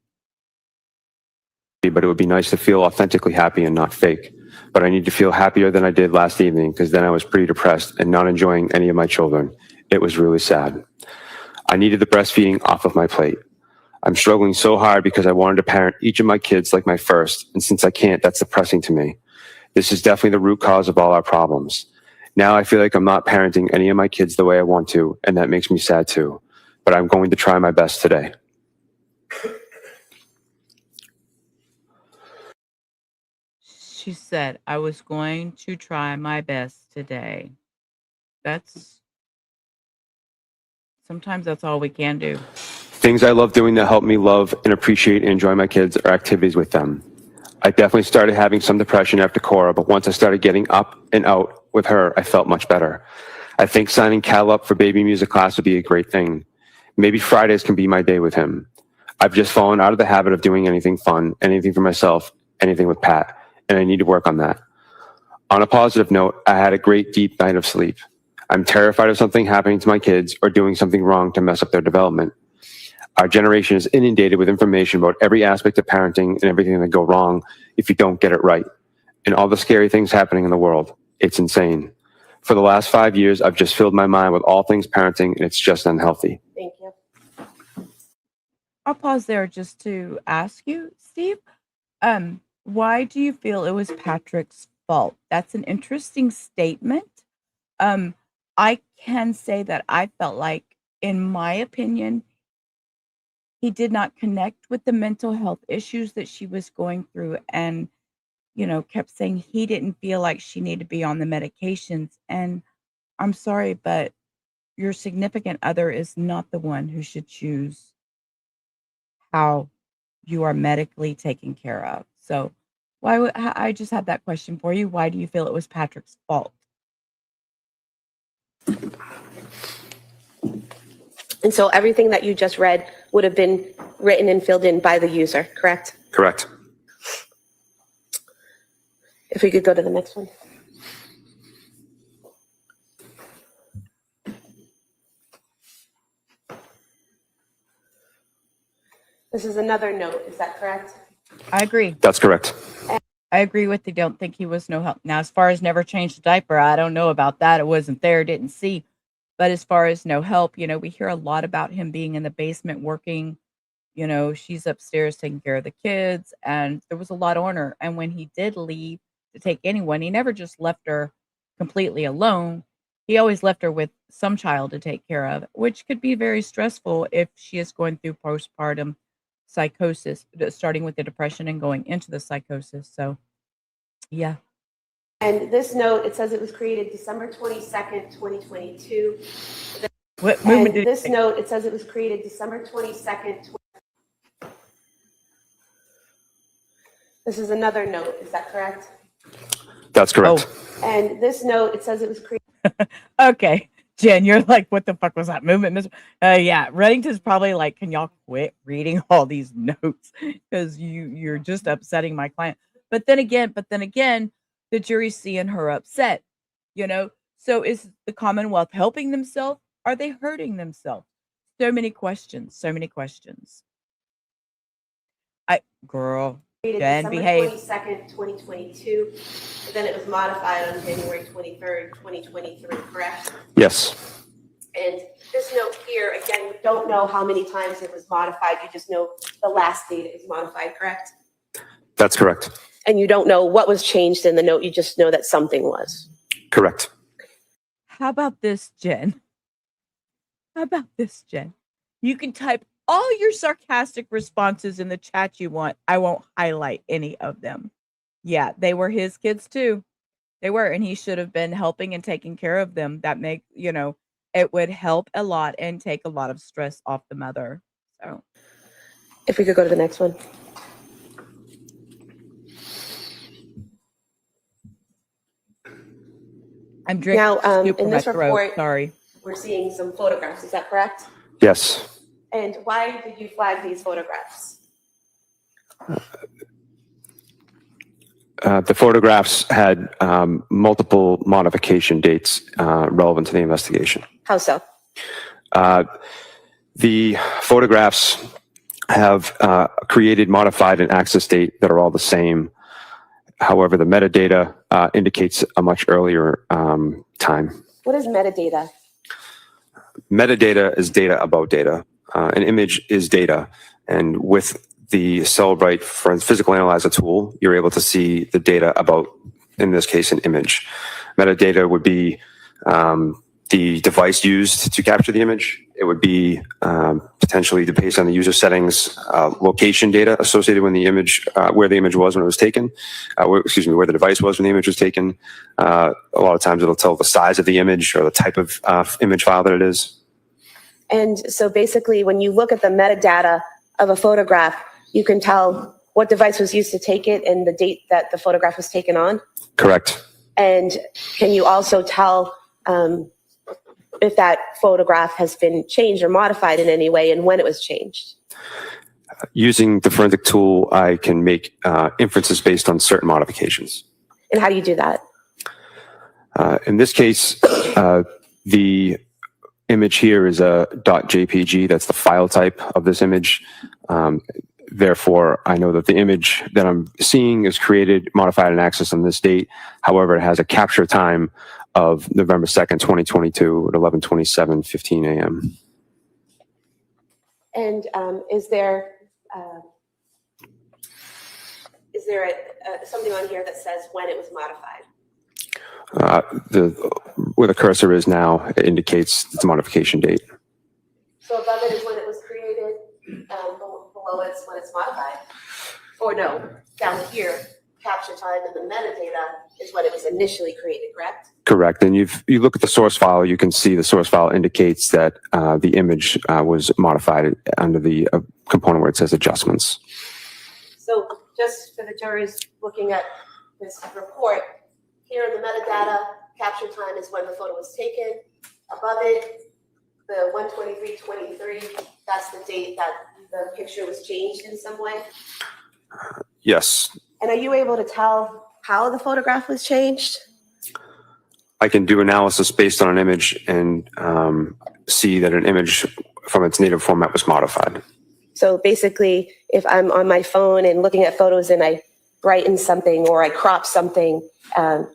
it would be nice to feel authentically happy and not fake. But I need to feel happier than I did last evening because then I was pretty depressed and not enjoying any of my children. It was really sad. I needed the breastfeeding off of my plate. I'm struggling so hard because I wanted to parent each of my kids like my first, and since I can't, that's depressing to me. This is definitely the root cause of all our problems. Now I feel like I'm not parenting any of my kids the way I want to, and that makes me sad too. But I'm going to try my best today. she said, I was going to try my best today. Sometimes that's all we can do. Things I love doing that help me love and appreciate and enjoy my kids are activities with them. I definitely started having some depression after Cora, but once I started getting up and out with her, I felt much better. I think signing Cal up for baby music class would be a great thing. Maybe Fridays can be my day with him. I've just fallen out of the habit of doing anything fun, anything for myself, anything with Pat, and I need to work on that. On a positive note, I had a great deep night of sleep. I'm terrified of something happening to my kids or doing something wrong to mess up their development. Our generation is inundated with information about every aspect of parenting and everything that go wrong if you don't get it right. And all the scary things happening in the world. It's insane. For the last 5 years, I've just filled my mind with all things parenting, and it's just unhealthy. Thank you. I'll pause there just to ask you, Steve, why do you feel it was Patrick's fault? That's an interesting statement. I can say that I felt like, in my opinion, he did not connect with the mental health issues that she was going through, and kept saying he didn't feel like she needed to be on the medications. And I'm sorry, but your significant other is not the one who should choose how you are medically taken care of. So I just had that question for you. Why do you feel it was Patrick's fault? And so everything that you just read would have been written and filled in by the user, correct? Correct. If we could go to the next one. This is another note, is that correct? I agree. That's correct. I agree with you. Don't think he was no help. Now, as far as never changed the diaper, I don't know about that. It wasn't there, didn't see. But as far as no help, we hear a lot about him being in the basement working. She's upstairs taking care of the kids, and there was a lot on her. And when he did leave to take anyone, he never just left her completely alone. He always left her with some child to take care of, which could be very stressful if she is going through postpartum psychosis, starting with the depression and going into the psychosis. So, yeah. And this note, it says it was created December 22nd, 2022. What movement did this note, it says it was created December 22nd. This is another note, is that correct? That's correct. Oh. And this note, it says it was created. Okay. Jen, you're like, what the fuck was that movement, Miss? Yeah, Reddington's probably like, can y'all quit reading all these notes? Because you're just upsetting my client. But then again, the jury's seeing her upset, So is the Commonwealth helping themselves? Are they hurting themselves? So many questions. Jen, behave. December 22nd, 2022. And then it was modified on January 23rd, 2023, correct? Yes. And this note here, again, you don't know how many times it was modified. You just know the last date it was modified, correct? That's correct. And you don't know what was changed in the note. You just know that something was. Correct. How about this, Jen? You can type all your sarcastic responses in the chat you want. I won't highlight any of them. Yeah, they were his kids too. They were, and he should have been helping and taking care of them. That it would help a lot and take a lot of stress off the mother. So, if we could go to the next one. I'm drinking now, soup in from this my throat. report, Sorry. We're seeing some photographs. Is that correct? Yes. And why did you flag these photographs? The photographs had multiple modification dates relevant to the investigation. How so? The photographs have created, modified, and access date that are all the same. However, the metadata indicates a much earlier time. What is metadata? Metadata is data about data. An image is data. And with the Cellbrite Physical Analyzer tool, you're able to see the data about, in this case, an image. Metadata would be the device used to capture the image. It would be potentially, based on the user settings, location data associated with the image, where the image was when it was taken, where the device was when the image was taken. A lot of times it'll tell the size of the image or the type of image file that it is. And so basically, when you look at the metadata of a photograph, you can tell what device was used to take it and the date that the photograph was taken on? Correct. And can you also tell if that photograph has been changed or modified in any way and when it was changed? Using the forensic tool, I can make inferences based on certain modifications. And how do you do that? In this case, the image here is a .jpg. That's the file type of this image. Therefore, I know that the image that I'm seeing is created, modified, and accessed on this date. However, it has a capture time of November 2nd, 2022 at 11:27:15 a.m. And is there something on here that says when it was modified? Where the cursor is now, it indicates its modification date. So above it is when it was created, below it's when it's modified? Or no, down here, capture time and the metadata is when it was initially created, correct? Correct. And you look at the source file, you can see the source file indicates that the image was modified under the component where it says adjustments. So just for the jury's looking at this report, here in the metadata, capture time is when the photo was taken. Above it, the 1/23/23, that's the date that the picture was changed in some way. Yes. And are you able to tell how the photograph was changed? I can do analysis based on an image and see that an image from its native format was modified. So basically, if I'm on my phone and looking at photos and I brighten something or I crop something,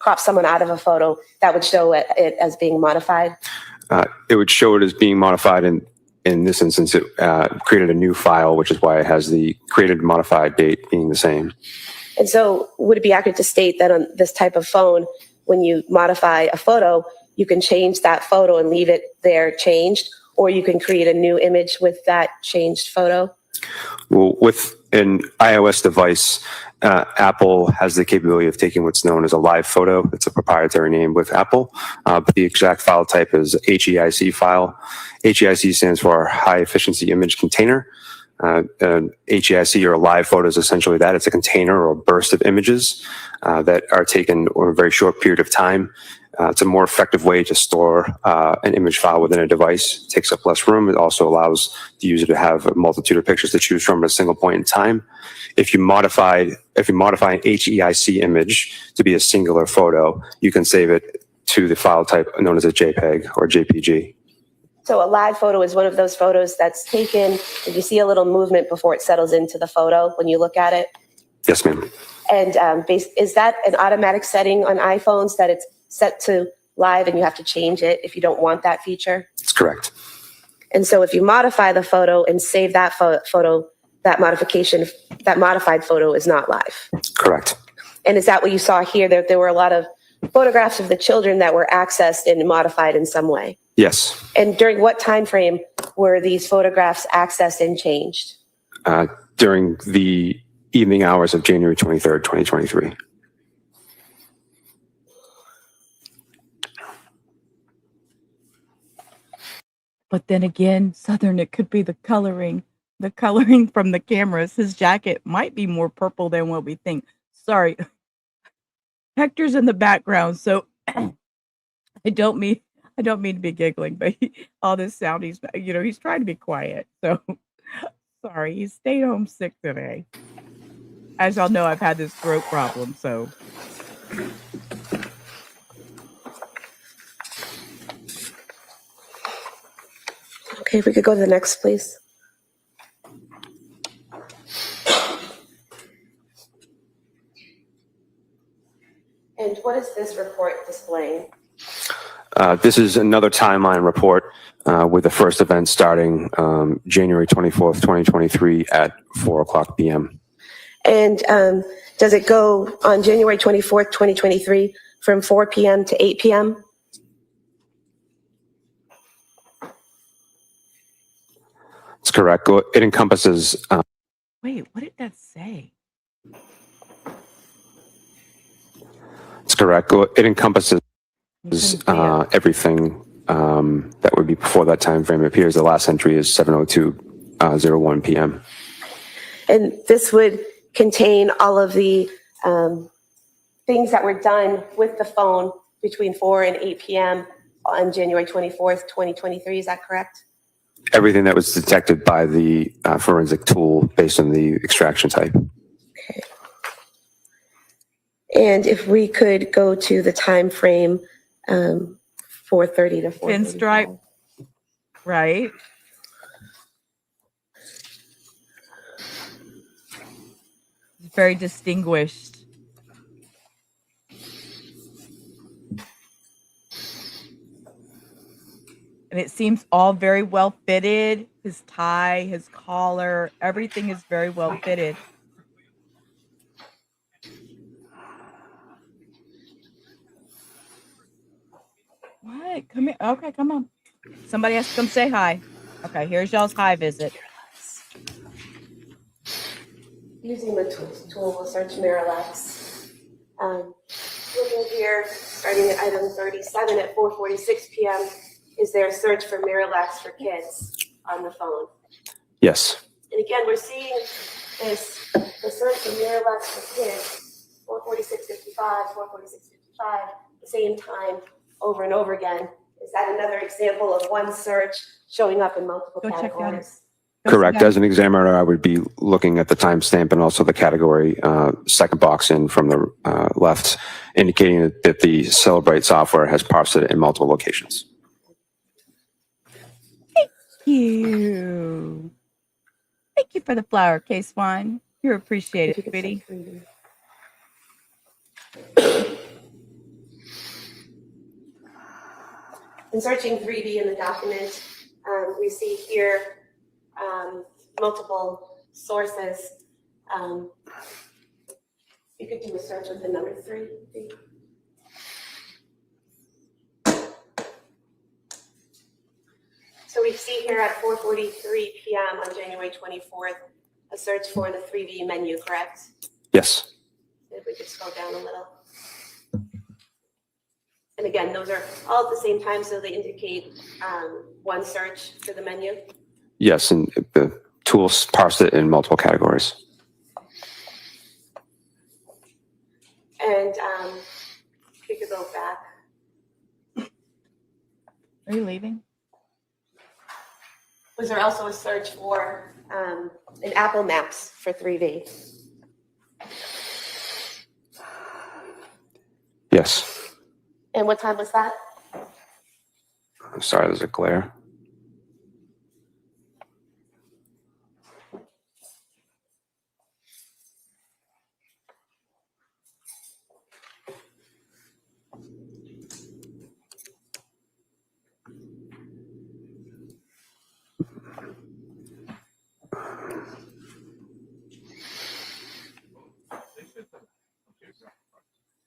crop someone out of a photo, that would show it as being modified? It would show it as being modified. In this instance, it created a new file, which is why it has the created modified date being the same. And so would it be accurate to state that on this type of phone, when you modify a photo, you can change that photo and leave it there changed, or you can create a new image with that changed photo? Well, with an iOS device, Apple has the capability of taking what's known as a live photo. It's a proprietary name with Apple, but the exact file type is HEIC file. HEIC stands for High Efficiency Image Container. HEIC or a live photo is essentially that. It's a container or a burst of images that are taken over a very short period of time. It's a more effective way to store an image file within a device. It takes up less room. It also allows the user to have a multitude of pictures to choose from at a single point in time. If you modify an HEIC image to be a singular photo, you can save it to the file type known as a JPEG or JPG. So a live photo is one of those photos that's taken, and you see a little movement before it settles into the photo when you look at it? Yes, ma'am. And is that an automatic setting on iPhones that it's set to live and you have to change it if you don't want that feature? That's correct. And so if you modify the photo and save that photo, that modified photo is not live? Correct. And is that what you saw here? There were a lot of photographs of the children that were accessed and modified in some way? Yes. And during what time frame were these photographs accessed and changed? During the evening hours of January 23rd, 2023. But then again, Southern, it could be the coloring from the cameras. His jacket might be more purple than what we think. Sorry. Hector's in the background, so I don't mean to be giggling, but all this sound, he's trying to be quiet. So sorry, he stayed home sick today. As y'all know, I've had this throat problem, so. Okay, if we could go to the next, please. And what is this report displaying? This is another timeline report with the first event starting January 24th, 2023 at 4:00 p.m. And does it go on January 24th, 2023 from 4 p.m. to 8 p.m.? That's correct. It encompasses... Wait, what did that say? That's correct. It encompasses everything that would be before that time frame. It appears the last entry is 7:02:01 p.m. And this would contain all of the things that were done with the phone between 4 and 8 p.m. on January 24th, 2023. Is that correct? Everything that was detected by the forensic tool based on the extraction type. And if we could go to the time frame, 4:30 to 4:45. Pinstripe, right? Very distinguished. And it seems all very well fitted. His tie, his collar, everything is very well fitted. What? Come here. Okay, come on. Somebody has to come say hi. Okay, here's y'all's hi visit. Using the tool, we'll search Miralax. Looking here, starting at item 37 at 4:46 p.m. Is there a search for Miralax for kids on the phone? Yes. And again, we're seeing this, the search for Miralax for kids, 4:46:55, 4:46:55, the same time over and over again. Is that another example of one search showing up in multiple Go check that out. categories? Correct. As an examiner, I would be looking at the timestamp and also the category, second box in from the left, indicating that the Celebrate software has parsed it in multiple locations. Thank you. Thank you for the flower, Case One. You're appreciated, sweetie. In searching 3D in the document, we see here multiple sources. You could do a search with the number 3. So we see here at 4:43 p.m. on January 24th, a search for the 3V menu, correct? Yes. If we could scroll down a little. And again, those are all at the same time, so they indicate one search for the menu. Yes, and the tools parsed it in multiple categories. And we could go back. Are you leaving? Was there also a search for an Apple Maps for 3V? Yes. And what time was that? I'm sorry, there's a glare.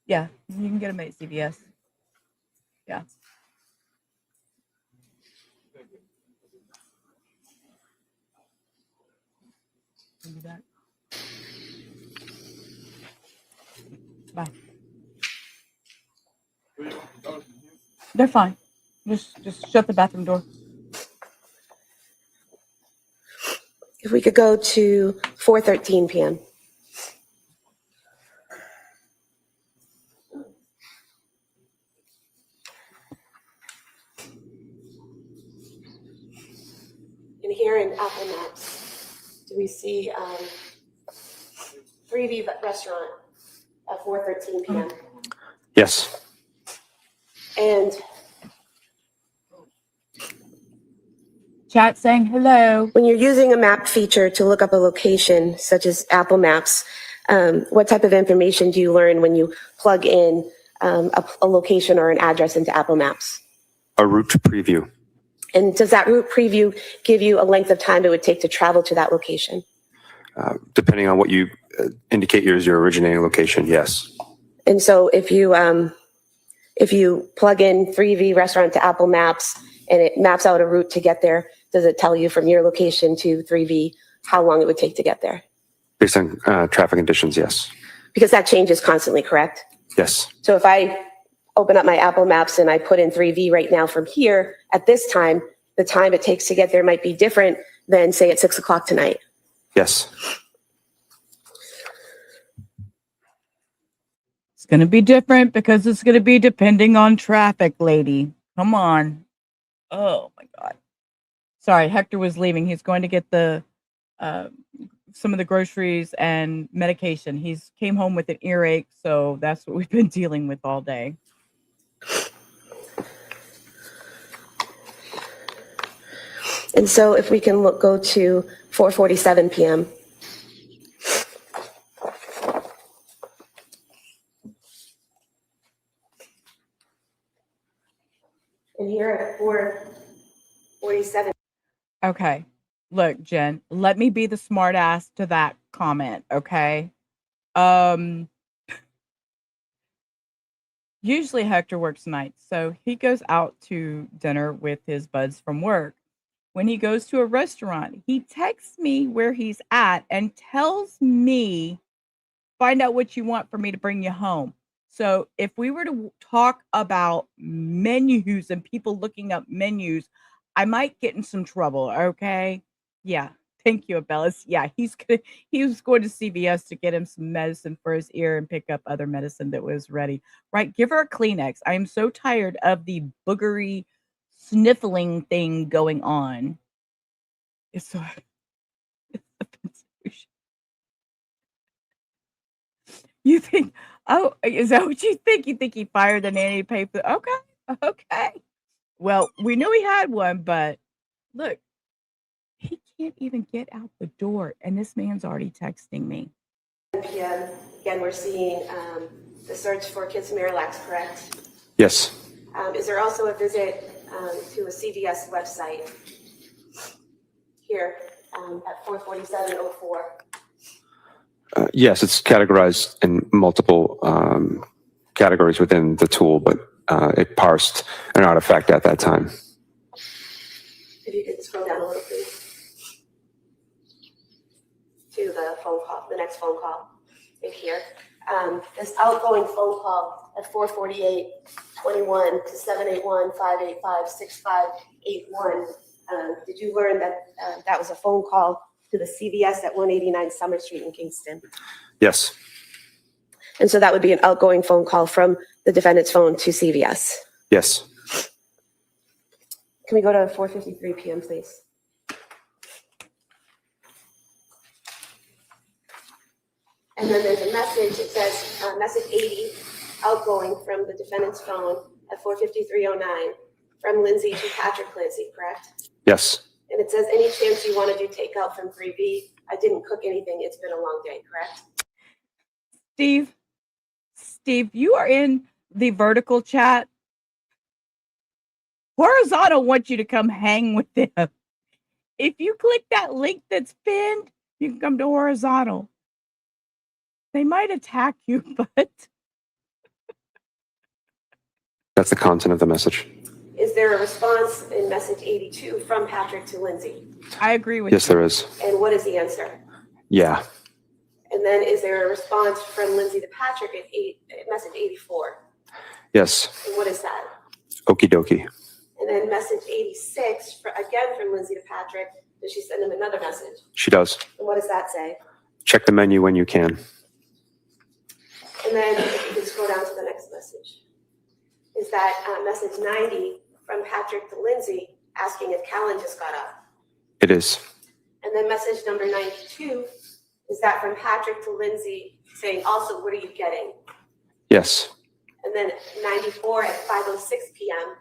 Yeah, you can get them at CVS. Yeah. Can do that. Bye. They're fine. Just shut the bathroom door. If we could go to 4:13 p.m. And here in Apple Maps, do we see 3V restaurant at 4:13 p.m.? Yes. And Chat saying hello. when you're using a map feature to look up a location, such as Apple Maps, what type of information do you learn when you plug in a location or an address into Apple Maps? A route preview. And does that route preview give you a length of time it would take to travel to that location? Depending on what you indicate as your originating location, yes. And so if you plug in 3V restaurant to Apple Maps and it maps out a route to get there, does it tell you from your location to 3V how long it would take to get there? Based on traffic conditions, yes. Because that changes constantly, correct? Yes. So if I open up my Apple Maps and I put in 3V right now from here, at this time, the time it takes to get there might be different than, say, at 6 o'clock tonight. Yes. It's going to be different because it's going to be depending on traffic, lady. Come on. Oh, my God. Sorry, Hector was leaving. He's going to get the some of the groceries and medication. He's came home with an earache, so that's what we've been dealing with all day. And so if we can go to 4:47 p.m. And here at 4:47. Okay. Look, Jen, let me be the smart ass to that comment, okay? Usually Hector works nights, so he goes out to dinner with his buds from work. When he goes to a restaurant, he texts me where he's at and tells me, find out what you want for me to bring you home. So if we were to talk about menus and people looking up menus, I might get in some trouble, okay? Yeah. Thank you, Abellis. Yeah, he was going to CVS to get him some medicine for his ear and pick up other medicine that was ready. Right? Give her a Kleenex. I am so tired of the boogery sniffling thing going on. It's so You think, oh, is that what you think? You think he fired the nanny to pay for? Okay. Well, we knew he had one, but look, he can't even get out the door, and this man's already texting me. p.m. Again, we're seeing the search for kids Miralax, correct? Yes. Is there also a visit to a CVS website here at 4:47:04? Yes, it's categorized in multiple categories within the tool, but it parsed an artifact at that time. If you could scroll down a little, please, to the phone call, the next phone call right here. This outgoing phone call at 4:48:21 to 781-585-6581. Did you learn that that was a phone call to the CVS at 189 Summer Street in Kingston? Yes. And so that would be an outgoing phone call from the defendant's phone to CVS. Yes. Can we go to 4:53 p.m., please? And then there's a message. It says message 80, outgoing from the defendant's phone at 4:53:09 from Lindsay to Patrick Clancy, correct? Yes. And it says, any chance you want to do takeout from 3B? I didn't cook anything. It's been a long day, correct? Steve, you are in the vertical chat. Horizontal wants you to come hang with them. If you click that link that's pinned, you can come to horizontal. They might attack you, but That's the content of the message. Is there a response in message 82 from Patrick to Lindsay? I agree with Yes, you. there is. And what is the answer? Yeah. And then is there a response from Lindsay to Patrick at message 84? Yes. And what is that? Okie dokie. And then message 86, again from Lindsay to Patrick, does she send him another message? She does. And what does that say? Check the menu when you can. And then if you can scroll down to the next message. Is that message 90 from Patrick to Lindsay asking if Callan just got up? It is. And then message number 92, is that from Patrick to Lindsay saying also, what are you getting? Yes. And then 94 at 5:06 p.m.,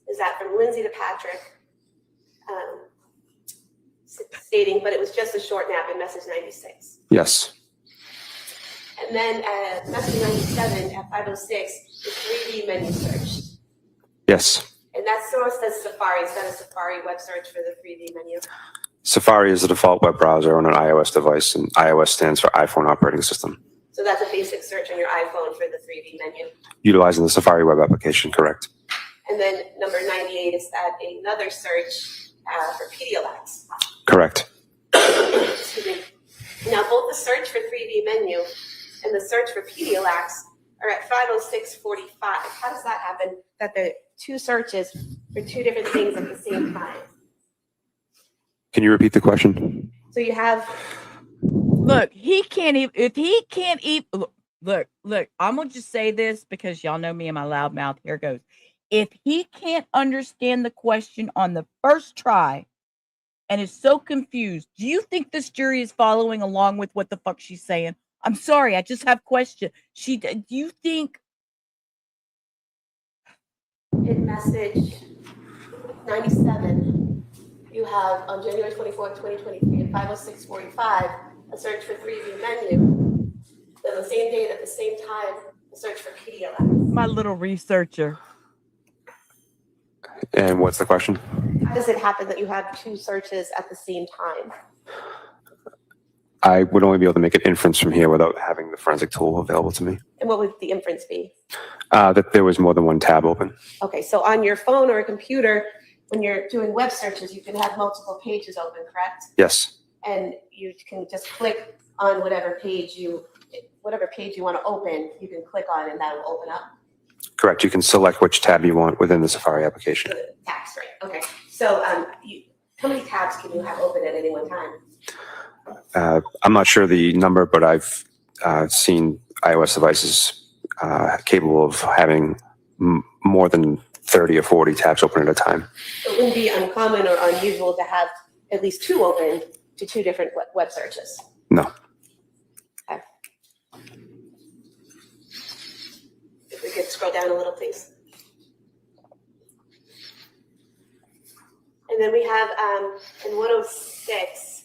is that from Lindsay to Patrick stating, but it was just a short nap in message 96. Yes. And then message 97 at 5:06, the 3D menu search. Yes. And that source says Safari. Is that a Safari web search for the 3D menu? Safari is the default web browser on an iOS device, and iOS stands for iPhone operating system. So that's a basic search on your iPhone for the 3D menu. Utilizing the Safari web application, correct? And then number 98, is that another search for Pedialyte? Correct. Excuse me. Now, both the search for 3D menu and the search for Pedialyte are at 5:06:45. How does that happen, that the two searches for two different things at the same time? Can you repeat the question? So you have... Look, he can't even, if he can't even, look, I'm going to just say this because y'all know me and my loud mouth. Here it goes. If he can't understand the question on the first try, and is so confused. Do you think this jury is following along with what the fuck she's saying? I'm sorry, I just have questions. Do you think In message 97, you have on January 24th, 2023 at 5:06:45, a search for 3V menu. Then the same date at the same time, a search for Pedialyte. my little researcher? And what's the question? How does it happen that you have two searches at the same time? I would only be able to make an inference from here without having the forensic tool available to me. And what would the inference be? That there was more than one tab open. Okay, so on your phone or a computer, when you're doing web searches, you can have multiple pages open, correct? Yes. And you can just click on whatever page you want to open, you can click on and that will open up. Correct. You can select which tab you want within the Safari application. The tabs, right? Okay. So how many tabs can you have open at any one time? I'm not sure the number, but I've seen iOS devices capable of having more than 30 or 40 tabs open at a time. So it wouldn't be uncommon or unusual to have at least two open to two different web searches. No. Okay. If we could scroll down a little, please. And then we have in 106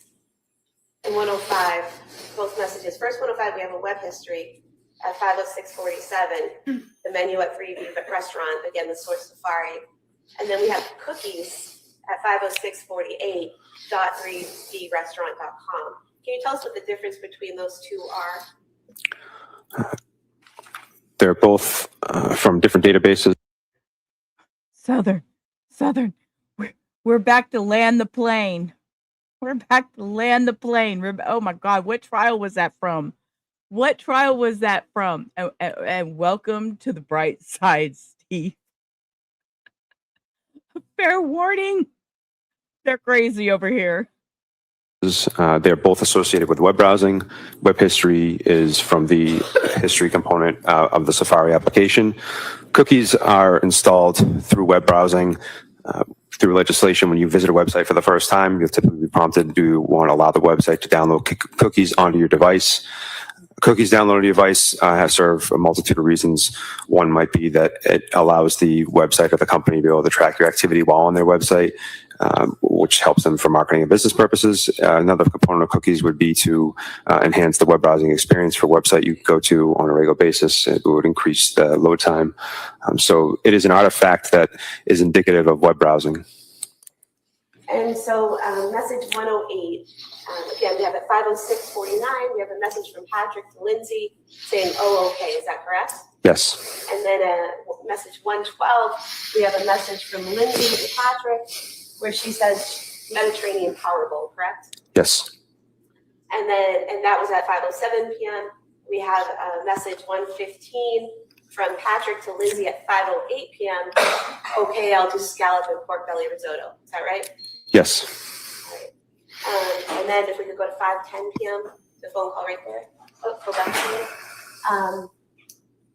and 105, both messages. First 105, we have a web history at 5:06:47, the menu at 3V restaurant, again, the source Safari. And then we have cookies at 5:06:48, .3vrestaurant.com. Can you tell us what the difference between those two are? They're both from different databases. Southern. We're back to land the plane. We're back to land the plane. Oh my God, what trial was that from? And welcome to the bright side, Steve. Fair warning. They're crazy over here. They're both associated with web browsing. Web history is from the history component of the Safari application. Cookies are installed through web browsing. Through legislation, when you visit a website for the first time, you'll typically be prompted, do you want to allow the website to download cookies onto your device? Cookies downloaded to your device serve a multitude of reasons. One might be that it allows the website or the company to be able to track your activity while on their website, which helps them for marketing and business purposes. Another component of cookies would be to enhance the web browsing experience for a website you go to on a regular basis. It would increase the load time. So it is an artifact that is indicative of web browsing. And so message 108, again, we have at 5:06:49, we have a message from Patrick to Lindsay saying, oh, okay, is that correct? Yes. And then message 112, we have a message from Lindsay to Patrick where she says Mediterranean Power Bowl, correct? Yes. And that was at 5:07 p.m. We have a message 115 from Patrick to Lindsay at 5:08 p.m. Okay, I'll do scallop and pork belly risotto. Is that right? Yes. All right. And then if we could go to 5:10 p.m., the phone call right there. Oh, go back to me.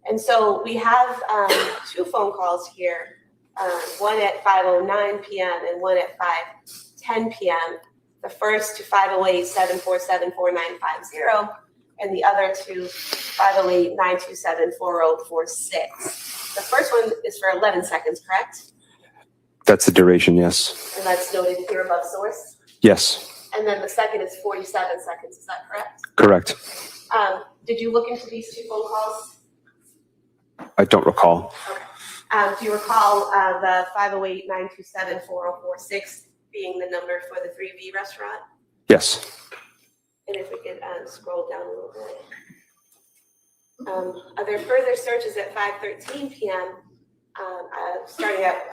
And so we have two phone calls here, one at 5:09 p.m. and one at 5:10 p.m. The first to 508-747-4950 and the other to 508-927-4046. The first one is for 11 seconds, correct? That's the duration, yes. And that's noted here above source. Yes. And then the second is 47 seconds, is that correct? Correct. Did you look into these two phone calls? I don't recall. Okay. Do you recall the 508-927-4046 being the number for the 3V restaurant? Yes. And if we could scroll down a little bit. Are there further searches at 5:13 p.m., starting at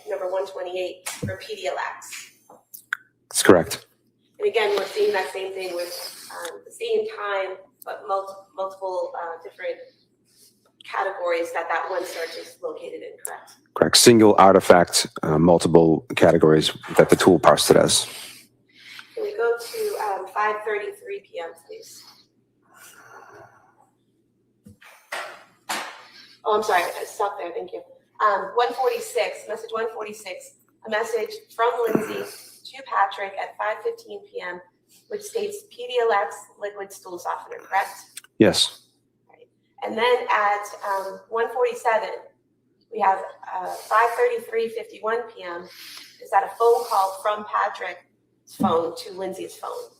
number 128 for Pedialyte? That's correct. And again, we're seeing that same thing with the same time, but multiple different categories that one search is located in, correct? Correct. Single artifact, multiple categories that the tool parsed it as. Can we go to 5:33 p.m., please? Oh, I'm sorry. Stop there. Thank you. 146, message 146, a message from Lindsay to Patrick at 5:15 p.m., which states Pedialex liquid stool softener, correct? Yes. Right. And then at 1:47, we have 5:33:51 p.m. Is that a phone call from Patrick's phone to Lindsay's phone?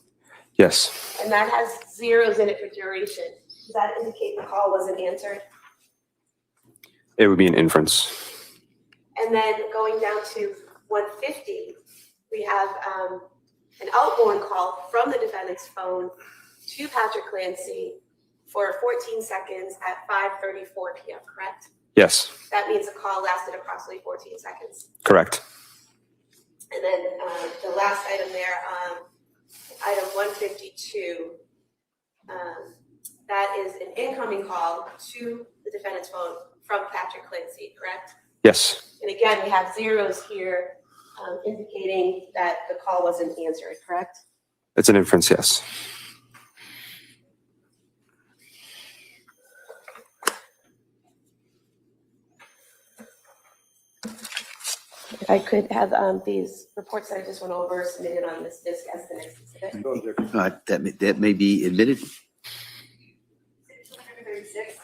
Yes. And that has zeros in it for duration. Does that indicate the call wasn't answered? It would be an inference. And then going down to 1:50, we have an outgoing call from the defendant's phone to Patrick Clancy for 14 seconds at 5:34 p.m., correct? Yes. That means the call lasted approximately 14 seconds. Correct. And then the last item there, item 152, that is an incoming call to the defendant's phone from Patrick Clancy, correct? Yes. And again, we have zeros here indicating that the call wasn't answered, correct? It's an inference, yes. If I could have these reports that I just went over submitted on this disc as the next exhibit. That may be admitted. 236.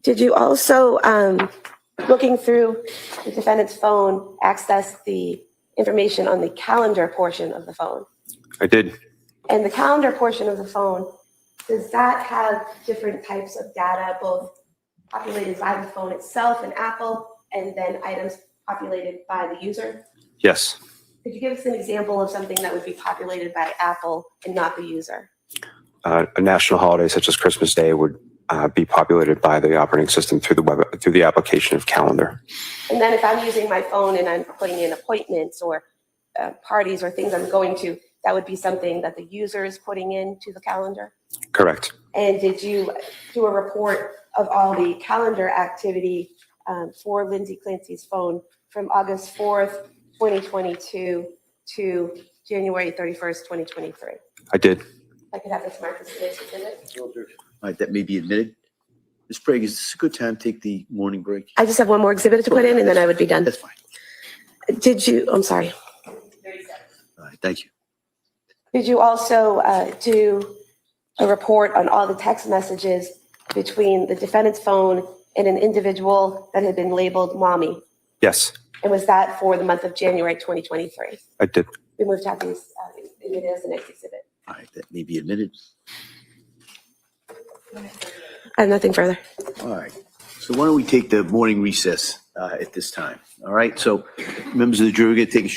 Did you also, looking through the defendant's phone, access the information on the calendar portion of the phone? I did. And the calendar portion of the phone, does that have different types of data, both populated by the phone itself and Apple, and then items populated by the user? Yes. Could you give us an example of something that would be populated by Apple and not the user? A national holiday such as Christmas Day would be populated by the operating system through the application of Calendar. And then if I'm using my phone and I'm putting in appointments or parties or things I'm going to, that would be something that the user is putting into the calendar? Correct. And did you do a report of all the calendar activity for Lindsay Clancy's phone from August 4th, 2022 to January 31st, 2023? I did. I could have this marked as today's exhibit. All right, that may be admitted. Ms. Sprague, is this a good time to take the morning break? I just have one more exhibit to put in and then I would be done. That's fine. Did you, I'm sorry. 37. All right, thank you. Did you also do a report on all the text messages between the defendant's phone and an individual that had been labeled mommy? Yes. And was that for the month of January 2023? I did. We moved to have these admitted as the next exhibit. All right, that may be admitted. I have nothing further. All right. So why don't we take the morning recess at this time? All right. So members of the jury are going to take a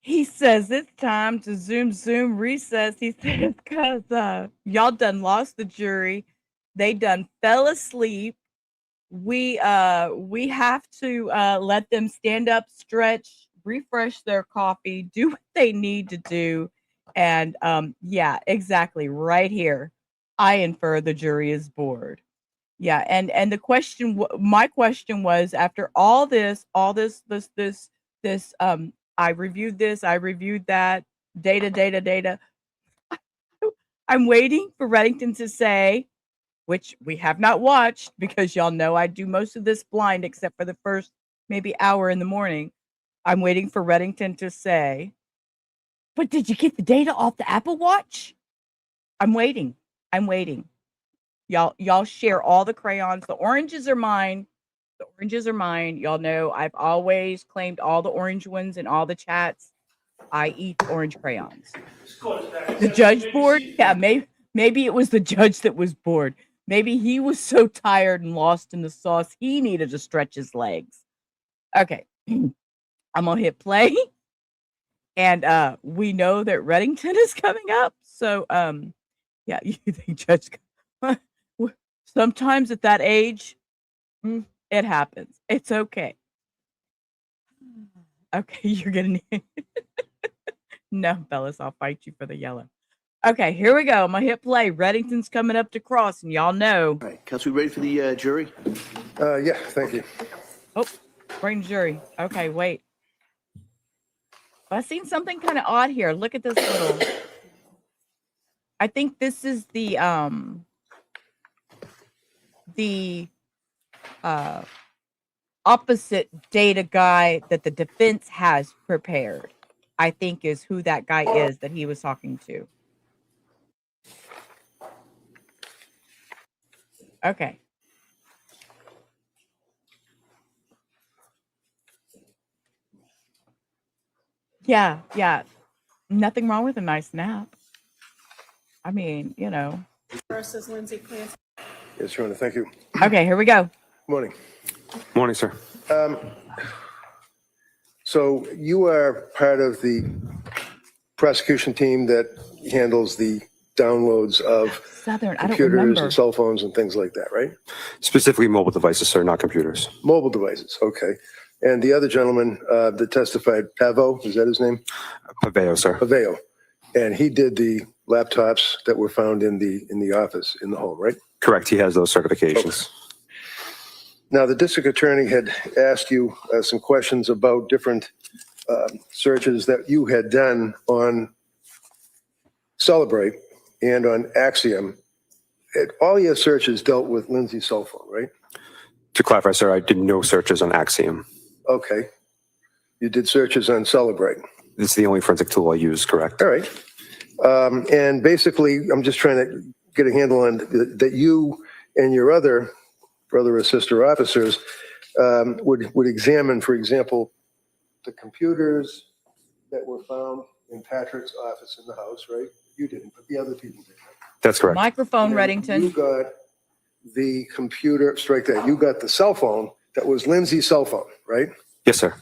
He says it's time to zoom recess. He says because y'all done lost the jury. They done fell asleep. We have to let them stand up, stretch, refresh their coffee, do what they need to do. And yeah, exactly. Right here, I infer the jury is bored. Yeah, and the question, my question was, after all this, I reviewed this, I reviewed that, data. I'm waiting for Reddington to say, which we have not watched because y'all know I do most of this blind except for the first maybe hour in the morning. I'm waiting for Reddington to say, but did you get the data off the Apple Watch? I'm waiting. Y'all share all the crayons. The oranges are mine. Y'all know I've always claimed all the orange ones in all the chats. I eat orange crayons. The judge bored? Yeah, maybe it was the judge that was bored. Maybe he was so tired and lost in the sauce, he needed to stretch his legs. Okay, I'm gonna hit play. And we know that Reddington is coming up. So, yeah, you think Judge... Sometimes at that age, it happens. It's okay. Okay, you're gonna need... No, Bellis, I'll fight you for the yellow. Okay, here we go. I'm gonna hit play. Reddington's coming up to cross, and y'all know. All right, counsel, ready for the jury? Yeah, thank you. Oh, bring jury. Okay, wait. I've seen something kind of odd here. Look at this little... I think this is the opposite data guy that the defense has prepared, I think, is who that guy is that he was talking to. Okay. Yeah. Nothing wrong with a nice nap. I mean, you know. Versus Lindsay Clancy. Yes, Your Honor, thank you. Okay, here we go. Morning. Morning, sir. So you are part of the prosecution team that handles the downloads of Southern, I don't computers remember. and cell phones and things like that, right? Specifically mobile devices, sir, not computers. Mobile devices, okay. And the other gentleman that testified, Pavo, is that his name? Paveo, sir. Paveo. And he did the laptops that were found in the office, in the home, right? Correct. He has those certifications. Okay. Now, the district attorney had asked you some questions about different searches that you had done on Celebrate and on Axiom. All your searches dealt with Lindsay's cell phone, right? To clarify, sir, I did no searches on Axiom. Okay. You did searches on Celebrate. It's the only forensic tool I use, correct? All right. And basically, I'm just trying to get a handle on that you and your other brother or sister officers would examine, for example, the computers that were found in Patrick's office in the house, right? You didn't, but the other people did. That's correct. Microphone, And Reddington. You got the computer, strike that, you got the cell phone that was Lindsay's cell phone, right? Yes, sir.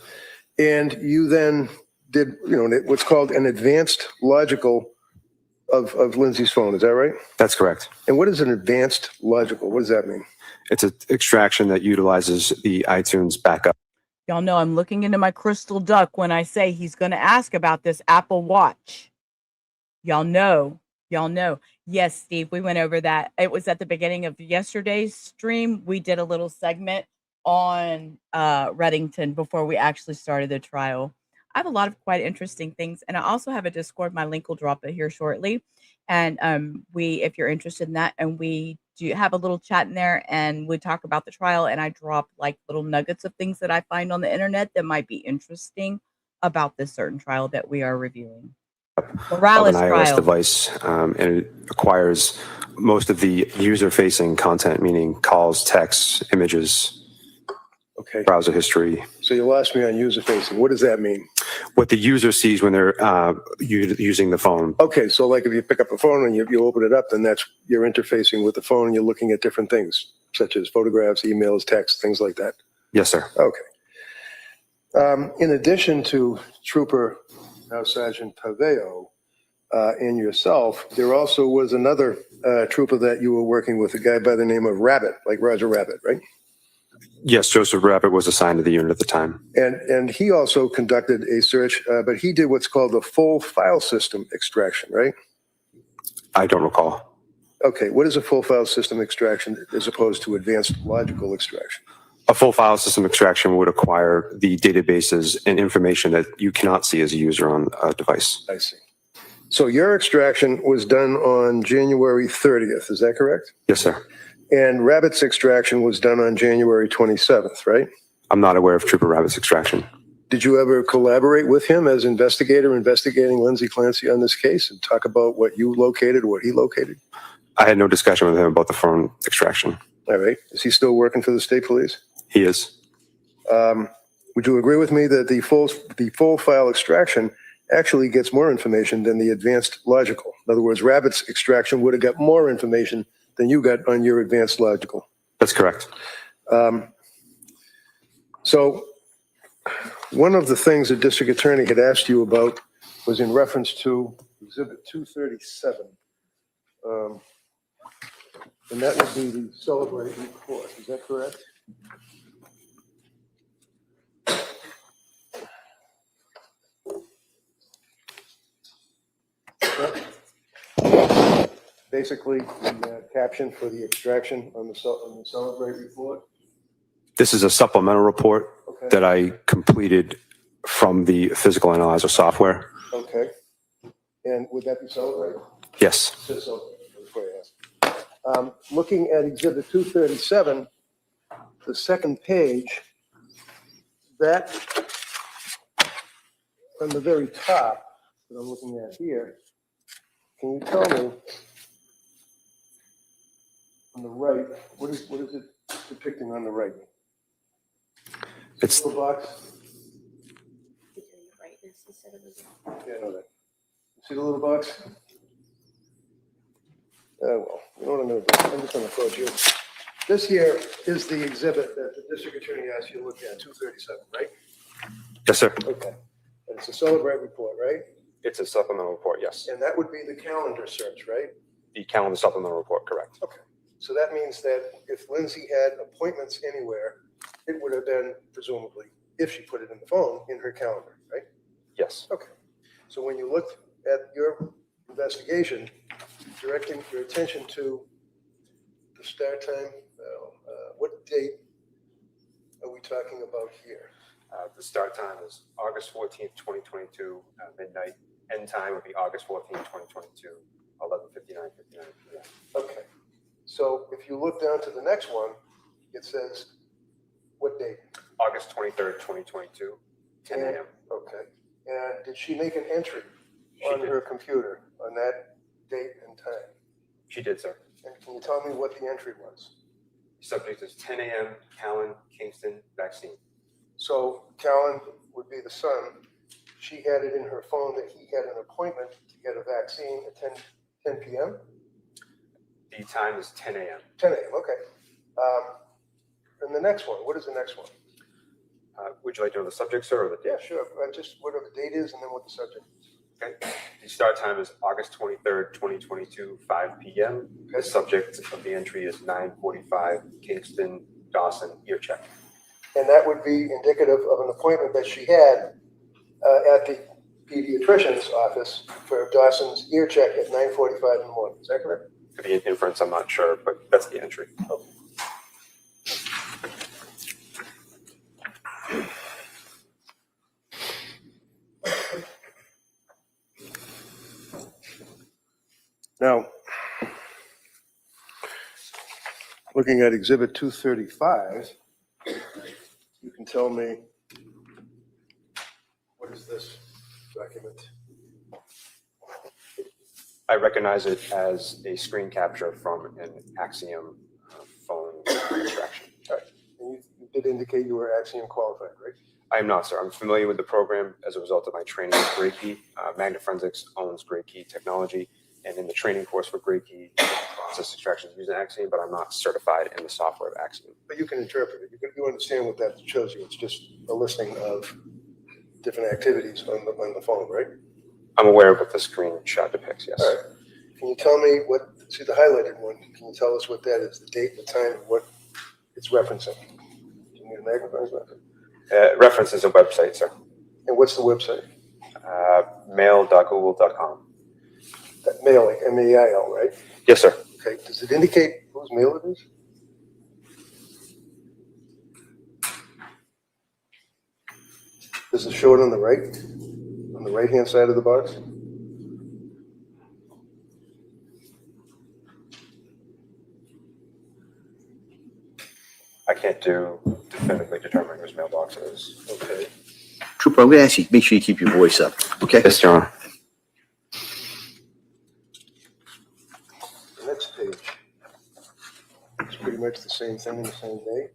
And you then did, what's called an advanced logical of Lindsay's phone. Is that right? That's correct. And what is an advanced logical? What does that mean? It's an extraction that utilizes the iTunes backup. Y'all know I'm looking into my crystal duck when I say he's going to ask about this Apple Watch. Y'all know. Yes, Steve, we went over that. It was at the beginning of yesterday's stream. We did a little segment on Reddington before we actually started the trial. I have a lot of quite interesting things, and I also have a Discord. My link will drop it here shortly, and if you're interested in that, and we do have a little chat in there, and we talk about the trial, and I drop like little nuggets of things that I find on the internet that might be interesting about this certain trial that we are reviewing. Morales of an iOS trial. device, and it acquires most of the user-facing content, meaning calls, texts, images, Okay. browser history. So you lost me on user facing. What does that mean? What the user sees when they're using the phone. Okay. So like if you pick up a phone and you open it up, then you're interfacing with the phone and you're looking at different things, such as photographs, emails, text, things like that. Yes, sir. Okay. In addition to Trooper, now Sergeant Paveo, and yourself, there also was another trooper that you were working with, a guy by the name of Rabbit, like Roger Rabbit, right? Yes, Joseph Rabbit was assigned to the unit at the time. And he also conducted a search, but he did what's called the full file system extraction, right? I don't recall. Okay, what is a full file system extraction as opposed to advanced logical extraction? A full file system extraction would acquire the databases and information that you cannot see as a user on a device. I see. So your extraction was done on January 30th, is that correct? Yes, sir. And Rabbit's extraction was done on January 27th, right? I'm not aware of Trooper Rabbit's extraction. Did you ever collaborate with him as investigator investigating Lindsay Clancy on this case and talk about what you located, what he located? I had no discussion with him about the phone extraction. All right. Is he still working for the state police? He is. Would you agree with me that the full file extraction actually gets more information than the advanced logical? In other words, Rabbit's extraction would have got more information than you got on your advanced logical. That's correct. So one of the things the district attorney had asked you about was in reference to Exhibit 237. And that would be the Celebrate report. Is that correct? Basically, the caption for the extraction on the Celebrate report. This is a supplemental report that I completed from the physical analyzer software. Okay. And would that be Celebrate? Yes. Before I ask. Looking at Exhibit 237, the second page that on the very top that I'm looking at here, can you tell me on the right, what is it depicting on the right? It's Little box? Brightness instead of the- Yeah, I know that. See the little box? Oh, well, you know what I'm gonna do? I'm just gonna approach you. This here is the exhibit that the district attorney asked you to look at, 237, right? yes, sir. Okay. And it's a Celebrate report, right? It's a supplemental report. Yes, And that would be the calendar search, right? the calendar supplemental report. Correct. Okay. So that means that if Lindsay had appointments anywhere, it would have been presumably, if she put it in the phone, in her calendar, right? Yes. Okay. So when you looked at your investigation, directing your attention to the start time, what date are we talking about here? The start time is August 14th, 2022, midnight. End time would be August 14th, 2022, 11:59 p.m. Okay. So if you look down to the next one, it says, what date? August 23rd, 2022, 10 a.m. Okay. And did she make an entry She on did. her computer on that date and time? She did, sir. And can you tell me what the entry was? Subject is 10 a.m. Callan, Kingston vaccine. So Callan would be the son. She had it in her phone that he had an appointment to get a vaccine at 10 p.m.? The time is 10 a.m. 10 a.m., okay. And the next one, what is the next one? Would you like to know the subject, sir, or the Yeah, date? sure. Just what the date is and then what the subject is. Okay. The start time is August 23rd, 2022, 5 p.m. The subject of the entry is 9:45, Kingston, Dawson, ear check. And that would be indicative of an appointment that she had at the pediatrician's office for Dawson's ear check at 9:45 in the morning. Is that correct? Could be an inference, I'm not sure, but that's the entry. Now, looking at Exhibit 235, you can tell me, what is this document? I recognize it as a screen capture from an Axiom phone interaction. All right. And you did indicate you were Axiom qualified, right? I am not, sir. I'm familiar with the program as a result of my training with Great Key. Magna Forensics owns Great Key technology, and in the training course for Great Key, process extraction is using Axiom, but I'm not certified in the software of Axiom. But you can interpret it. You understand what that shows you. It's just a listing of different activities on the phone, right? I'm aware of what the screenshot depicts, yes. All right. Can you tell me see the highlighted one? Can you tell us what that is, the date, the time, and what it's referencing? Do you need a magnifying glass? References a website, sir. And what's the website? Mail.google.com. That mail, like M-A-I-L, right? Yes, sir. Okay. Does it indicate whose mail it is? Does it show it on the right-hand side of the box? I can't definitively determine whose mailbox it is. Okay. Trooper, I'm going to ask you, make sure you keep your voice up, okay? Yes, Your Honor. The next page. It's pretty much the same thing in the same day.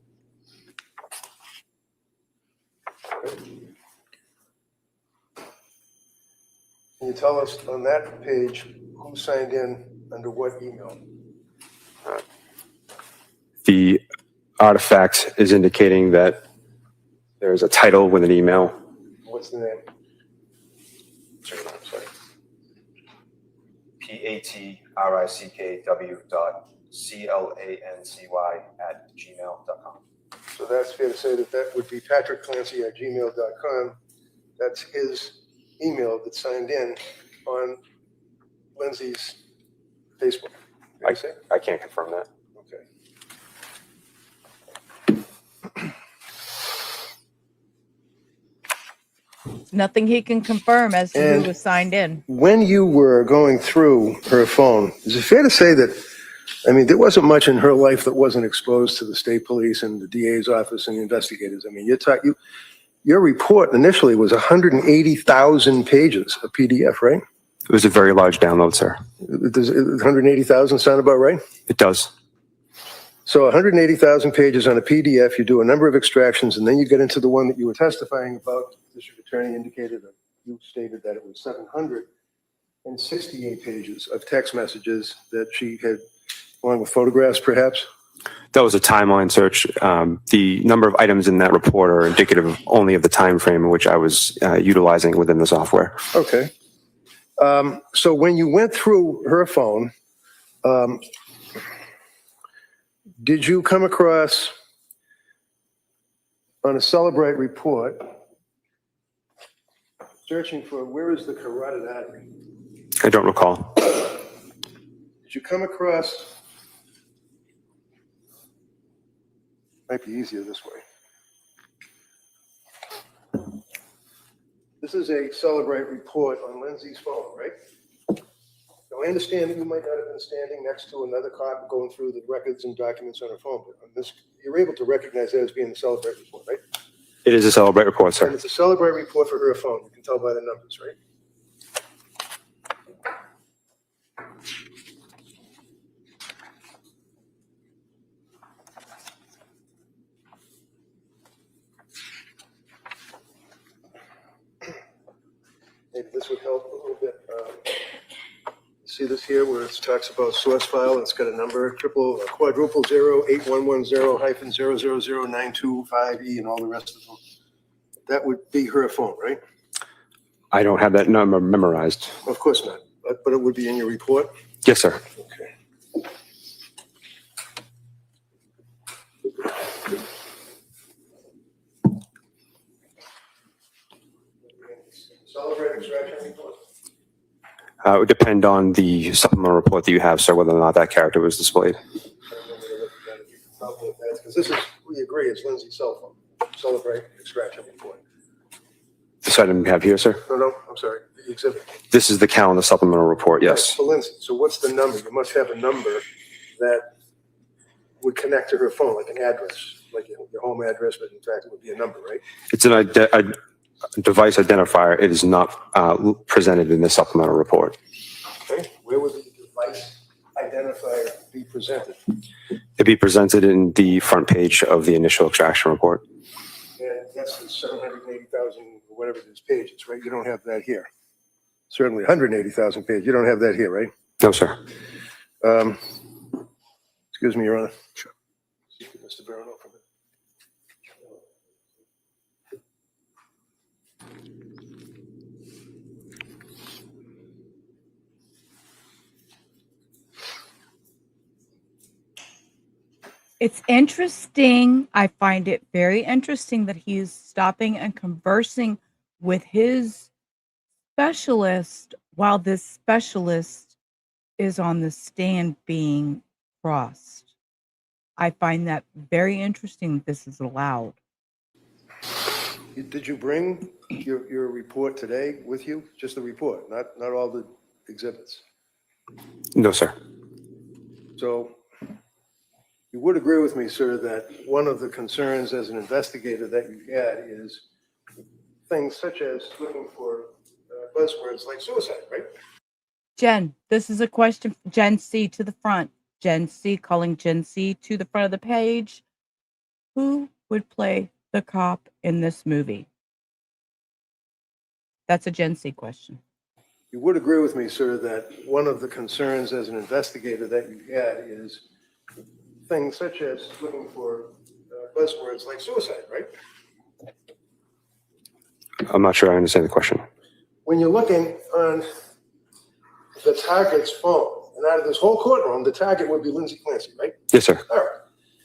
Can you tell us on that page who signed in under what email? The artifact is indicating that there's a title with an email. What's the name? I'm sorry. patrickclancy@gmail.com. So that's fair to say that would be patrickclancy@gmail.com. That's his email that signed in on Lindsay's Facebook. Fair to say? I can't confirm that. Okay. Nothing he can confirm as to And- who was signed in. When you were going through her phone, is it fair to say that, I mean, there wasn't much in her life that wasn't exposed to the state police and the DA's office and the investigators? I mean, your report initially was 180,000 pages of PDF, right? It was a very large download, sir. Does 180,000 sound about right? It does. So 180,000 pages on a PDF, you do a number of extractions, and then you get into the one that you were testifying about. The district attorney indicated, that you stated that it was 768 pages of text messages that she had, along with photographs perhaps. That was a timeline search. The number of items in that report are indicative only of the time frame in which I was utilizing within the software. Okay. So when you went through her phone, did you come across on a Celebrate report searching for where is the carotid artery? I don't recall. Did you come across, might be easier this way. This is a Celebrate report on Lindsay's phone, right? Now, I understand that you might not have been standing next to another cop going through the records and documents on her phone, but on this, you're able to recognize that as being the Celebrate report, right? It is a Celebrate report, And sir. it's a Celebrate report for her phone. You can tell by the numbers, right? Maybe this would help a little bit. See this here where it talks about source file? It's got a number, quadruple 08110-0009225E and all the rest of them. That would be her phone, right? I don't have that number memorized. Of course not, but it would be in your report? Yes, sir. Okay. Celebrate extraction report? It would depend on the supplemental report that you have, sir, whether or not that character was displayed. Because this is, we agree, it's Lindsay's cell phone. Celebrate extraction report. This item you have here, sir? No, I'm sorry, the exhibit. This is the Callan supplemental report, yes. For Lindsay, so what's the number? You must have a number that would connect to her phone, like an address, like your home address, but in fact, it would be a number, right? It's an device identifier. It is not presented in the supplemental report. Okay, where would the device identifier be presented? It'd be presented in the front page of the initial extraction report. And that's the 780,000, or whatever it is, pages, right? You don't have that here. Certainly 180,000 pages. You don't have that here, right? No, sir. Excuse me, Your Honor. Sure. Mr. Barrow, for a minute. It's interesting. I find it very interesting that he's stopping and conversing with his specialist while this specialist is on the stand being crossed. I find that very interesting that this is allowed. Did you bring your report today with you? Just the report, not all the exhibits? No, sir. So you would agree with me, sir, that one of the concerns as an investigator that you had is things such as looking for buzzwords like suicide, right? Jen, this is a question. Gen C to the front. Gen C, calling Gen C to the front of the page. Who would play the cop in this movie? That's a Gen C question. You would agree with me, sir, that one of the concerns as an investigator that you had is things such as looking for buzzwords like suicide, right? I'm not sure I understand the question. When you're looking on the target's phone, and out of this whole courtroom, the target would be Lindsay Clancy, right? Yes, sir. All right.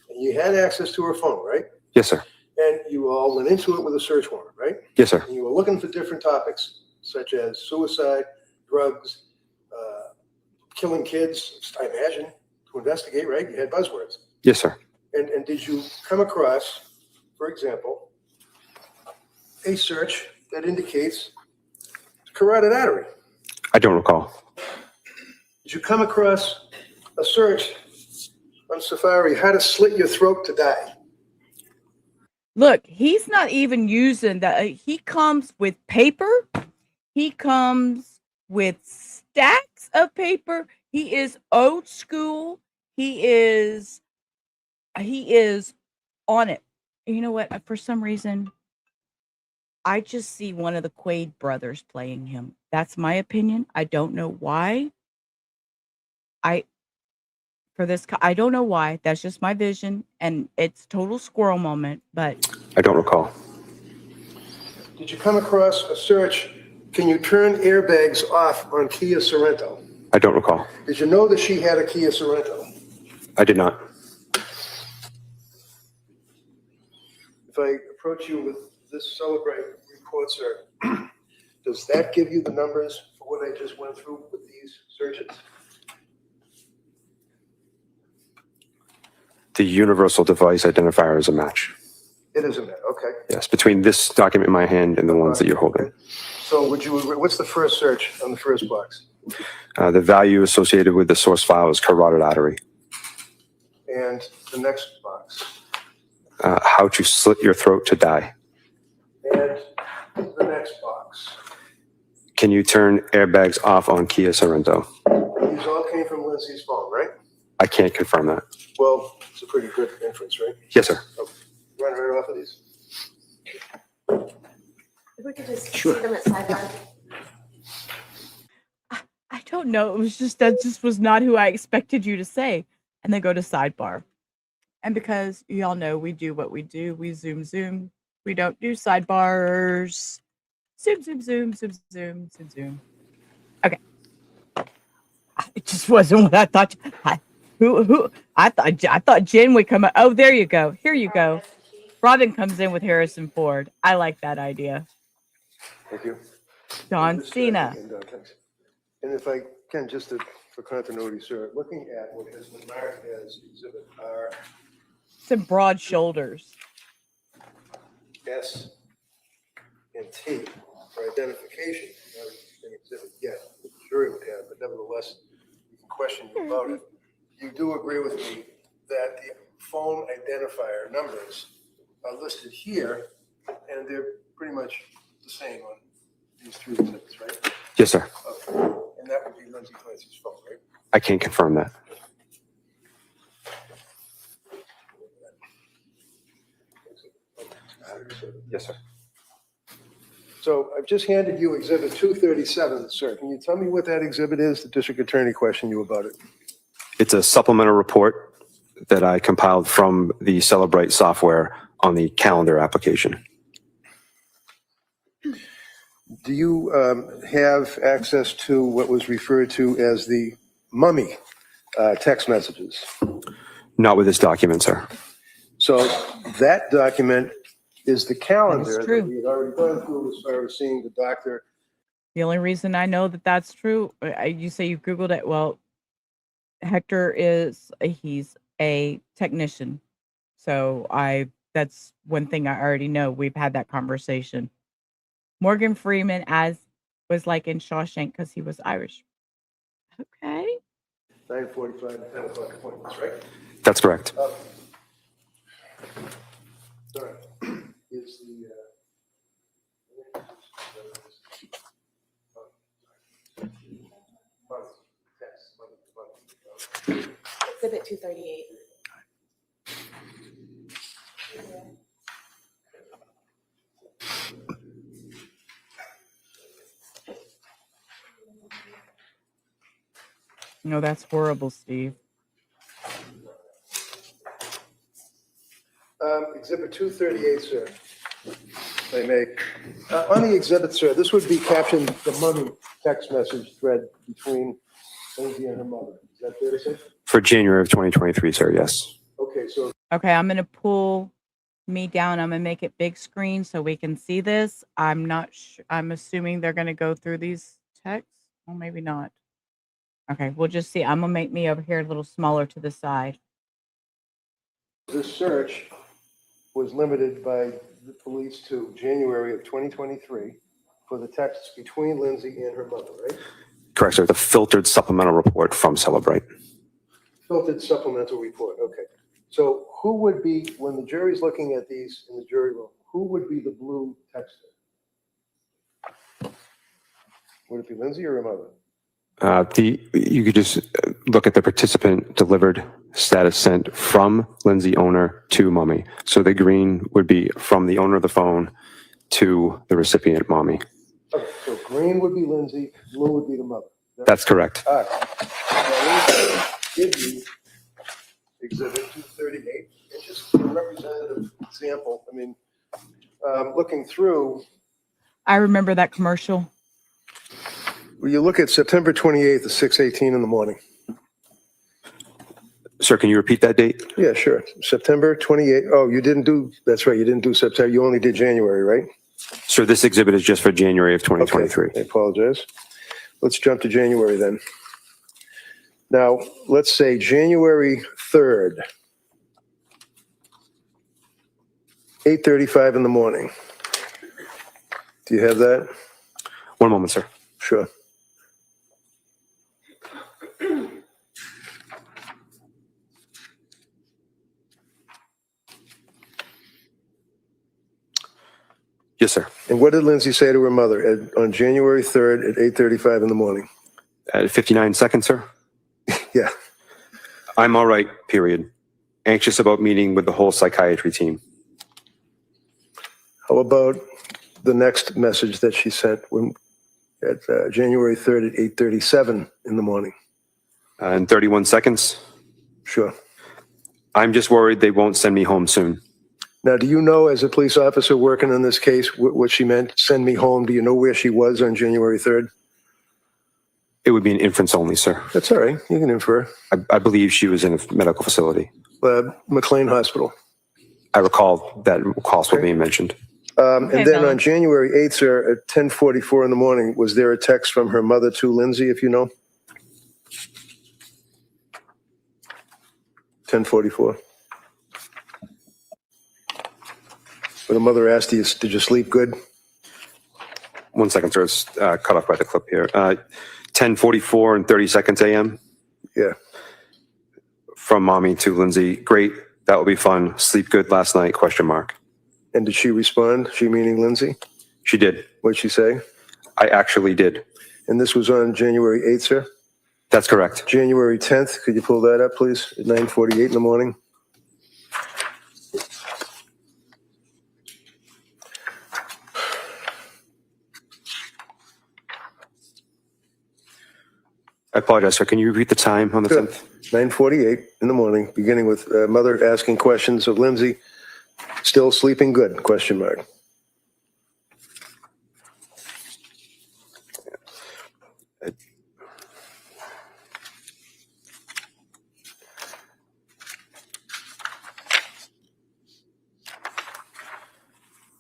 And you had access to her phone, right? Yes, sir. And you all went into it with a search warrant, right? Yes, sir. And you were looking for different topics, such as suicide, drugs, killing kids, I imagine, to investigate, right? You had buzzwords. Yes, sir. And did you come across, for example, a search that indicates carotid artery? I don't recall. Did you come across a search on Safari, how to slit your throat to die? Look, he's not even using that. He comes with paper. He comes with stacks of paper. He is old school. He is on it. You know what? For some reason, I just see one of the Quaid brothers playing him. That's my opinion. I don't know why. I don't know why. That's just my vision, and it's total squirrel moment. But I don't recall. Did you come across a search? Can you turn airbags off on Kia Sorento? I don't recall. Did you know that she had a Kia Sorento? I did not. If I approach you with this Celebrate report, sir, does that give you the numbers for what I just went through with these searches? The universal device identifier is a match. It is a match, okay. Yes, between this document in my hand and the ones that you're holding. So would you, what's the first search on the first box? The value associated with the source file is carotid artery. And the next box? How to slit your throat to die. And the next box? Can you turn airbags off on Kia Sorento? These all came from Lindsay's phone, right? I can't confirm that. Well, it's a pretty good inference, right? Yes, sir. Okay. Run right off of these. If we could just see them at sidebar. I don't know. It was just that just was not who I expected you to say. And then go to sidebar. And because y'all know we do what we do, we zoom. We don't do sidebars. Zoom. Okay. It just wasn't what I thought. I thought Jen would come up. Oh, there you go. Here you go. Robin comes in with Harrison Ford. I like that idea. Thank you. John Cena. And if I can, just for continuity, sir, looking at what has been marked as Exhibit R, Some broad shoulders. S, and T for identification, not an exhibit yet. I'm sure it would have, but nevertheless, you can question you about it. You do agree with me that the phone identifier numbers are listed here, and they're pretty much the same on these three exhibits, right? Yes, sir. Okay. And that would be Lindsay Clancy's phone, right? I can't confirm that. Yes, sir. So I've just handed you Exhibit 237, sir. Can you tell me what that exhibit is? The district attorney questioned you about it. It's a supplemental report that I compiled from the Celebrate software on the calendar application. Do you have access to what was referred to as the mummy text messages? Not with this document, sir. So that document is the calendar That is true. that we had already gone through as far as seeing the doctor. The only reason I know that that's true, you say you Googled it. Well, Hector he's a technician. So that's one thing I already know. We've had that conversation. Morgan Freeman was like in Shawshank because he was Irish. Okay. 9:45 and 10 o'clock appointments, right? That's correct. Sorry. Is the Exhibit 238. No, that's horrible, Steve. Exhibit 238, sir. If I may. On the exhibit, sir, this would be captioned the mummy text message thread between Lindsay and her mother. Is that fair to say? For January of 2023, sir, yes. Okay, so Okay, I'm going to pull me down. I'm going to make it big screen so we can see this. I'm not sure. I'm assuming they're going to go through these texts. Well, maybe not. Okay, we'll just see. I'm going to make me over here a little smaller to the side. this search was limited by the police to January of 2023 for the texts between Lindsay and her mother, right? Correct, sir. The filtered supplemental report from Celebrate. Filtered supplemental report, okay. So who would be, when the jury's looking at these in the jury room, who would be the blue texter? Would it be Lindsay or her mother? You could just look at the participant delivered status sent from Lindsay owner to mommy. So the green would be from the owner of the phone to the recipient mommy. Okay, so green would be Lindsay, blue would be the mother. That's correct. All right. Now, give you Exhibit 238, and just a representative example. I mean, looking through. I remember that commercial. Well, you look at September 28th at 6:18 in the morning. Sir, can you repeat that date? Yeah, sure. September 28th. Oh, you didn't do, that's right, you didn't do September. You only did January, right? Sir, this exhibit is just for January of 2023. Okay, I apologize. Let's jump to January then. Now, let's say January 3rd, 8:35 in the morning. Do you have that? One moment, sir. Sure. Yes, sir. And what did Lindsay say to her mother on January 3rd at 8:35 in the morning? At 59 seconds, sir. Yeah. I'm all right, period. Anxious about meeting with the whole psychiatry team. How about the next message that she sent at January 3rd at 8:37 in the morning? In 31 seconds. Sure. I'm just worried they won't send me home soon. Now, do you know, as a police officer working on this case, what she meant, send me home? Do you know where she was on January 3rd? It would be an inference only, sir. That's all right. You can infer. I believe she was in a medical facility. McLean Hospital. I recall that hospital being mentioned. Okay, And then Bill. on January 8th, sir, at 10:44 in the morning, was there a text from her mother to Lindsay, if you know? 10:44. But the mother asked, did you sleep good? 1 second, sir. It's cut off by the clip here. 10:44 and 30 seconds a.m. Yeah. From mommy to Lindsay. Great. That will be fun. Sleep good last night? Question mark. And did she respond? She meaning Lindsay? She did. What'd she say? I actually did. And this was on January 8th, sir? That's correct. January 10th, could you pull that up, please? At 9:48 in the morning? I apologize, sir. Can you repeat the time on the Sure. 10th? 9:48 in the morning, beginning with mother asking questions of Lindsay. Still sleeping good? Question mark.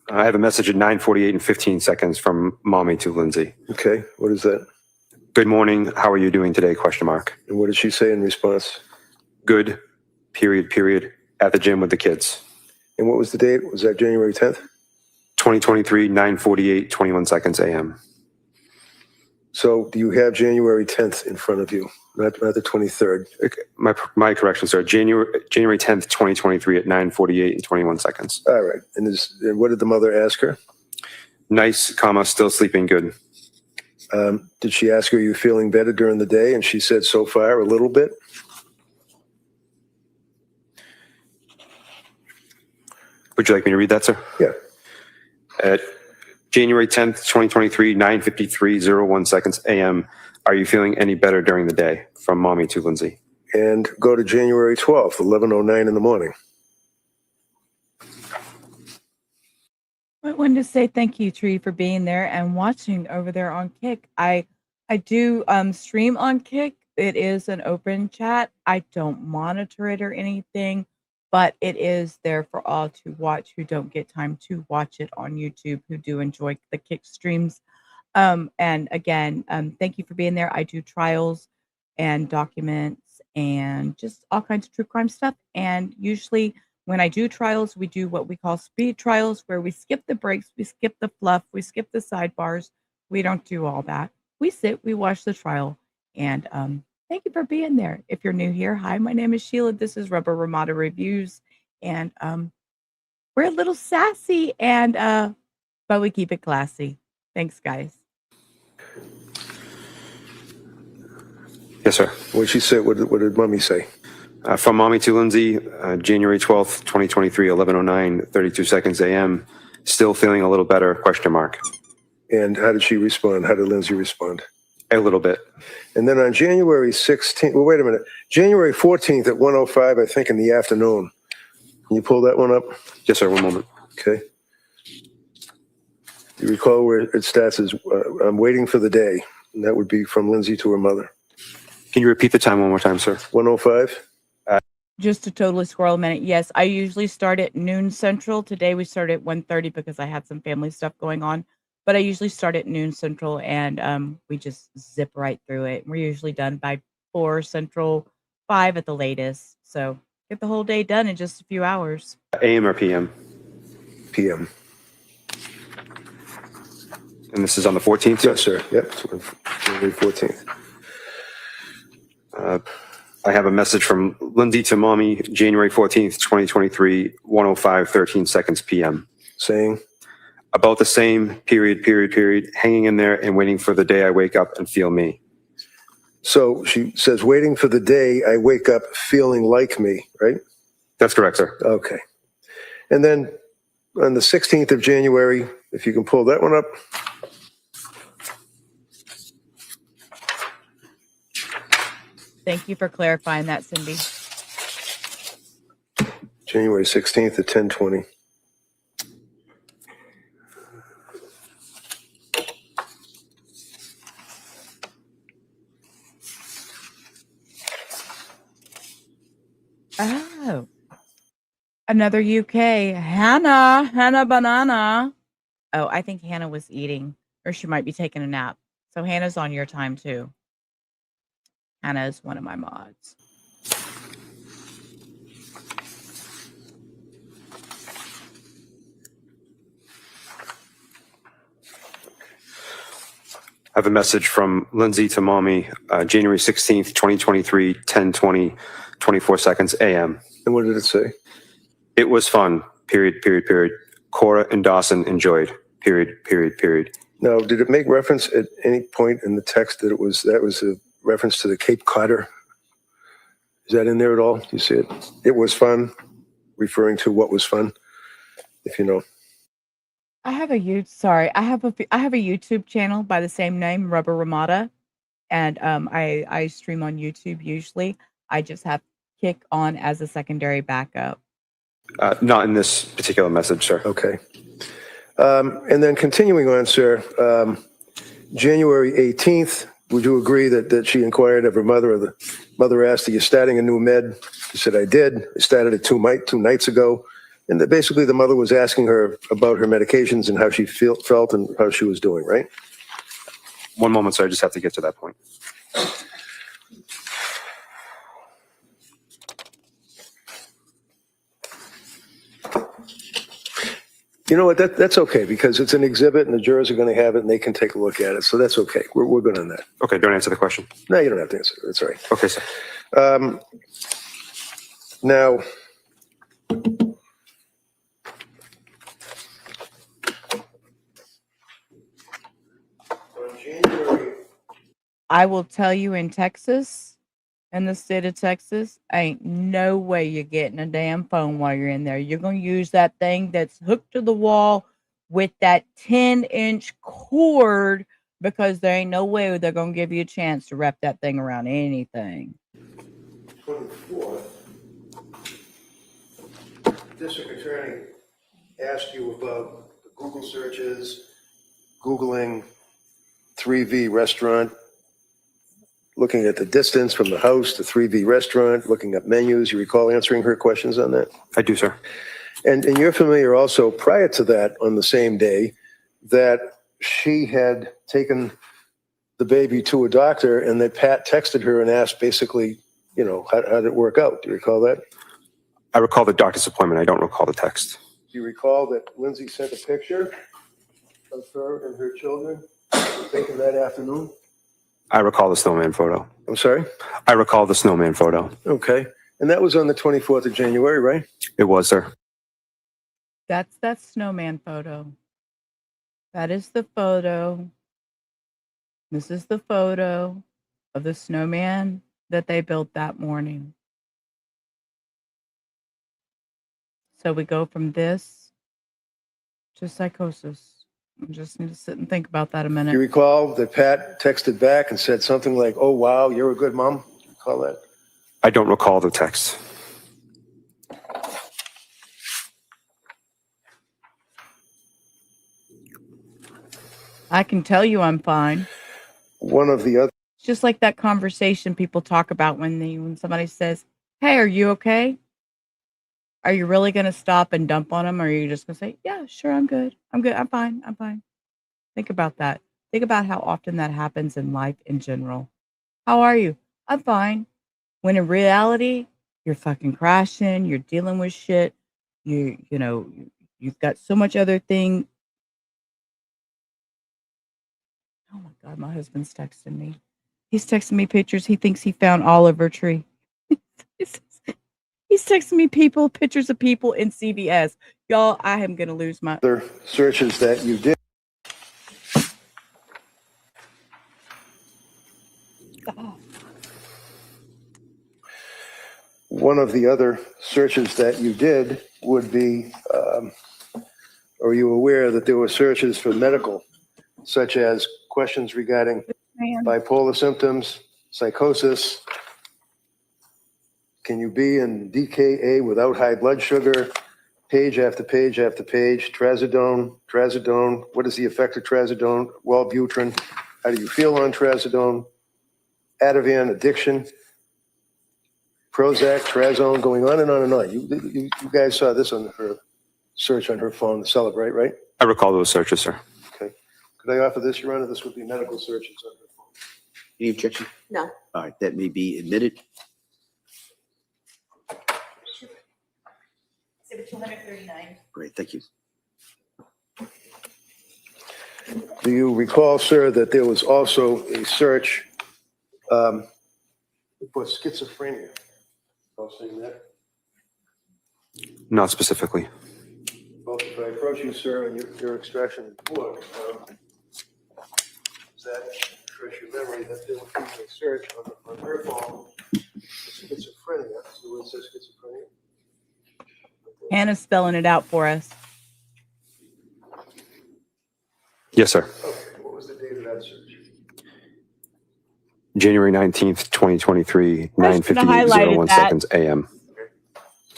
I have a message at 9:48 and 15 seconds from mommy to Lindsay. Okay, what is that? Good morning. How are you doing today? Question mark. And what did she say in response? Good. Period. At the gym with the kids. And what was the date? Was that January 10th? 2023, 9:48, 21 seconds a.m. So do you have January 10th in front of you, not the 23rd? Okay, my correction, sir. January 10th, 2023 at 9:48 and 21 seconds. All right. And what did the mother ask her? Nice, still sleeping good. Did she ask her, are you feeling better during the day? And she said, so far, a little bit. Would you like me to read that, sir? Yeah. At January 10th, 2023, 9:53:01 seconds a.m. Are you feeling any better during the day? From mommy to Lindsay. And go to January 12th, 11:09 in the morning. I wanted to say thank you, Tree, for being there and watching over there on Kick. I do stream on Kick. It is an open chat. I don't monitor it or anything, but it is there for all to watch who don't get time to watch it on YouTube, who do enjoy the Kick streams. And again, thank you for being there. I do trials and documents and just all kinds of true crime stuff. And usually when I do trials, we do what we call speed trials, where we skip the breaks, we skip the fluff, we skip the sidebars. We don't do all that. We sit, we watch the trial, and Thank you for being there. If you're new here, hi, my name is Sheila. This is Rubber Ramada Reviews, and we're a little sassy, and but we keep it classy. Thanks, guys. Yes, sir. What did she say? What did Mommy say? From Mommy to Lindsay, January 12th, 2023, 11:09, 32 seconds a.m. Still feeling a little better, question mark. And how did she respond? How did Lindsay respond? A little bit. And then on January 16th, well, wait a minute, January 14th at 1:05, I think, in the afternoon. Can you pull that one up? Yes, sir. One moment. Okay. You recall where it starts as, I'm waiting for the day. And that would be from Lindsay to her mother. Can you repeat the time one more time, sir? 1:05? Just to totally squirrel a minute. Yes, I usually start at noon Central. Today we started at 1:30 because I had some family stuff going on. But I usually start at noon Central, and we just zip right through it. We're usually done by 4 Central, 5 at the latest. So get the whole day done in just a few hours. AM or PM? PM. And this is on the 14th? Yes, sir. Yep. January 14th. I have a message from Lindsay to Mommy, January 14th, 2023, 1:05, 13 seconds PM. Saying? About the same, period, hanging in there and waiting for the day I wake up and feel me. So she says, waiting for the day I wake up feeling like me, right? That's correct, sir. Okay. And then on the 16th of January, if you can pull that one up. Thank you for clarifying that, Cindy. January 16th at 10:20. Oh, another UK. Hannah Banana. Oh, I think Hannah was eating, or she might be taking a nap. So Hannah's on your time too. Hannah is one of my mods. I have a message from Lindsay to Mommy, January 16th, 2023, 10:20, 24 seconds AM. And what did it say? It was fun, period. Cora and Dawson enjoyed, period. Now, did it make reference at any point in the text that was a reference to the Cape Codder? Is that in there at all? Do you see it? It was fun, referring to what was fun, if you know. I have a YouTube channel by the same name, Rubber Ramada, and I stream on YouTube usually. I just have Kick on as a secondary backup. Not in this particular message, sir. Okay. And then continuing on, sir, January 18th, would you agree that she inquired of her mother, or the mother asked, are you starting a new med? She said, I did. I started it two nights ago. And that basically the mother was asking her about her medications and how she felt and how she was doing, right? One moment, sir. I just have to get to that point. You know what? That's okay, because it's an exhibit and the jurors are going to have it and they can take a look at it. So that's okay. We're good on that. Okay, don't answer the question. No, you don't have to answer it. That's all right. Okay, sir. Now, I will tell you, in Texas, in the state of Texas, ain't no way you're getting a damn phone while you're in there. You're going to use that thing that's hooked to the wall with that 10-inch cord, because there ain't no way they're going to give you a chance to wrap that thing around anything. 24th, District Attorney asked you about the Google searches, Googling 3V restaurant, looking at the distance from the house to 3V restaurant, looking up menus. You recall answering her questions on that? I do, sir. And you're familiar also, prior to that, on the same day, that she had taken the baby to a doctor and that Pat texted her and asked basically, you know, how did it work out? Do you recall that? I recall the doctor's appointment. I don't recall the text. Do you recall that Lindsay sent a picture of her and her children taken that afternoon? I recall the snowman photo. I'm sorry? I recall the snowman photo. Okay. And that was on the 24th of January, right? It was, sir. That's that snowman photo. That is the photo. This is the photo of the snowman that they built that morning. So we go from this to psychosis. I just need to sit and think about that a Do you minute. recall that Pat texted back and said something like, "Oh, wow, you're a good mom"? Do you recall that? I don't recall the text. I can tell you I'm fine. One of the other. It's just like that conversation people talk about when somebody says, "Hey, are you okay?" Are you really going to stop and dump on them, or are you just going to say, "Yeah, sure, I'm good. I'm good. I'm fine. I'm fine." Think about that. Think about how often that happens in life in general. How are you? I'm fine. When in reality, you're fucking crashing. You're dealing with shit. You've got so much other thing. Oh my God, my husband's texting me. He's texting me pictures. He thinks he found Oliver Tree. He's texting me pictures of people in CVS. Y'all, I am going to lose my... Other searches that you did. One of the other searches that you did would be, are you aware that there were searches for medical, such as questions regarding bipolar symptoms, psychosis? Can you be in DKA without high blood sugar? Page after page after page. Trazodone. What is the effect of trazodone? Wellbutrin. How do you feel on trazodone? Ativan addiction. Prozac, Trazone, going on and on and on. You guys saw this on her search on her phone, Celebrate, right? I recall those searches, sir. Okay. Could I offer this, Your Honor? This would be medical searches on her phone. Any objection? No. All right, that may be admitted. Exhibit 239. Great, thank you. Do you recall, sir, that there was also a search for schizophrenia? I'll say that. Not specifically. Well, if I approach you, sir, and your extraction report, does that refresh your memory that there would be a search on her phone for schizophrenia? So it says schizophrenia. Hannah's spelling it out for us. Yes, sir. Okay, what was the date of that search? January 19th, 2023, I should have highlighted 9:58:01 that. seconds a.m.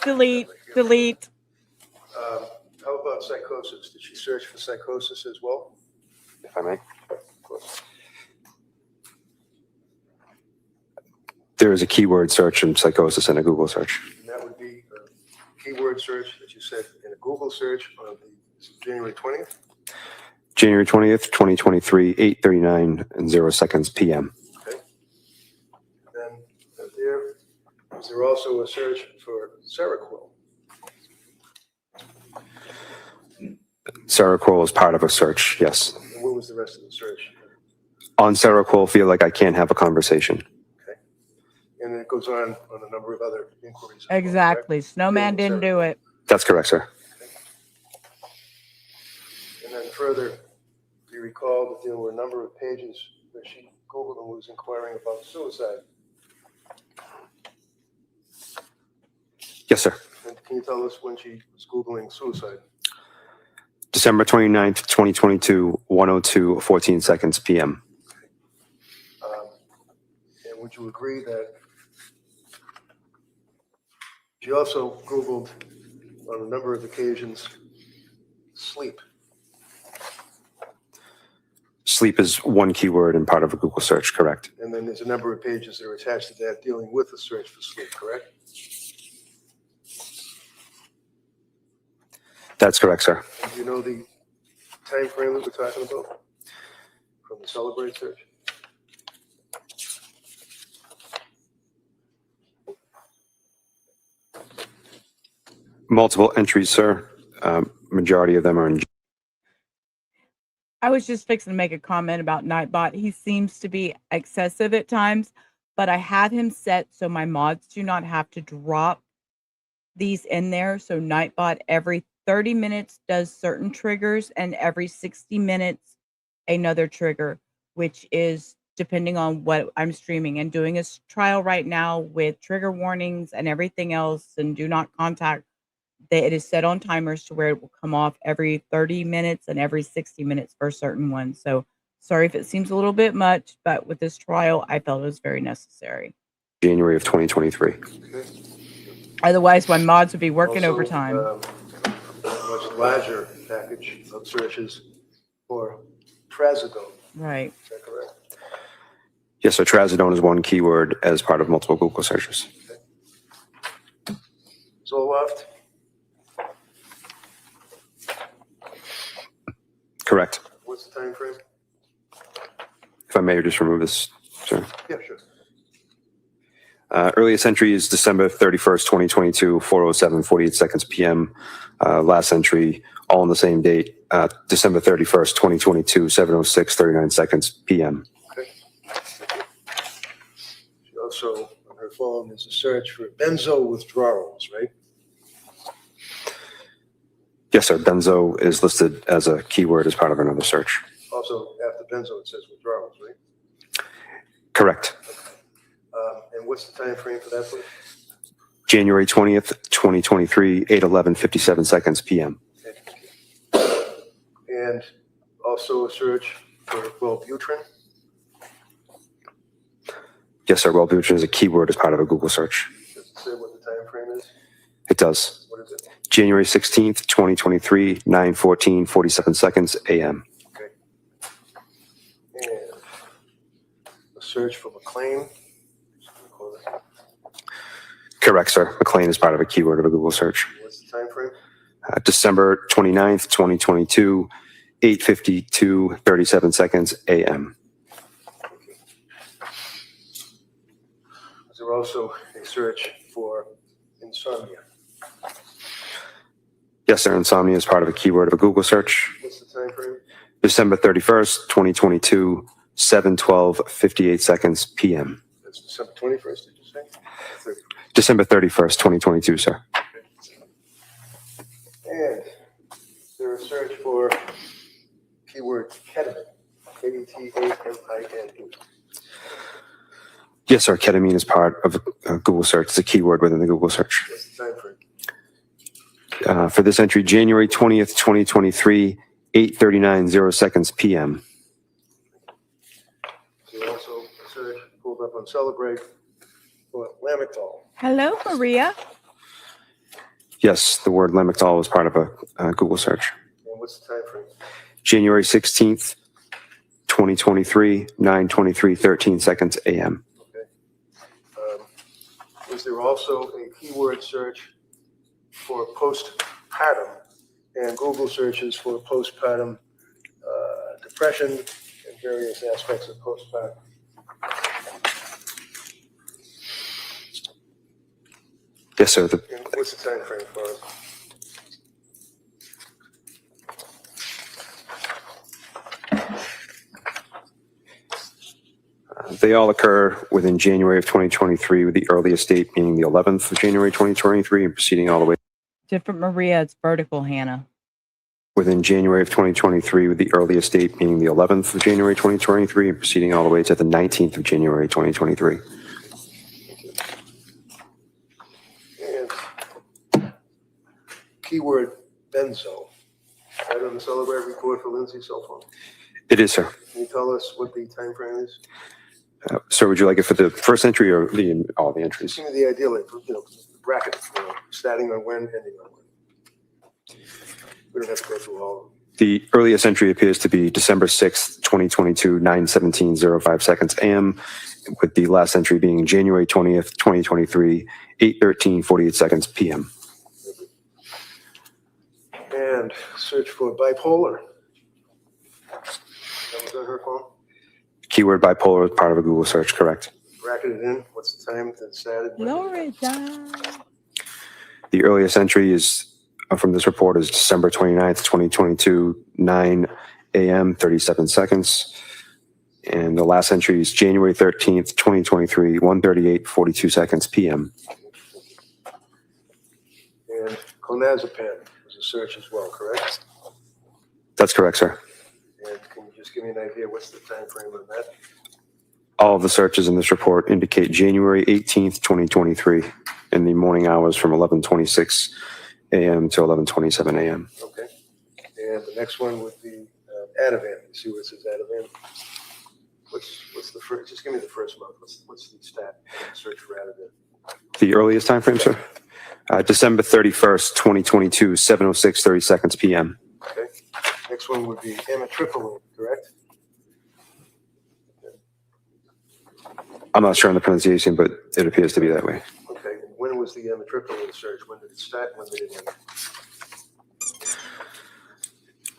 Delete. How about psychosis? Did she search for psychosis as well? If I may. There is a keyword search in psychosis in a Google search. And that would be a keyword search that you said in a Google search on January 20th? January 20th, 2023, 8:39 and 0 seconds p.m. Okay. Then was there also a search for Seroquel? Seroquel is part of a search, yes. And what was the rest of the search? On Seroquel, feel like I can't have a conversation. Okay. And it goes on a number of other inquiries. Exactly. Snowman didn't do it. That's correct, sir. And then further, do you recall that there were a number of pages where she Googled and was inquiring about suicide? Yes, sir. And can you tell us when she was Googling suicide? December 29th, 2022, 1:02:14 seconds p.m. And would you agree that she also Googled on a number of occasions sleep? Sleep is one keyword and part of a Google search, correct? And then there's a number of pages that are attached to that dealing with the search for sleep, correct? That's correct, sir. And do you know the time frame that we're talking about from the Celebrate search? Multiple entries, sir. Majority of them are in I was just fixing to make a comment about Nightbot. He seems to be excessive at times, but I have him set so my mods do not have to drop these in there. So Nightbot every 30 minutes does certain triggers, and every 60 minutes another trigger, which is depending on what I'm streaming, and doing a trial right now with trigger warnings and everything else and do not contact. It is set on timers to where it will come off every 30 minutes and every 60 minutes for certain ones. So sorry if it seems a little bit much, but with this trial, I felt it was very necessary. January of 2023. Otherwise, my mods would be working Also, overtime. A much larger package of searches for trazodone. Right. Is that correct? Yes, so trazodone is one keyword as part of multiple Google searches. Zoloft. Correct. What's the time frame? If I may just remove this, sir. Yeah, sure. Earliest entry is December 31st, 2022, 4:07, 48 seconds PM. Last entry, all on the same date, December 31st, 2022, 7:06, 39 seconds PM. Okay. She also, on her phone, is a search for benzo withdrawals, right? Yes, sir. Benzo is listed as a keyword as part of another search. Also, after benzo, it says withdrawals, right? Correct. And what's the time frame for that, please? January 20th, 2023, 8:11, 57 seconds PM. And also a search for Wellbutrin. Yes, sir. Wellbutrin is a keyword as part of a Google search. Does it say what the time frame is? It does. What is it? January 16th, 2023, 9:14, 47 seconds AM. Okay. And a search for McLean. Correct, sir. McLean is part of a keyword of a Google search. What's the time frame? December 29th, 2022, 8:52, 37 seconds AM. Okay. Is there also a search for insomnia? Yes, sir. Insomnia is part of a keyword of a Google search. What's the time frame? December 31st, 2022, 7:12, 58 seconds PM. That's December 21st, did you say? 31st. December 31st, 2022, sir. And there is a search for keyword ketamine, K-E-T-A-M-I-N-E. Yes, sir. Ketamine is part of a Google search. It's a keyword within the Google search. What's the time frame? For this entry, January 20th, 2023, 8:39, 0 seconds PM. There's also a search pulled up on Celebrate for Lamictal. Hello, Maria. Yes, the word Lamictal was part of a Google search. And what's the time frame? January 16th, 2023, 9:23, 13 seconds AM. Okay. Is there also a keyword search for postpartum and Google searches for postpartum depression and various aspects of postpartum? Yes, sir. And what's the time frame for it? They all occur within January of 2023, with the earliest date being the 11th of January 2023 and proceeding all the way Different Maria. It's vertical, Hannah. within January of 2023, with the earliest date being the 11th of January 2023 and proceeding all the way to the 19th of January 2023. And keyword benzo. Right on the Celebrate report for Lindsay's cell phone. It is, sir. Can you tell us what the time frame is? Sir, would you like it for the first entry or all the entries? Give me the ideal, bracket, starting on when, ending on when. We don't have to go through all of them. The earliest entry appears to be December 6th, 2022, 9:17, 05 seconds AM, with the last entry being January 20th, 2023, 8:13, 48 seconds PM. And search for bipolar. That was on her phone. Keyword bipolar is part of a Google search, correct? Bracketed in. What's the time that started? Florida. The earliest entry is from this report is December 29th, 2022, 9 a.m., 37 seconds. And the last entry is January 13th, 2023, 1:38:42 seconds p.m. And clonazepam was a search as well, correct? That's correct, sir. And can you just give me an idea, what's the time frame on that? All of the searches in this report indicate January 18th, 2023, in the morning hours from 11:26 a.m. to 11:27 a.m. Okay. And the next one would be Ativan. You see where it says Ativan? What's the first? Just give me the first month. What's the stat? Search for Ativan. The earliest time frame, sir? December 31st, 2022, 7:06:30 seconds p.m. Okay. Next one would be amitriptyline, correct? I'm not sure on the pronunciation, but it appears to be that way. Okay. When was the amitriptyline search? When did it start? When did it end?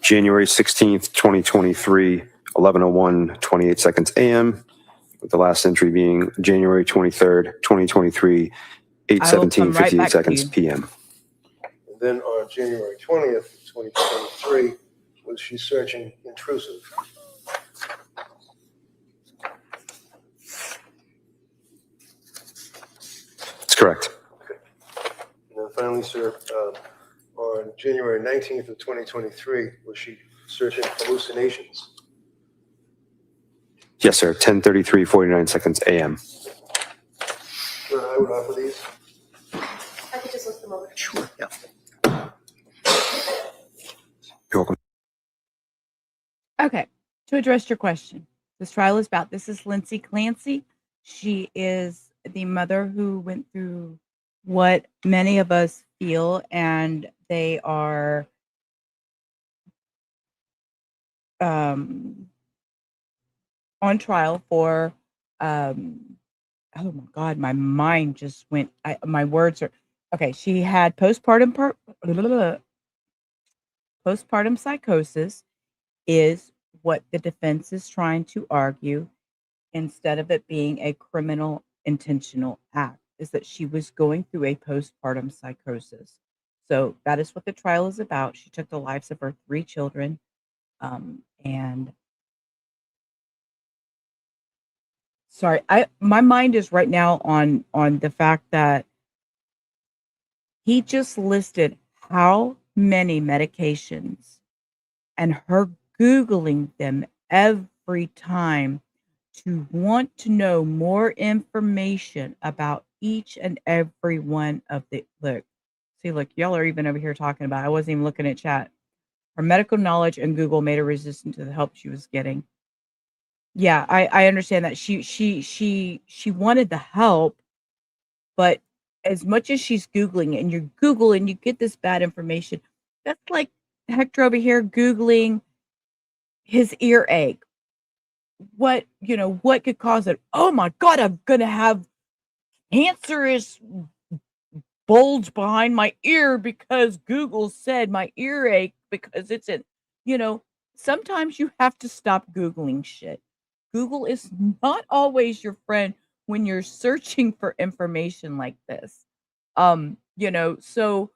January 16th, 2023, 11:01, 28 seconds a.m., with the last entry being January 23rd, 2023, 8:17, 58 seconds p.m. And then on January 20th, 2023, was she searching intrusive? That's correct. Okay. And then finally, sir, on January 19th of 2023, was she searching hallucinations? Yes, sir. 10:33:49 seconds a.m. Sir, I would offer these. I could just look them over. Sure, yeah. You're welcome. Okay, to address your question, this trial is about. This is Lindsay Clancy. She is the mother who went through what many of us feel, and they are on trial for oh my God, my mind just went. My words are okay. She had postpartum psychosis, is what the defense is trying to argue, instead of it being a criminal intentional act, is that she was going through a postpartum psychosis. So that is what the trial is about. She took the lives of her 3 children, and sorry, my mind is right now on the fact that he just listed how many medications, and her Googling them every time to want to know more information about each and every one of the look. Y'all are even over here talking about. I wasn't even looking at chat. Her medical knowledge and Google made her resistant to the help she was getting. Yeah, I understand that she wanted the help, but as much as she's Googling and you're Googling, you get this bad information. That's like Hector over here Googling his earache. What could cause it? Oh my God, I'm gonna have cancerous bulge behind my ear because Google said my earache because it's in, sometimes you have to stop Googling shit. Google is not always your friend when you're searching for information like this. So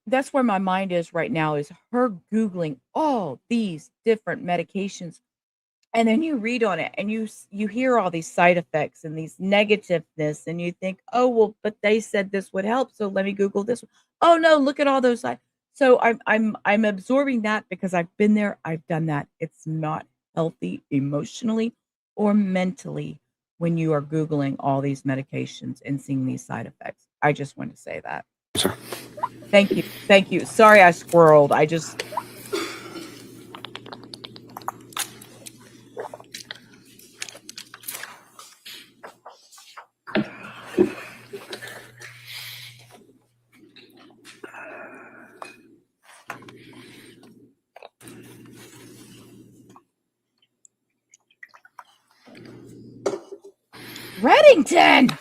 that's where my mind is right now, is her Googling all these different medications. And then you read on it and you hear all these side effects and these negativeness, and you think, oh, well, but they said this would help, so let me Google this one. Oh no, look at all those side. So I'm absorbing that because I've been there, I've done that. It's not healthy emotionally or mentally when you are Googling all these medications and seeing these side effects. I just want to say that. Sir. Thank you. Sorry I squirreled. I just Reddington.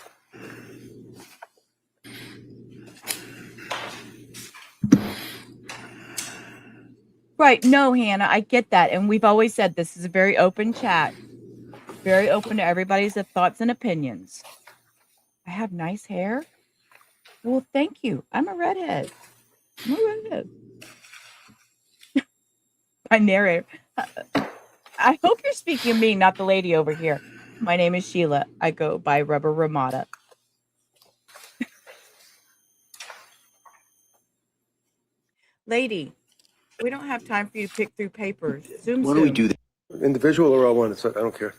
Right. No, Hannah, I get that. And we've always said this is a very open chat, very open to everybody's thoughts and opinions. I have nice hair. Well, thank you. I'm a redhead. my narrator. I hope you're speaking of me, not the lady over here. My name is Sheila. I go by Rubber Ramada. Lady, we don't have time for you to pick through papers. Zoom, Why don't we zoom. do that? Individual or all one? I don't care.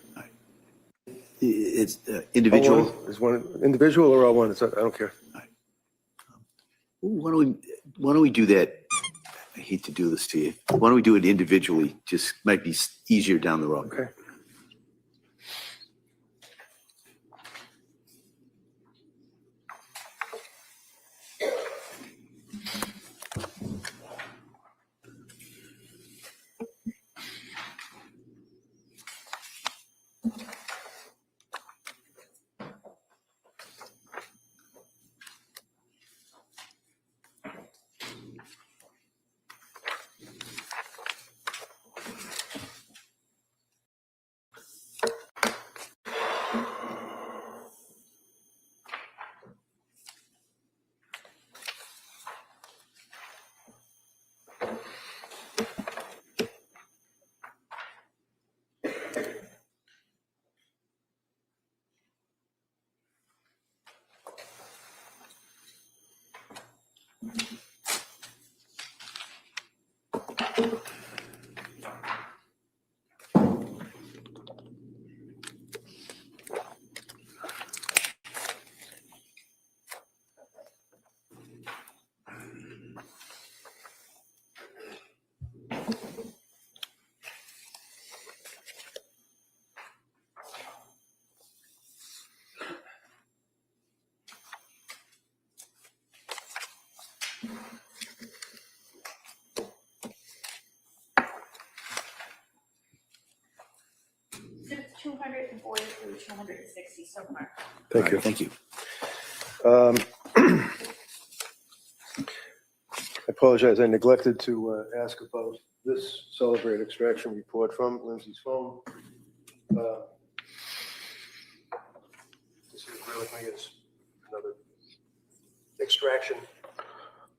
It's All individual. one is one. Individual or all one? I don't care. Why don't we do that? I hate to do this to you. Why don't we do it individually? Just might be easier down the road. Okay. It's 240 through 260 somewhere. Thank you. Thank you. I apologize. I neglected to ask about this Celebrate extraction report from Lindsay's phone. This is really is another extraction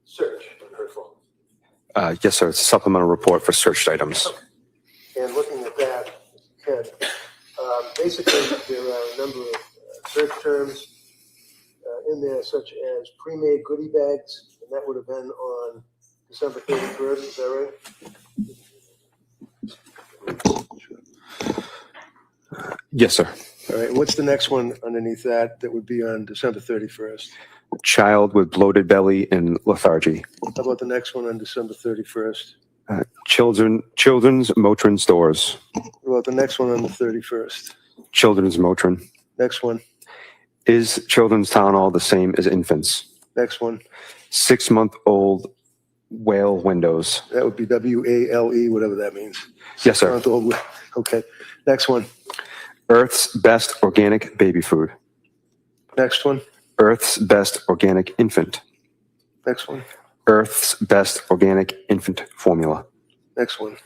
search on her phone. Yes, sir. It's a supplemental report for searched items. And looking at that, Ken, basically there are a number of search terms in there, such as pre-made goodie bags, and that would have been on December 31st. Is that right? Yes, sir. All right. What's the next one underneath that? That would be on December 31st. Child with bloated belly and lethargy. How about the next one on December 31st? Children's Motrin stores. How about the next one on the 31st? Children's Motrin. Next one. Is Children's Tylenol the same as infants? Next one. 6-month-old whale windows. That would be WALE, whatever that means. Yes, sir. Month-old. Okay. Next one. Earth's best organic baby food. Next one. Earth's best organic infant. Next one. Earth's best organic infant formula. Next one.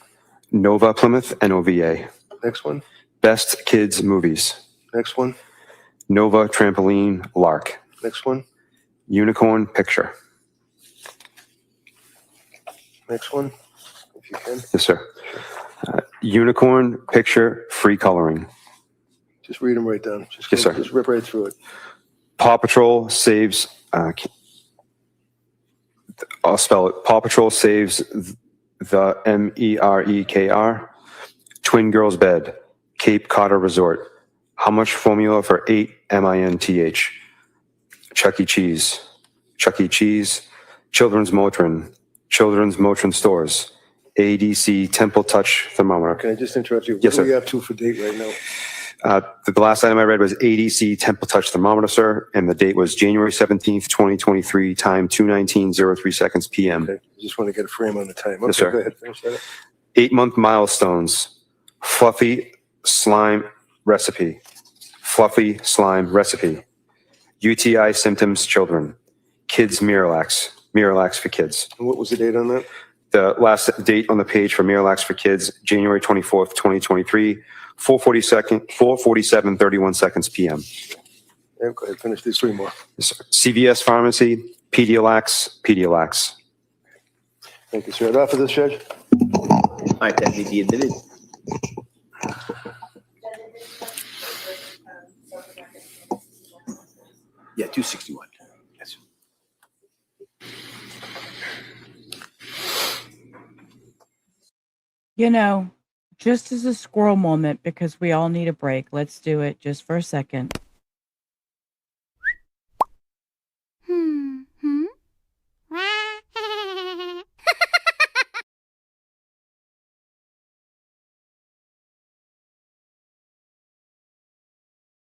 Nova Plymouth, NOVA. Next one. Best kids movies. Next one. Nova Trampoline Lark. Next one. Unicorn Picture. Next one. If you can. Yes, sir. Unicorn Picture Free Coloring. Just read them right down. Yes, sir. Just rip right through it. Paw Patrol saves. I'll spell it. Paw Patrol saves the MEREKR. Twin Girls Bed. Cape Cod Resort. How much formula for 8 MINTH? Chuck E. Cheese. Chuck E. Cheese. Children's Motrin. Children's Motrin stores. ADC Temple Touch Thermometer. Can I just interrupt you? Yes, What do we sir. have to for date right now? The last item I read was ADC Temple Touch Thermometer, sir, and the date was January 17th, 2023, time 2:19:03 seconds PM. Okay. I just want to get a frame on the time. Okay, Yes, sir. Go ahead. Finish that. 8-month milestones. Fluffy slime recipe. Fluffy slime recipe. UTI symptoms children. Kids Miralax. Miralax for kids. And what was the date on that? The last date on the page for Miralax for kids, January 24th, 2023, 4:47:31 seconds PM. Yeah, go ahead. Finish these three more. Yes, sir. CVS Pharmacy, Pedialax, Pedialax. Thank you, sir. Enough of this, Judge? All right, that may be admitted. Yeah, 261. Yes. You know, just as a squirrel moment, because we all need a break, let's do it just for a second.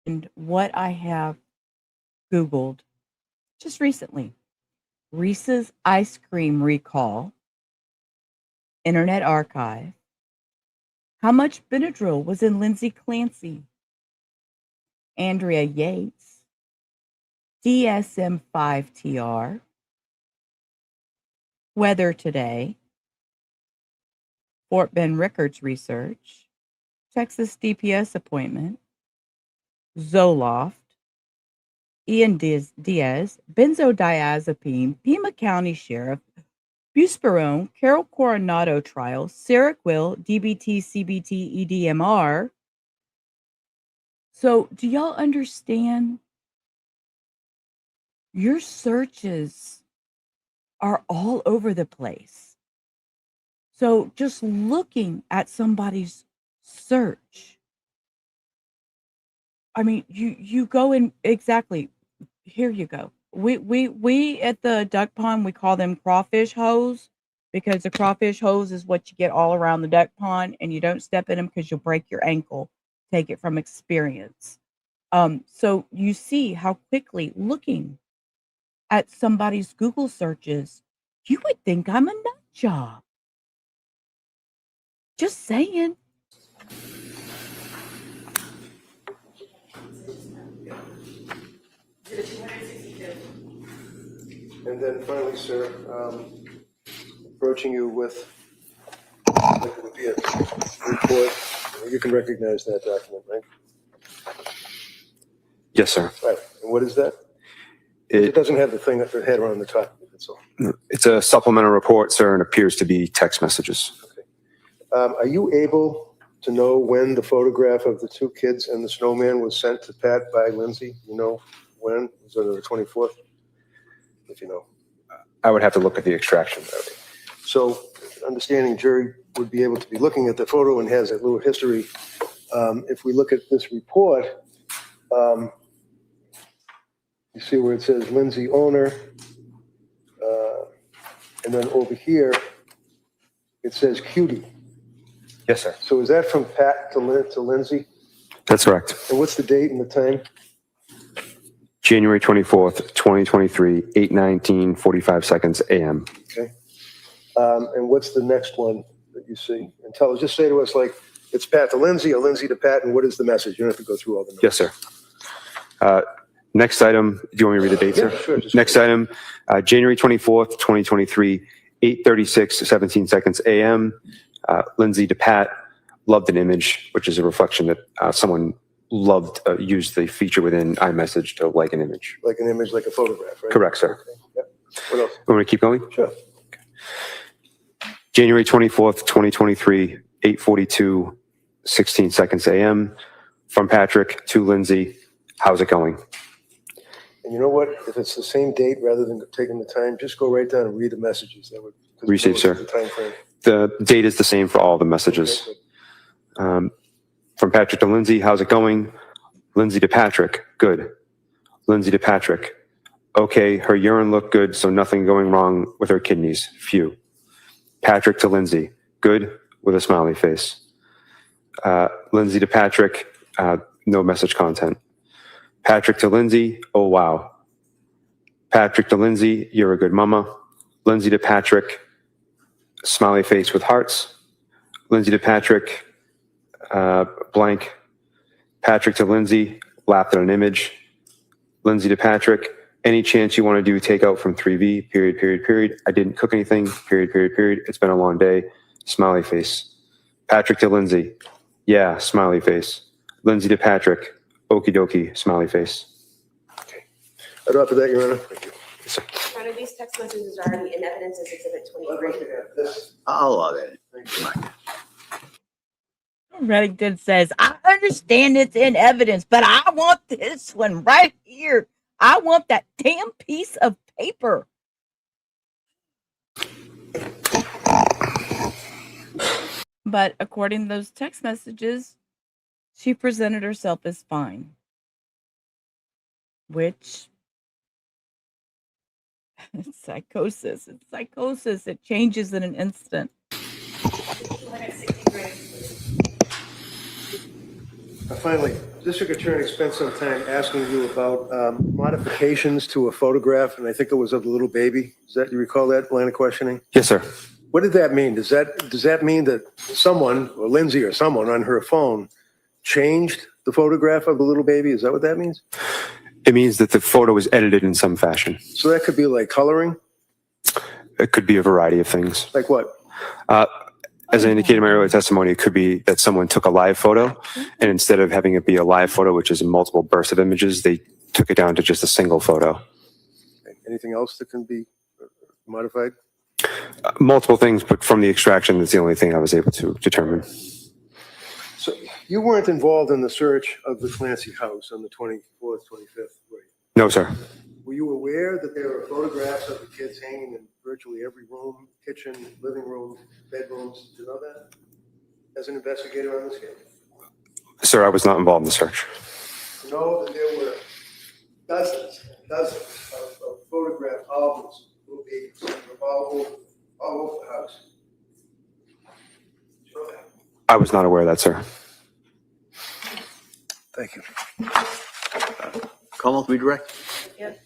And what I have Googled just recently, Reese's ice cream recall, Internet Archive, how much Benadryl was in Lindsay Clancy, Andrea Yates, DSM-5TR, Weather Today, Fort Bend Records Research, Texas DPS appointment, Zoloft, Ian Diaz, benzodiazepine, Pima County Sheriff, buspirone, Carol Coronado trial, Seroquel, DBT, CBT, EDMR. So, do y'all understand? Your searches are all over the place. So, just looking at somebody's search, I mean, you go in exactly. Here you go. We at the duck pond, we call them crawfish holes, because the crawfish hose is what you get all around the duck pond, and you don't step in them because you'll break your ankle. Take it from experience. So you see how quickly looking at somebody's Google searches, you would think I'm a nut job. Just saying. And then finally, sir, approaching you with like it would be a report. You can recognize that document, right? Yes, sir. Right. And what is that? It doesn't have the thing that the header on the top. That's all. It's a supplemental report, sir, and appears to be text messages. Okay. Are you able to know when the photograph of the two kids and the snowman was sent to Pat by Lindsay? You know when? Was it the 24th? If you know. I would have to look at the extraction. So, understanding jury would be able to be looking at the photo and has a little history. If we look at this report, you see where it says Lindsay owner, and then over here it says Cutie. Yes, sir. So is that from Pat to Lindsay? That's correct. And what's the date and the time? January 24th, 2023, 8:19:45 seconds a.m. Okay. And what's the next one that you see? And tell us, just say to us like, it's Pat to Lindsay or Lindsay to Pat, and what is the message? You don't have to go through all the numbers. Yes, sir. Next item, do you want me to read the date, sir? Yeah, sure. Next item, January 24th, 2023, 8:36:17 seconds a.m. Lindsay to Pat, loved an image, which is a reflection that someone loved, used the feature within iMessage to like an image. Like an image, like a photograph, right? Correct, sir. Okay. Yep. What else? Want me to keep going? Sure. Okay. January 24th, 2023, 8:42:16 seconds a.m. From Patrick to Lindsay, how's it going? And you know what? If it's the same date, rather than taking the time, just go right down and read the messages. That would Receive, sir. The time frame. The date is the same for all the messages. Okay, From Patrick to Lindsay, how's it going? Lindsay to Patrick, good. Lindsay to Patrick, okay, her urine looked good, so nothing going wrong with her kidneys, phew. Patrick to Lindsay, good, with a smiley face. Lindsay to Patrick, no message content. Patrick to Lindsay, oh wow. Patrick to Lindsay, you're a good mama. Lindsay to Patrick, smiley face with hearts. Lindsay to Patrick, blank. Patrick to Lindsay, laughed at an image. Lindsay to Patrick, any chance you want to do takeout from 3V, period, period, period. I didn't cook anything, period, period, period. It's been a long day. Smiley face. Patrick to Lindsay, yeah, smiley face. Lindsay to Patrick, okie dokie, smiley face. Okay. Right off of that, Your Honor. Thank you. Your Honor, these text messages are already in evidence as Exhibit 23. I'll allow that. Reddington says, I understand it's in evidence, but I want this one right here. I want that damn piece of paper. But according to those text messages, she presented herself as fine, which it's psychosis. It's psychosis. It changes in an instant. Finally, District Attorney spent some time asking you about modifications to a photograph, and I think it was of the little baby. You recall that line of questioning? Yes, sir. What did that mean? Does that mean that someone, or Lindsay or someone on her phone, changed the photograph of the little baby? Is that what that means? It means that the photo was edited in some fashion. So that could be like coloring? It could be a variety of things. Like what? As I indicated in my earlier testimony, it could be that someone took a live photo, and instead of having it be a live photo, which is a multiple burst of images, they took it down to just a single photo. Anything else that can be modified? Multiple things, but from the extraction, that's the only thing I was able to determine. So you weren't involved in the search of the Clancy house on the 24th, 25th, right? No, sir. Were you aware that there are photographs of the kids hanging in virtually every room, kitchen, living room, bedrooms? Did you know that as an investigator on this case? Sir, I was not involved in the search. You know that there were dozens of photograph albums, little babies, all over the house. Did you know that? I was not aware of that, sir. Thank you. Commonwealth redirect? Yep.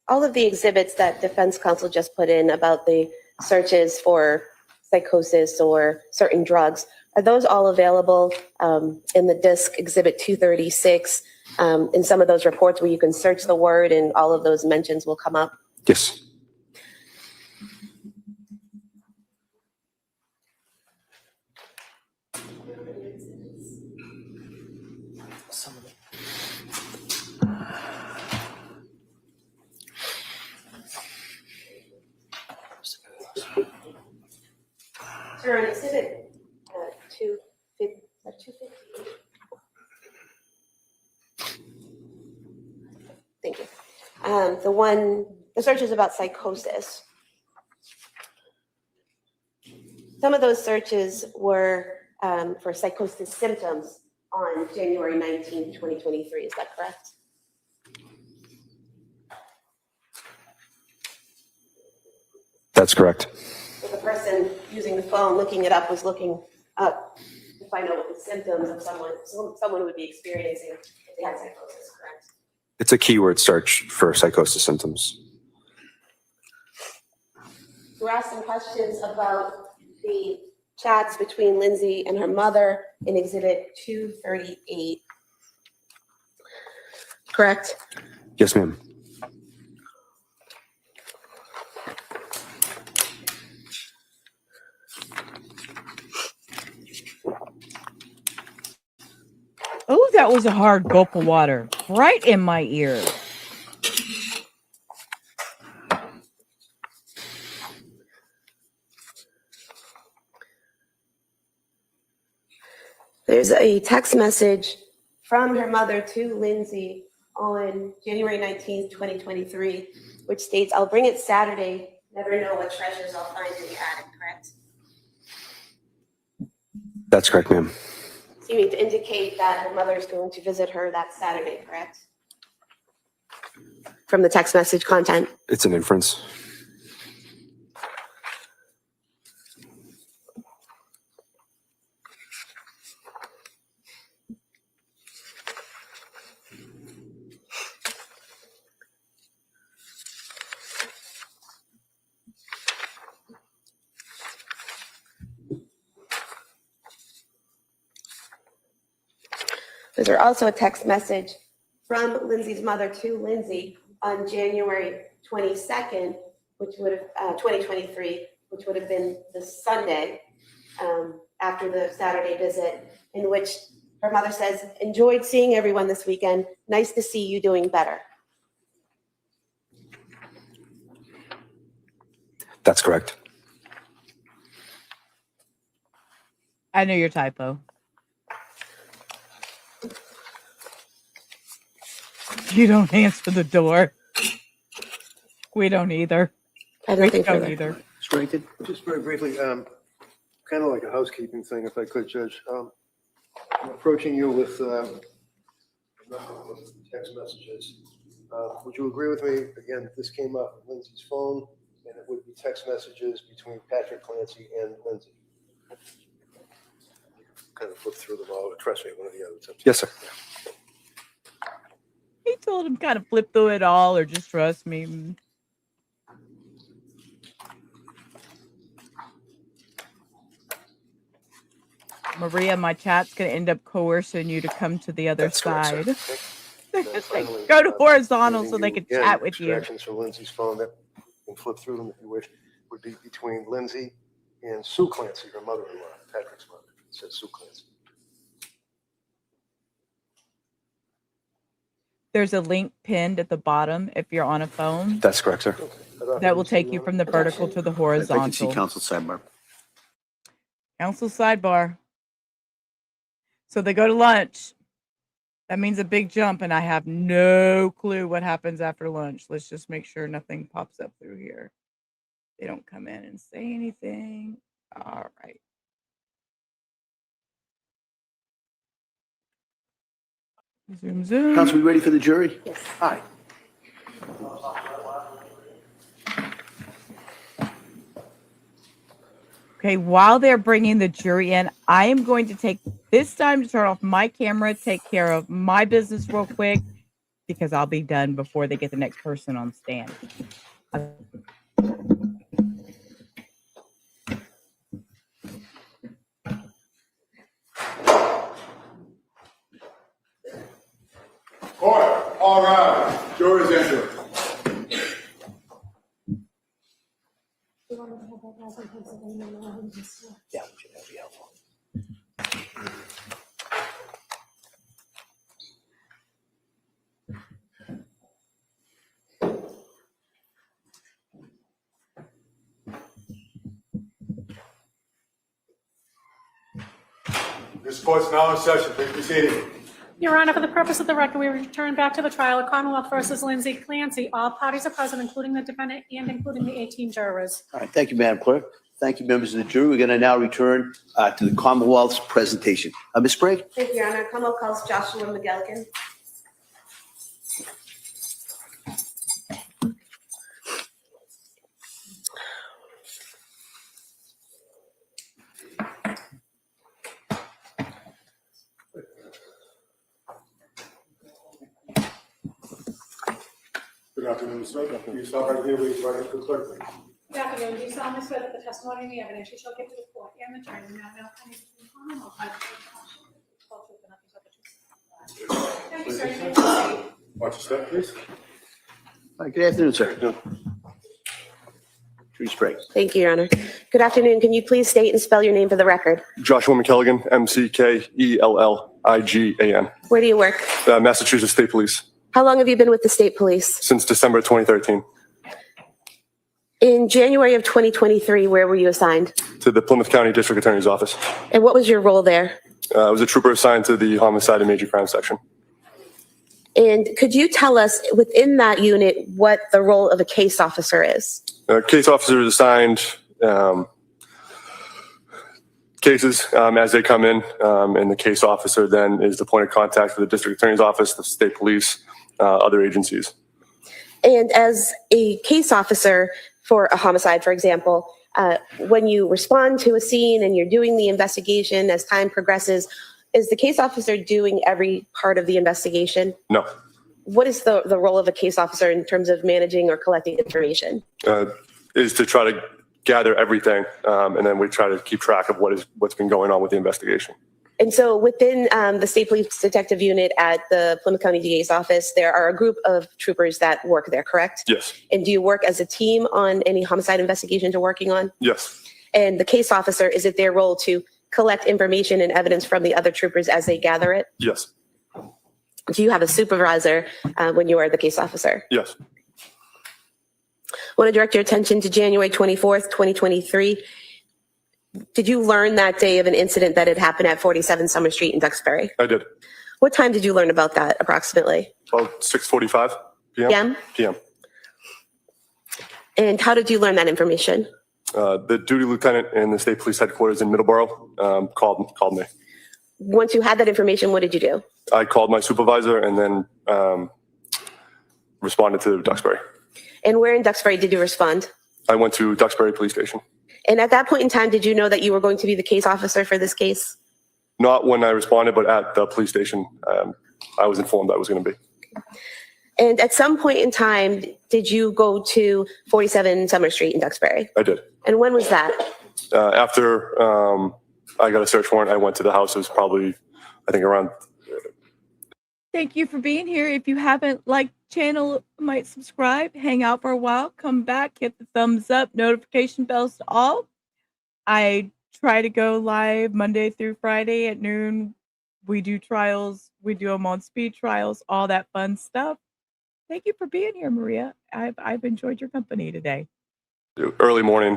All of the exhibits that defense counsel just put in about the searches for psychosis or certain drugs, are those all available in the disc exhibit 236 in some of those reports where you can search the word and all of those mentions will come up? Yes. Sure, on exhibit 258. Thank you. The search is about psychosis. Some of those searches were for psychosis symptoms on January 19, 2023. Is that correct? That's correct. So the person using the phone, looking it up, was looking up to find out what the symptoms of someone would be experiencing if they had psychosis, correct? It's a keyword search for psychosis symptoms. We're asking questions about the chats between Lindsay and her mother in exhibit 238. Correct? Yes, ma'am. Oh, that was a hard gulp of water right in my ear. There's a text message from her mother to Lindsay on January 19th, 2023, which states, "I'll bring it Saturday. Never know what treasures I'll find in the attic," correct? That's correct, ma'am. Seeming to indicate that her mother is going to visit her that Saturday, correct? From the text message content. It's an inference. There's also a text message from Lindsay's mother to Lindsay on January 22nd, which would have 2023, which would have been the Sunday after the Saturday visit, in which her mother says, "Enjoyed seeing everyone this weekend. Nice to see you doing better." That's correct. I know your typo. You don't answer the door. We don't either. I have We nothing don't further. either. Mr. Rankin? Just very briefly, kind of like a housekeeping thing, if I could, Judge. I'm approaching you with text messages. Would you agree with me? Again, this came up on Lindsay's phone, and it would be text messages between Patrick Clancy and Lindsay. Kind of flip through them all. Trust me, one of the other times. Yes, sir. He told him kind of flip through it all or just trust me. Maria, my chat's going to end up coercing you to come to the other That's correct, side. sir. Like, go to horizontal so they can Again, chat with you. Extractions from Lindsay's phone that you can flip through them if you wish, would be between Lindsay and Sue Clancy, her mother-in-law, Patrick's mother. It says Sue Clancy. There's a link pinned at the bottom if you're on a phone. That's correct, sir. That will take you from the vertical to the I'd like to see horizontal. council sidebar. Council sidebar. So they go to lunch. That means a big jump, and I have no clue what happens after lunch. Let's just make sure nothing pops up through here. They don't come in and say anything. All right. Zoom, zoom. Council, we ready for the jury? Yes. Hi. Okay, while they're bringing the jury in, I am going to take this time to turn off my camera, take care of my business real quick, because I'll be done before they get the next person on stand. Court, all rise. Jury's entered. Yeah, that'd be helpful. This court's now in session. Please be seated. Your Honor, for the purpose of the record, we return back to the trial of Commonwealth versus Lindsay Clancy. All parties are present, including the defendant and including the 18 jurors. All right, thank you, Madam Clerk. Thank you, members of the jury. We're going to now return to the Commonwealth's presentation. Ms. Sprague? Thank you, Your Honor. Commonwealth calls Joshua McGilligan. Good afternoon, sir. You stop right here, please, right into the clerk, please. Good afternoon. Do you solemnly swear that the testimony and the evidence you shall give to the court and the jury will not any Commonwealth by the Thank you, sir. You may proceed. Watch your step, please. All right, good afternoon, sir. Jury Sprague. Thank you, Your Honor. Good afternoon. Can you please state and spell your name for the record? Joshua McKelligan, McKelligan. Where do you work? Massachusetts State Police, How long have you been with the state police? since December 2013, In January of 2023, where were you assigned? to the Plymouth County District Attorney's Office. And what was your role there? I was a trooper assigned to the Homicide and Major Crime Section. And could you tell us within that unit what the role of a case officer is? Case officer is assigned cases as they come in, and the case officer then is the point of contact for the District Attorney's Office, the state police, other agencies. And as a case officer for a homicide, for example, when you respond to a scene and you're doing the investigation as time progresses, is the case officer doing every part of the investigation? No. What is the role of a case officer in terms of managing or collecting information? Is to try to gather everything, and then we try to keep track of what's been going on with the investigation. And so within the State Police Detective Unit at the Plymouth County DA's office, there are a group of troopers that work there, correct? Yes. And do you work as a team on any homicide investigations you're working on? Yes. And the case officer, is it their role to collect information and evidence from the other troopers as they gather it? Yes. Do you have a supervisor when you are the case officer? Yes. I want to direct your attention to January 24th, 2023. Did you learn that day of an incident that had happened at 47 Summer Street in Duxbury? I did. What time did you learn about that approximately? About 6:45 p.m. PM? PM. And how did you learn that information? The duty lieutenant in the state police headquarters in Middleborough called me. Once you had that information, what did you do? I called my supervisor and then responded to Duxbury. And where in Duxbury did you respond? I went to Duxbury Police Station. And at that point in time, did you know that you were going to be the case officer for this case? Not when I responded, but at the police station, I was informed I was going to be. And at some point in time, did you go to 47 Summer Street in Duxbury? I did. And when was that? After I got a search warrant, I went to the house. It was probably, I think, around. Thank you for being here. If you haven't liked the channel, might subscribe, hang out for a while, come back, hit the thumbs up, notification bells to all. I try to go live Monday through Friday at noon. We do trials. We do them on speed trials, all that fun stuff. Thank you for being here, Maria. I've enjoyed your company today. Early morning,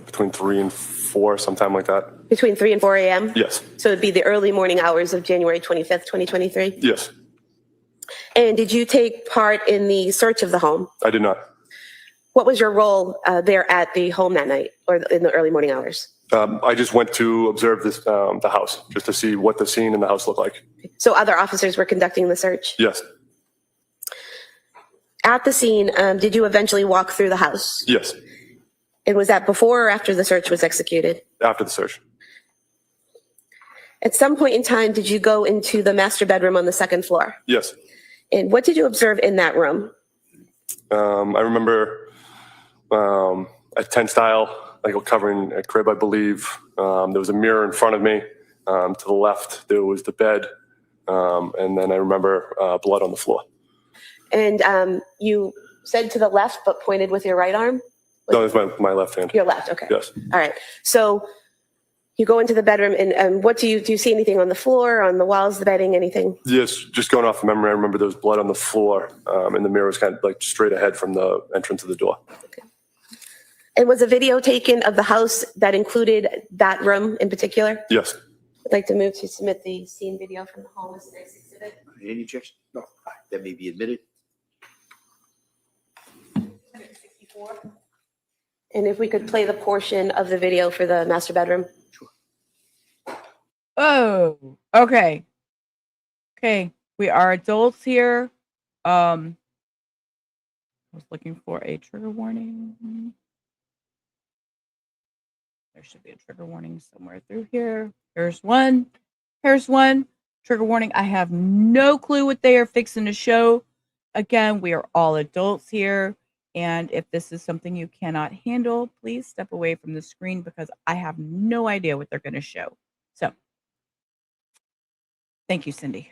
between 3 and 4, sometime like that. Between 3 and 4 a.m.? Yes. So it'd be the early morning hours of January 25th, 2023? Yes. And did you take part in the search of the home? I did not. What was your role there at the home that night or in the early morning hours? I just went to observe the house, just to see what the scene in the house looked like. So other officers were conducting the search? Yes. At the scene, did you eventually walk through the house? Yes. And was that before or after the search was executed? After the search. At some point in time, did you go into the master bedroom on the second floor? Yes. And what did you observe in that room? I remember a tent style, like covering a crib, I believe. There was a mirror in front of me. To the left, there was the bed. And then I remember blood on the floor. And you said to the left, but pointed with your right arm? No, it's my left hand. Your left, okay. Yes. All right. So you go into the bedroom, and what do you see anything on the floor, on the walls, the bedding, anything? Yes, just going off of memory, I remember there was blood on the floor, and the mirror was kind of like straight ahead from the entrance of the door. Okay. And was a video taken of the house that included that room in particular? Yes. I'd like to move to submit the scene video from the home as the next exhibit. Any objection? No. That may be admitted. And if we could play the portion of the video for the master bedroom. Oh, okay. Okay, we are adults here. I was looking for a trigger warning. There should be a trigger warning somewhere through here. Here's one. Here's one. Trigger warning. I have no clue what they are fixing to show. Again, we are all adults here. And if this is something you cannot handle, please step away from the screen because I have no idea what they're going to show. So, thank you, Cindy.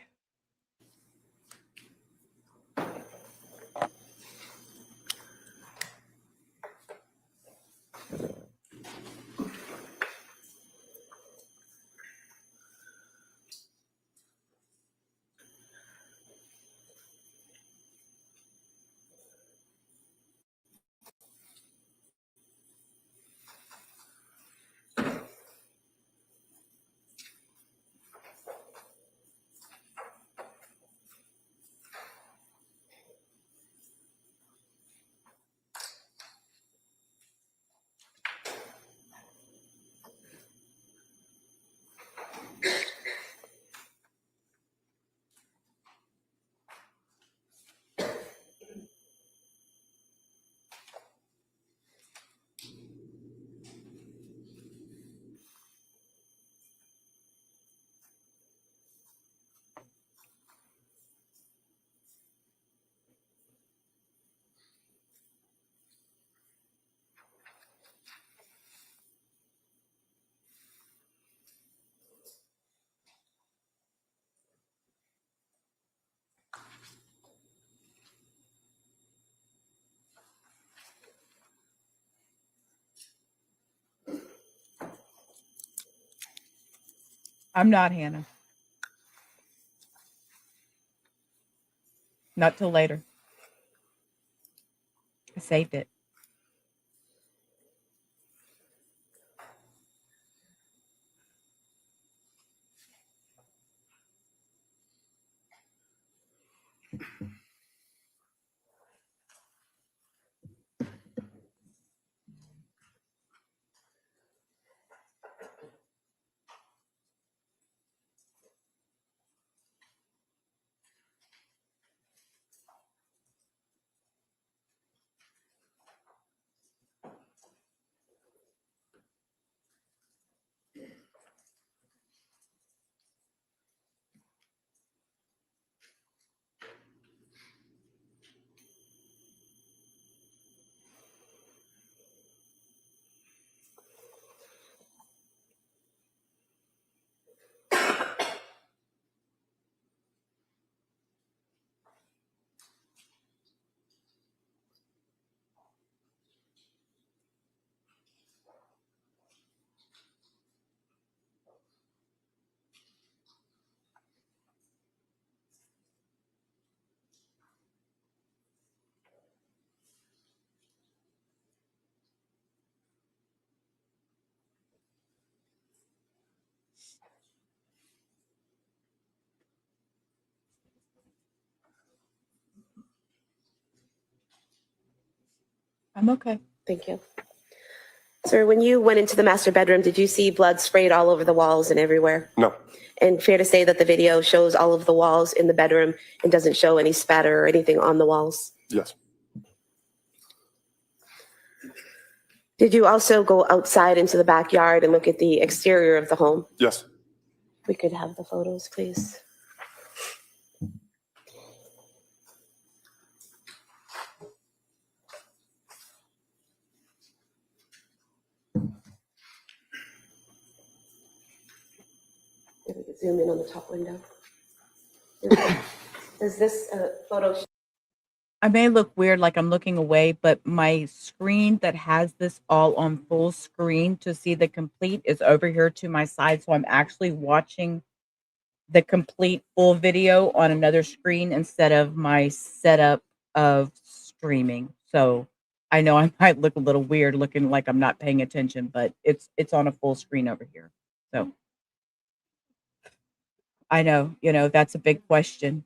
I'm not, Hannah. Not till later. I saved it. I'm okay. Thank you. Sir, when you went into the master bedroom, did you see blood sprayed all over the walls and everywhere? No. And fair to say that the video shows all of the walls in the bedroom and doesn't show any spatter or anything on the walls? Yes. Did you also go outside into the backyard and look at the exterior of the home? Yes. We could have the photos, please. If we could zoom in on the top window. Does this photo show? I may look weird like I'm looking away, but my screen that has this all on full screen to see the complete is over here to my side. So I'm actually watching the complete full video on another screen instead of my setup of streaming. So I know I might look a little weird looking like I'm not paying attention, but it's on a full screen over here. So I know, that's a big question.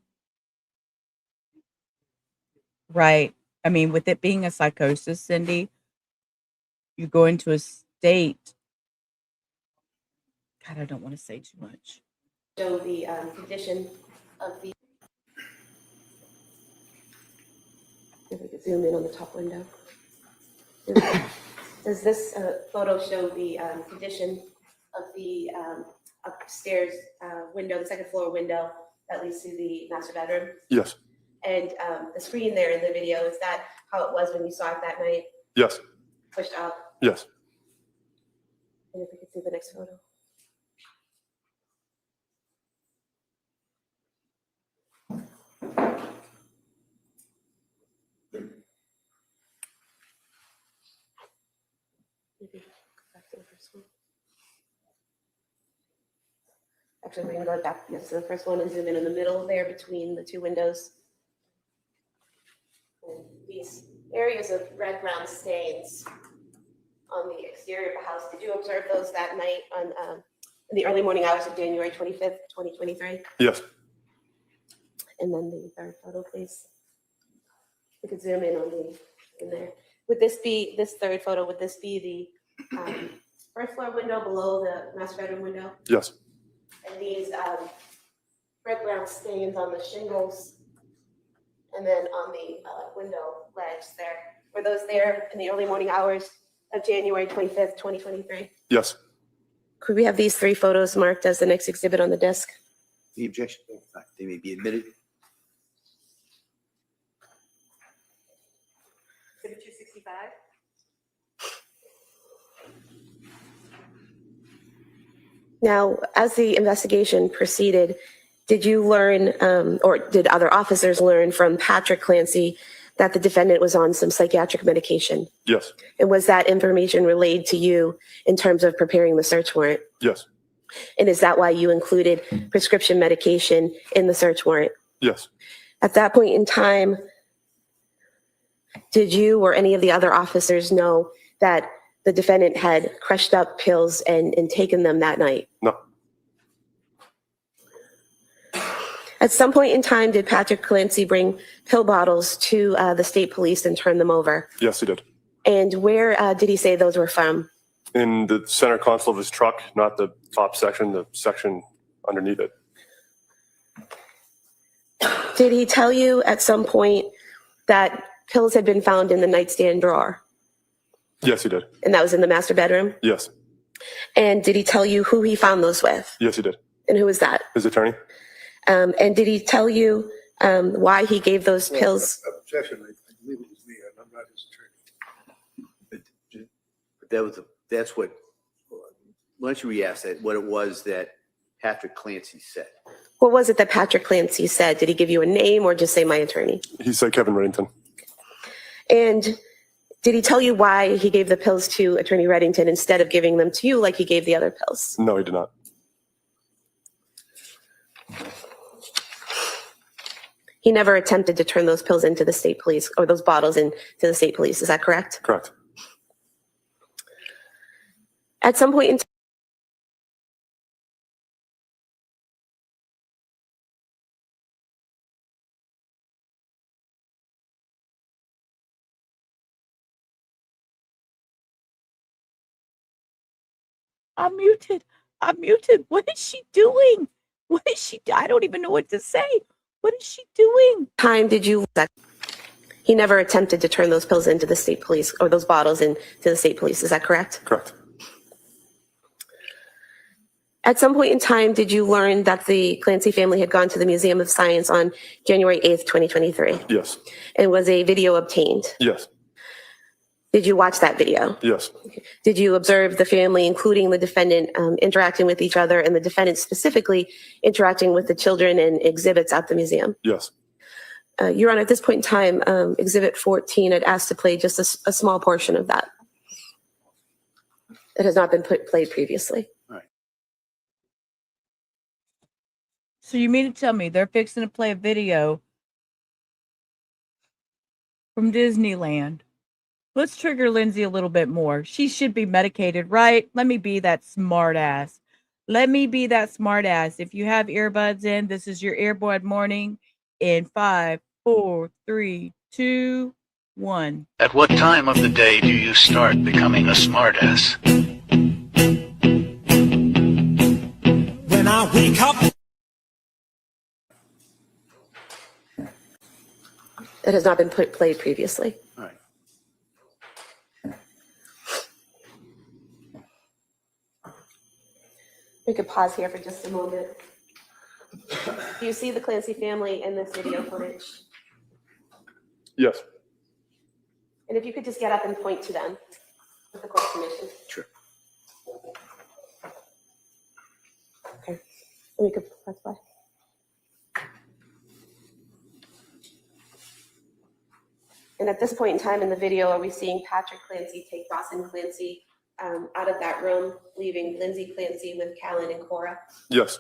Right. I mean, with it being a psychosis, Cindy, you go into a state. God, I don't want to say too much. Show the condition of the. If we could zoom in on the top window. Does this photo show the condition of the upstairs window, the second floor window that leads to the master bedroom? Yes. And the screen there in the video, is that how it was when you saw it that night? Yes. Pushed up? Yes. And if we could see the next photo. Maybe go back to the first one. Actually, we can go back to the first one and zoom in the middle there between the two windows. And these areas of red brown stains on the exterior of the house, did you observe those that night on in the early morning hours of January 25th, 2023? Yes. And then the third photo, please. We could zoom in on in there. Would this be, this third photo, would this be the first floor window below the master bedroom window? Yes. And these red-brown stains on the shingles and then on the window ledge there. Were those there in the early morning hours of January 25th, 2023? Yes. Could we have these three photos marked as the next exhibit on the disc? The objection, they may be admitted. Exhibit 265. Now, as the investigation proceeded, did you learn, or did other officers learn from Patrick Clancy that the defendant was on some psychiatric medication? Yes. And was that information relayed to you in terms of preparing the search warrant? Yes. And is that why you included prescription medication in the search warrant? Yes. At that point in time, did you or any of the other officers know that the defendant had crushed up pills and taken them that night? No. At some point in time, did Patrick Clancy bring pill bottles to the state police and turn them over? Yes, he did. And where did he say those were from? In the center console of his truck, not the top section, the section underneath it. Did he tell you at some point that pills had been found in the nightstand drawer? Yes, he did. And that was in the master bedroom? Yes. And did he tell you who he found those with? Yes, he did. And who was that? His attorney? And did he tell you why he gave those pills? Objection, I believe it was me, I'm not his attorney. But that's what, why don't you re-ask that, what it was that Patrick Clancy said? What was it that Patrick Clancy said? Did he give you a name or just say my attorney? He said Kevin Reddington. And did he tell you why he gave the pills to Attorney Reddington instead of giving them to you like he gave the other pills? No, he did not. He never attempted to turn those pills into the state police or those bottles into the state police. Is that correct? Correct. At some point in time, I'm muted. I'm muted. What is she doing? What is she? I don't even know what to say. What is she doing? did you? He never attempted to turn those pills into the state police or those bottles into the state police. Is that correct? Correct. At some point in time, did you learn that the Clancy family had gone to the Museum of Science on January 8th, 2023? Yes. And was a video obtained? Yes. Did you watch that video? Yes. Did you observe the family, including the defendant, interacting with each other and the defendant specifically interacting with the children and exhibits at the museum? Yes. Your Honor, at this point in time, Exhibit 14 had asked to play just a small portion of that. It has not been played previously. So you mean to tell me they're fixing to play a video from Disneyland? Let's trigger Lindsay a little bit more. She should be medicated, right? Let me be that smart ass. Let me be that smart ass. If you have earbuds in, this is your earbud morning in 5, 4, 3, 2, 1. At what time of the day do you start becoming a smartass? When I wake up. It has not been played previously. All right. We could pause here for just a moment. Do you see the Clancy family in this video footage? Yes. And if you could just get up and point to them with the court permission. Sure. Okay. And we could press play. And at this point in time in the video, are we seeing Patrick Clancy take Dawson Clancy out of that room, leaving Lindsay Clancy with Callan and Cora? Yes.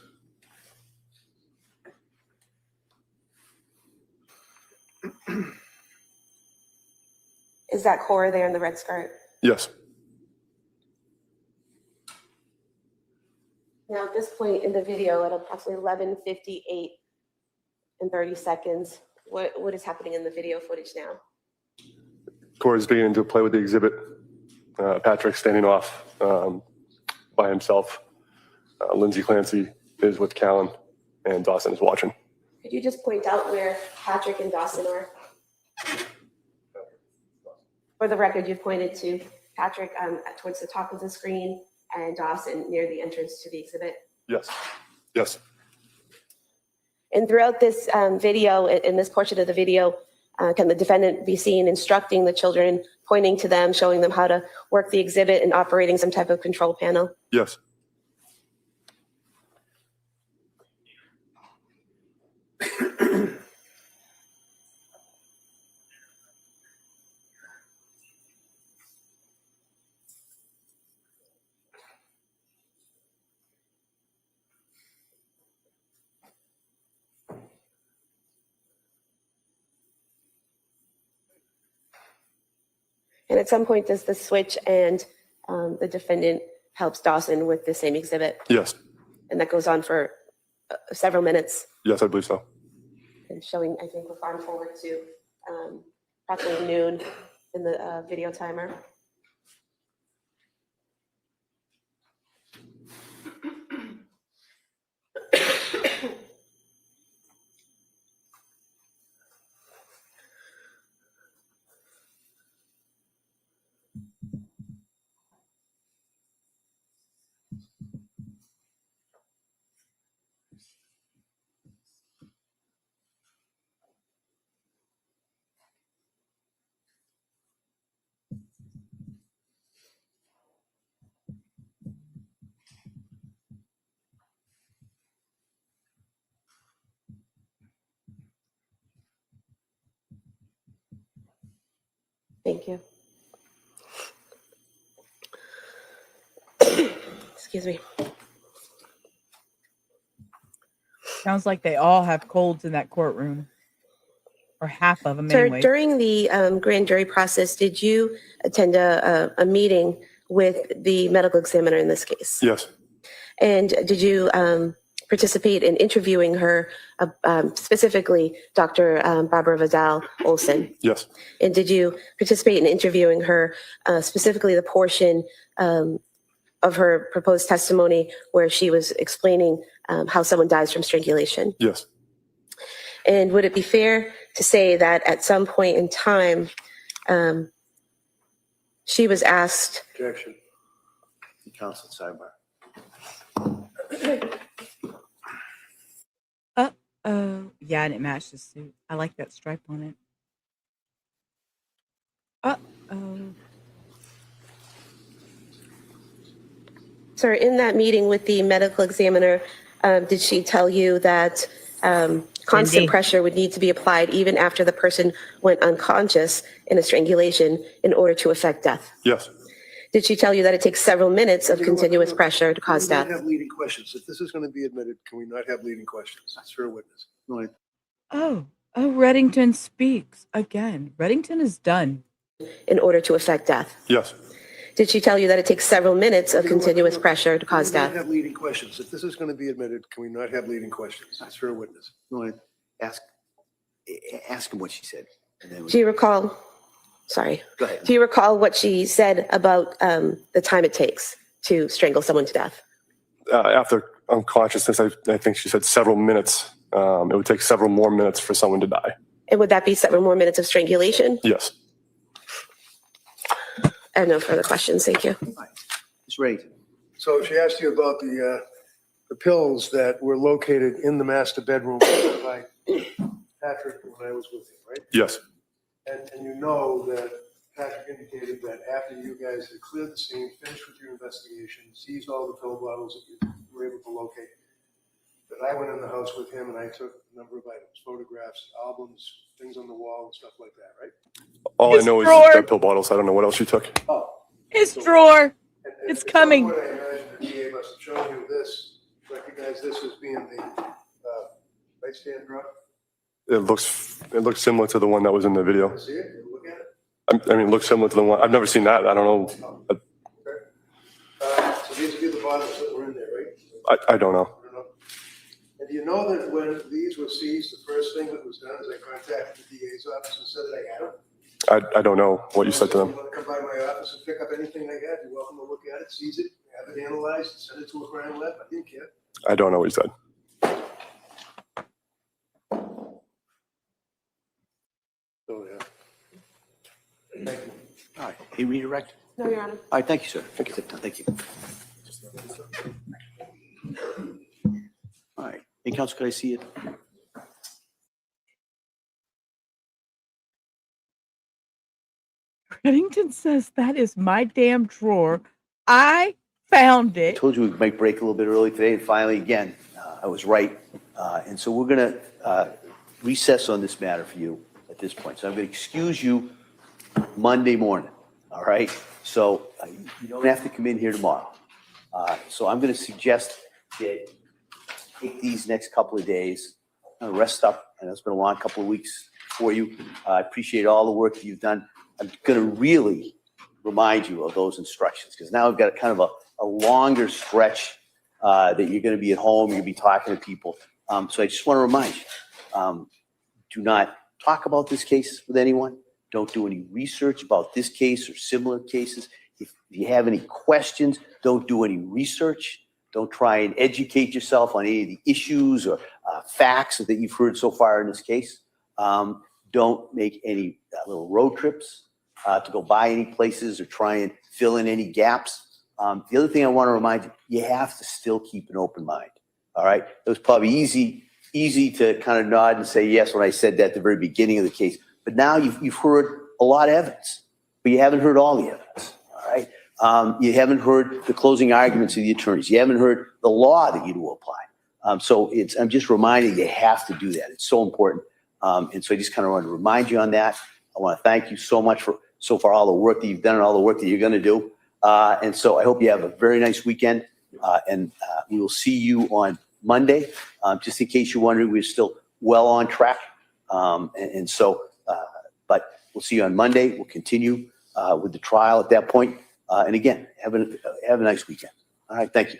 Is that Cora there in the red skirt? Yes. Now, at this point in the video, at approximately 11:58 and 30 seconds, what is happening in the video footage now? Cora's beginning to play with the exhibit. Patrick's standing off by himself. Lindsay Clancy is with Callan, and Dawson is watching. Could you just point out where Patrick and Dawson are? For the record, you pointed to Patrick towards the top of the screen and Dawson near the entrance to the exhibit. Yes. Yes. And throughout this video, in this portion of the video, can the defendant be seen instructing the children, pointing to them, showing them how to work the exhibit and operating some type of control panel? Yes. And at some point, does the switch and the defendant helps Dawson with the same exhibit? Yes. And that goes on for several minutes. Yes, I believe so. and showing, I think we're on forward to approximately noon in the video timer. Thank you. Excuse me. Sounds like they all have colds in that courtroom, or half of them Sir, anyway. during the grand jury process, did you attend a meeting with the medical examiner in this case? Yes. And did you participate in interviewing her, specifically Dr. Barbara Vidal Olson? Yes. And did you participate in interviewing her, specifically the portion of her proposed testimony where she was explaining how someone dies from strangulation? Yes. And would it be fair to say that at some point in time, she was asked? Objection. Counsel, sidebar. Yeah, and it matched the suit. I like that stripe on it. Sir, in that meeting with the medical examiner, did she tell you that constant Indeed. pressure would need to be applied even after the person went unconscious in a strangulation in order to affect death? Yes. Did she tell you that it takes several minutes of continuous pressure to cause Can we death? not have leading questions? If this is going to be admitted, can we not have leading questions? It's for a witness. Oh, Reddington speaks again. Reddington is done. In order to affect death? Yes. Did she tell you that it takes several minutes of continuous pressure to cause Can we death? not have leading questions? If this is going to be admitted, can we not have leading questions? It's for a witness. Ask him what she said. And then Do you recall? Sorry. Go ahead. Do you recall what she said about the time it takes to strangle someone to death? After unconsciousness, I think she said several minutes. It would take several more minutes for someone to die. And would that be several more minutes of strangulation? Yes. I have no further questions. Thank you. Ms. Reddington. So she asked you about the pills that were located in the master bedroom by Patrick when I was with him, right? Yes. And you know that Patrick indicated that after you guys had cleared the scene, finished with your investigation, seized all the pill bottles that you were able to locate, that I went in the house with him and I took a number of items, photographs, albums, things on the wall and stuff like that, right? All His I know is drawer. the pill bottles. I don't know what else she took. Oh. His drawer. And It's at some coming. point, I imagine the DA must have shown you this, recognize this as being the nightstand drawer. It looks similar to the one that was in the video. See it? You look at it? I mean, it looks similar to the one. I've never seen that. I don't know. So these would be the bottles that were in there, right? I don't know. I don't know. And do you know that when these were seized, the first thing that was done is I contacted the DA's office and said that I had them? I don't know what you said to them. You want to come by my office and pick up anything I have, you're welcome to look at it, seize it, have it analyzed, send it to a crime lab. I didn't care. I don't know what you said. So, yeah. Thank you. All right. He redirect? No, Your Honor. All right. Thank you, sir. Thank you. Thank you. All right. Hey, Counsel, could I see it? Reddington says that is my damn drawer. I found I it. told you we might break a little bit early today, and finally, again, I was right. And so we're going to recess on this matter for you at this point. So I'm going to excuse you Monday morning, all right? So you don't have to come in here tomorrow. So I'm going to suggest that take these next couple of days, rest up. I know it's been a long couple of weeks for you. I appreciate all the work that you've done. I'm going to really remind you of those instructions because now I've got kind of a longer stretch that you're going to be at home, you're going to be talking to people. So I just want to remind you, Do not talk about this case with anyone. Don't do any research about this case or similar cases. If you have any questions, don't do any research. Don't try and educate yourself on any of the issues or facts that you've heard so far in this case. Don't make any little road trips to go by any places or try and fill in any gaps. The other thing I want to remind you, you have to still keep an open mind. All right. It was probably easy to kind of nod and say yes when I said that at the very beginning of the case. But now you've heard a lot of evidence, but you haven't heard all the evidence. All right. You haven't heard the closing arguments of the attorneys. You haven't heard the law that you will apply. So I'm just reminding you have to do that. It's so important. And so I just kind of want to remind you on that. I want to thank you so much for so far all the work that you've done and all the work that you're going to do. And so I hope you have a very nice weekend. And we will see you on Monday. Just in case you're wondering, we're still well on track. But we'll see you on Monday. We'll continue with the trial at that point. And again, have a nice weekend. All right. Thank you.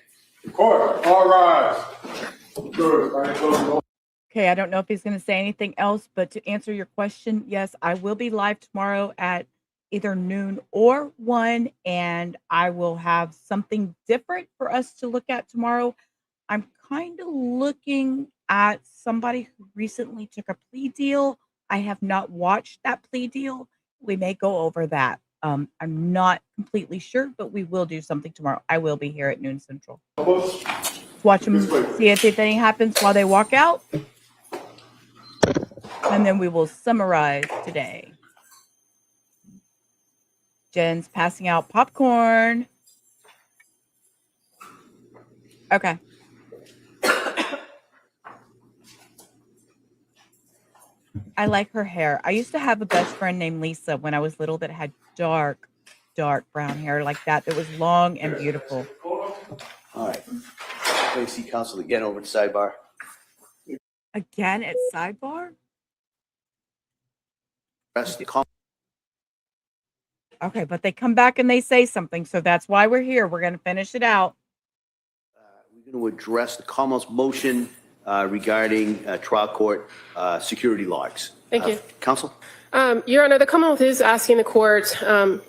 Court, all rise. Okay, I don't know if he's going to say anything else, but to answer your question, yes, I will be live tomorrow at either noon or 1, and I will have something different for us to look at tomorrow. I'm kind of looking at somebody who recently took a plea deal. I have not watched that plea deal. We may go over that. I'm not completely sure, but we will do something tomorrow. I will be here at noon Central. Watch them, see if anything happens while they walk out. And then we will summarize today. Jen's passing out popcorn. Okay. I like her hair. I used to have a best friend named Lisa when I was little that had dark brown hair like that. That was long and beautiful. All right. See counsel again over at sidebar. Again at sidebar? Okay, but they come back and they say something, so that's why we're here. We're going to finish it out. We're going to address the Commonwealth's motion regarding trial court security logs. Thank you. Counsel? Your Honor, the Commonwealth is asking the court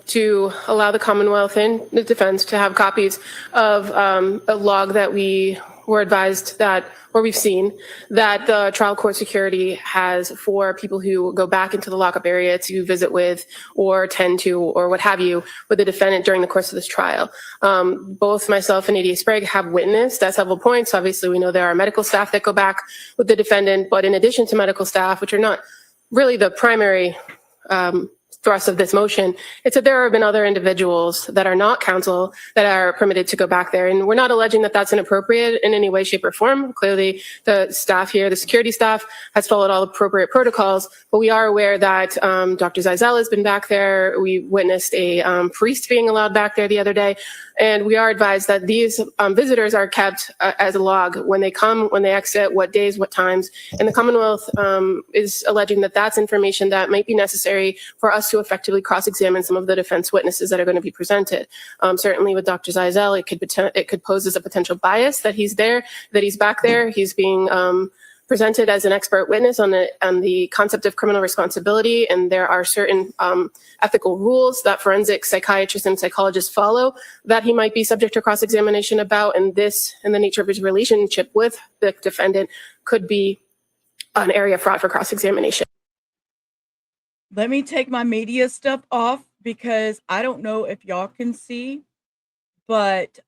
to allow the Commonwealth and the defense to have copies of a log that we were advised that, or we've seen, that the trial court security has for people who go back into the lockup area to visit with or tend to or what have you with the defendant during the course of this trial. Both myself and ADA Sprague have witnessed at several points. Obviously, we know there are medical staff that go back with the defendant, but in addition to medical staff, which are not really the primary thrust of this motion, it's that there have been other individuals that are not counsel that are permitted to go back there. And we're not alleging that that's inappropriate in any way, shape, or form. Clearly, the staff here, the security staff, has followed all appropriate protocols. But we are aware that Dr. Zeisel has been back there. We witnessed a priest being allowed back there the other day. And we are advised that these visitors are kept as a log when they come, when they exit, what days, what times. And the Commonwealth is alleging that that's information that might be necessary for us to effectively cross-examine some of the defense witnesses that are going to be presented. Certainly with Dr. Zeisel, it could pose as a potential bias that he's there, that he's back there. He's being presented as an expert witness on the concept of criminal responsibility, and there are certain ethical rules that forensic psychiatrists and psychologists follow that he might be subject to cross-examination about, and this, and the nature of his relationship with the defendant, could be an area fraught for cross-examination. Let me take my media stuff off because I don't know if y'all can see, but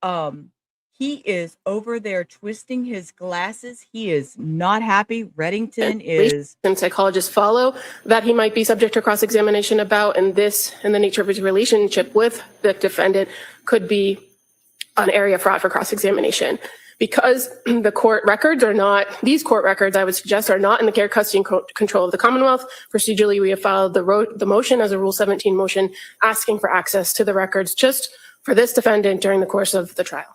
he is over there twisting his glasses. He is not happy. Reddington is. And psychologists follow that he might be subject to cross-examination about, and this, and the nature of his relationship with the defendant, could be an area fraught for cross-examination. Because the court records are not, these court records, I would suggest, are not in the care, custody, and control of the Commonwealth. Procedurally, we have filed the motion as a Rule 17 motion asking for access to the records just for this defendant during the course of the trial.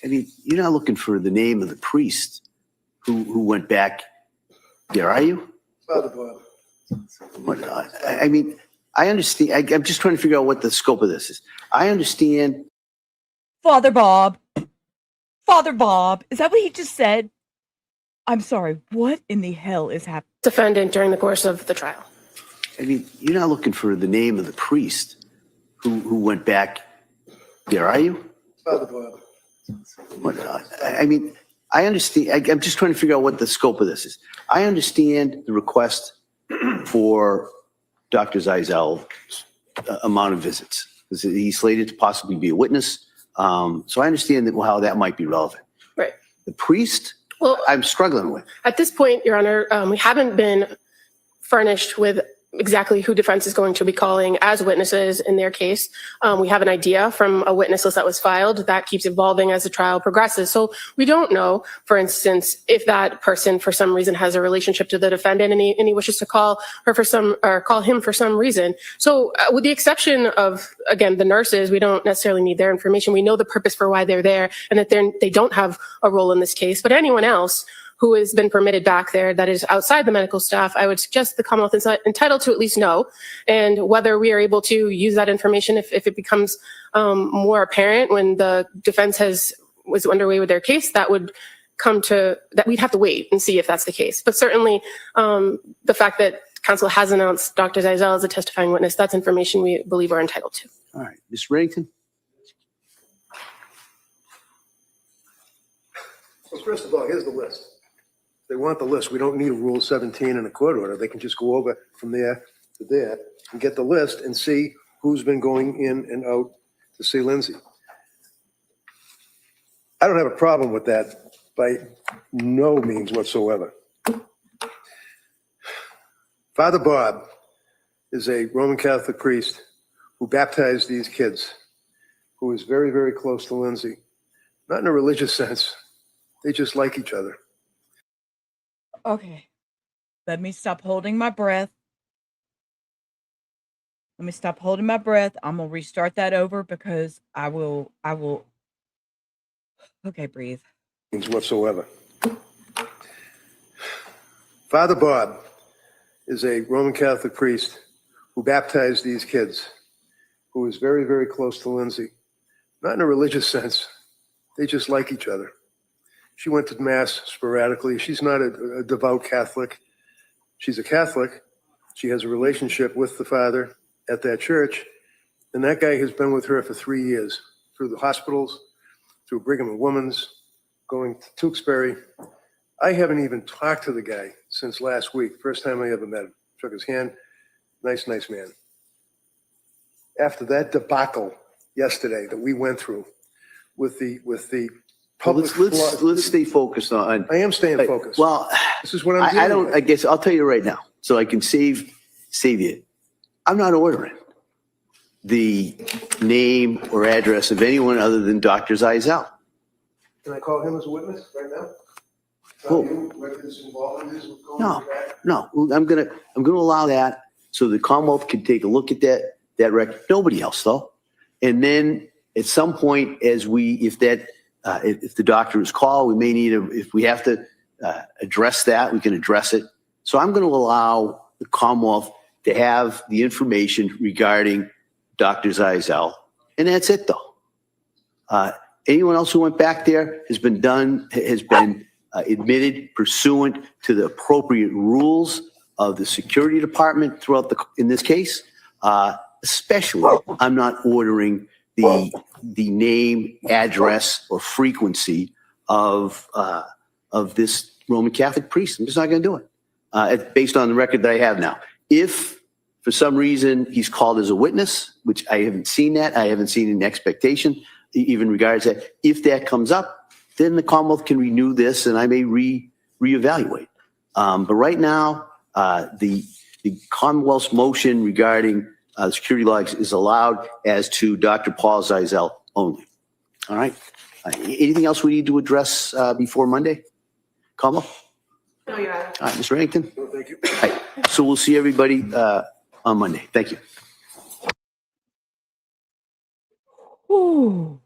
I mean, you're not looking for the name of the priest who went back there, are you? Father Bob. I mean, I understand. I'm just trying to figure out what the scope of this is. I understand. Father Bob. Father Bob. Is that what he just said? I'm sorry, what in the hell is happening? Defendant during the course of the trial. I mean, you're not looking for the name of the priest who went back there, are you? Father Bob. What, I mean, I understand. I'm just trying to figure out what the scope of this is. I understand the request for Dr. Zeisel's amount of visits. He's slated to possibly be a witness. So I understand that how that might be relevant. Right. The priest, Well, I'm struggling with. at this point, Your Honor, we haven't been furnished with exactly who defense is going to be calling as witnesses in their case. We have an idea from a witness list that was filed that keeps evolving as the trial progresses. So we don't know, for instance, if that person for some reason has a relationship to the defendant and he wishes to call her or call him for some reason. So with the exception of, again, the nurses, we don't necessarily need their information. We know the purpose for why they're there and that they don't have a role in this case. But anyone else who has been permitted back there that is outside the medical staff, I would suggest the Commonwealth is entitled to at least know, and whether we are able to use that information if it becomes more apparent when the defense was underway with their case, that would that we'd have to wait and see if that's the case. But certainly the fact that counsel has announced Dr. Zeisel as a testifying witness, that's information we believe we're entitled to. All right, Ms. Reddington? Well, first of all, here's the list. They want the list. We don't need a Rule 17 and a court order. They can just go over from there to there and get the list and see who's been going in and out to see Lindsay. I don't have a problem with that by no means whatsoever. Father Bob is a Roman Catholic priest who baptized these kids, who is very, very close to Lindsay. Not in a religious sense. They just like each other. Okay, let me stop holding my breath. Let me stop holding my breath. I'm gonna restart that over because I will. Okay, breathe. Whatsoever. Father Bob is a Roman Catholic priest who baptized these kids, who is very, very close to Lindsay. Not in a religious sense. They just like each other. She went to Mass sporadically. She's not a devout Catholic. She's a Catholic. She has a relationship with the father at that church. And that guy has been with her for 3 years, through the hospitals, through Brigham and Women's, going to Tewksbury. I haven't even talked to the guy since last week. First time I ever met him. Shook his hand. Nice man. After that debacle yesterday that we went through with the public. Let's stay focused on. I am staying focused. Well, this is what I'm doing. I don't. I guess I'll tell you right now, so I can save you. I'm not ordering the name or address of anyone other than Dr. Zeisel. Can I call him as a witness right now? Cool. No. No, I'm gonna allow that so the Commonwealth can take a look at that record. Nobody else though. And then at some point, if the doctor is called, we may need if we have to address that, we can address it. So I'm going to allow the Commonwealth to have the information regarding Dr. Zeisel, and that's it though. Anyone else who went back there has been admitted pursuant to the appropriate rules of the security department in this case. Especially, I'm not ordering the name, address, or frequency of this Roman Catholic priest. I'm just not going to do it based on the record that I have now. If for some reason he's called as a witness, which I haven't seen that, I haven't seen an expectation even regards that. If that comes up, then the Commonwealth can renew this, and I may reevaluate. But right now, the Commonwealth's motion regarding security logs is allowed as to Dr. Paul Zeisel only. All right. Anything else we need to address before Monday? Commonwealth? No, Your Honor. All right, Mr. Reddington? No, thank you. All right. So we'll see everybody on Monday. Thank you. Ooh.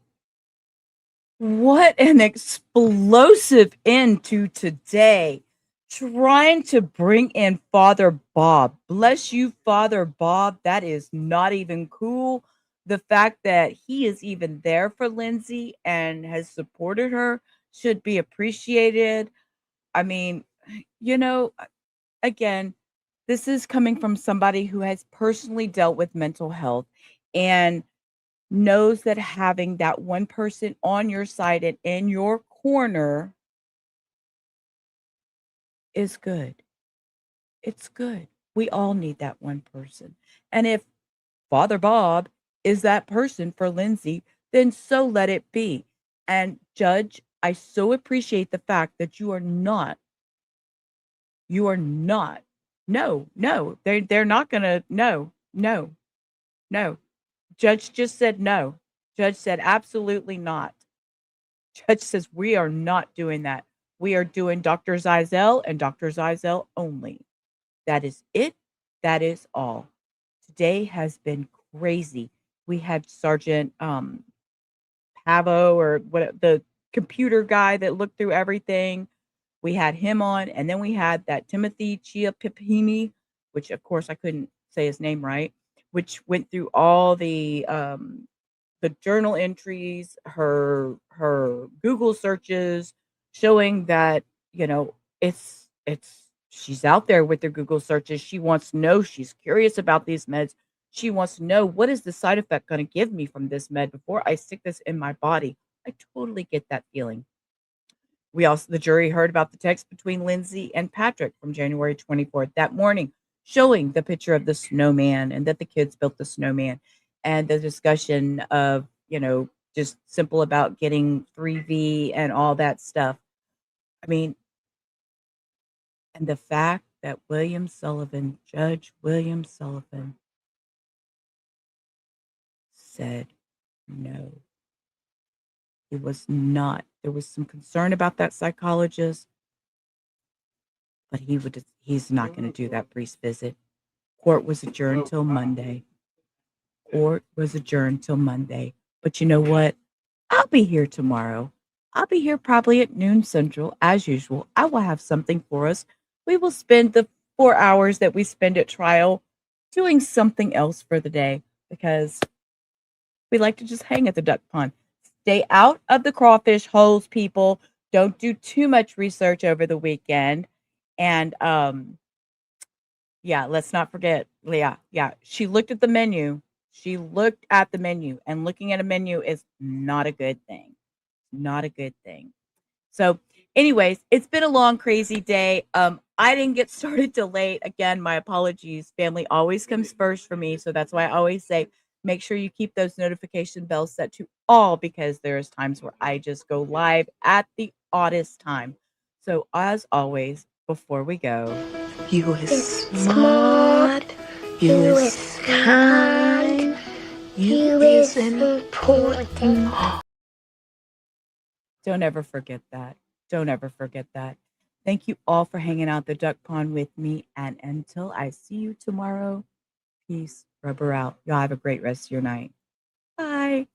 What an explosive end to today. Trying to bring in Father Bob. Bless you, Father Bob. That is not even cool. The fact that he is even there for Lindsay and has supported her should be appreciated. I mean, again, this is coming from somebody who has personally dealt with mental health and knows that having that one person on your side and in your corner is good. It's good. We all need that one person. And if Father Bob is that person for Lindsay, then so let it be. And Judge, I so appreciate the fact that you are not, no, they're not gonna, no. Judge just said no. Judge said absolutely not. Judge says we are not doing that. We are doing Dr. Zeisel and Dr. Zeisel only. That is it. That is all. Today has been crazy. We had Sergeant Pavo, or what, the computer guy that looked through everything. We had him on, and then we had that Timothy Chiapipini, which of course I couldn't say his name right, which went through all the journal entries, her Google searches, showing that, it's she's out there with her Google searches. She wants to know, she's curious about these meds. She wants to know, what is the side effect going to give me from this med before I stick this in my body? I totally get that feeling. The jury heard about the text between Lindsay and Patrick from January 24th that morning, showing the picture of the snowman and that the kids built the snowman, and the discussion of, just simple about getting 3V and all that stuff. I mean, and the fact that Judge William Sullivan said no. It was not. There was some concern about that psychologist, but he's not going to do that brief visit. Court was adjourned till Monday. But you know what? I'll be here tomorrow. I'll be here probably at noon Central, as usual. I will have something for us. We will spend the 4 hours that we spend at trial doing something else for the day, because we like to just hang at the duck pond. Stay out of the crawfish holes, people. Don't do too much research over the weekend. And let's not forget, Leah. Yeah, she looked at the menu. And looking at a menu is not a good thing. So anyways, it's been a long, crazy day. I didn't get started till late. Again, my apologies. Family always comes first for me. So that's why I always say, make sure you keep those notification bells set to all, because there's times where I just go live at the oddest time. So as always, before we go, you is smart, you is kind, you is important. Don't ever forget that. Thank you all for hanging out the duck pond with me. And until I see you tomorrow, peace, rubber out. Y'all have a great rest of your night. Bye.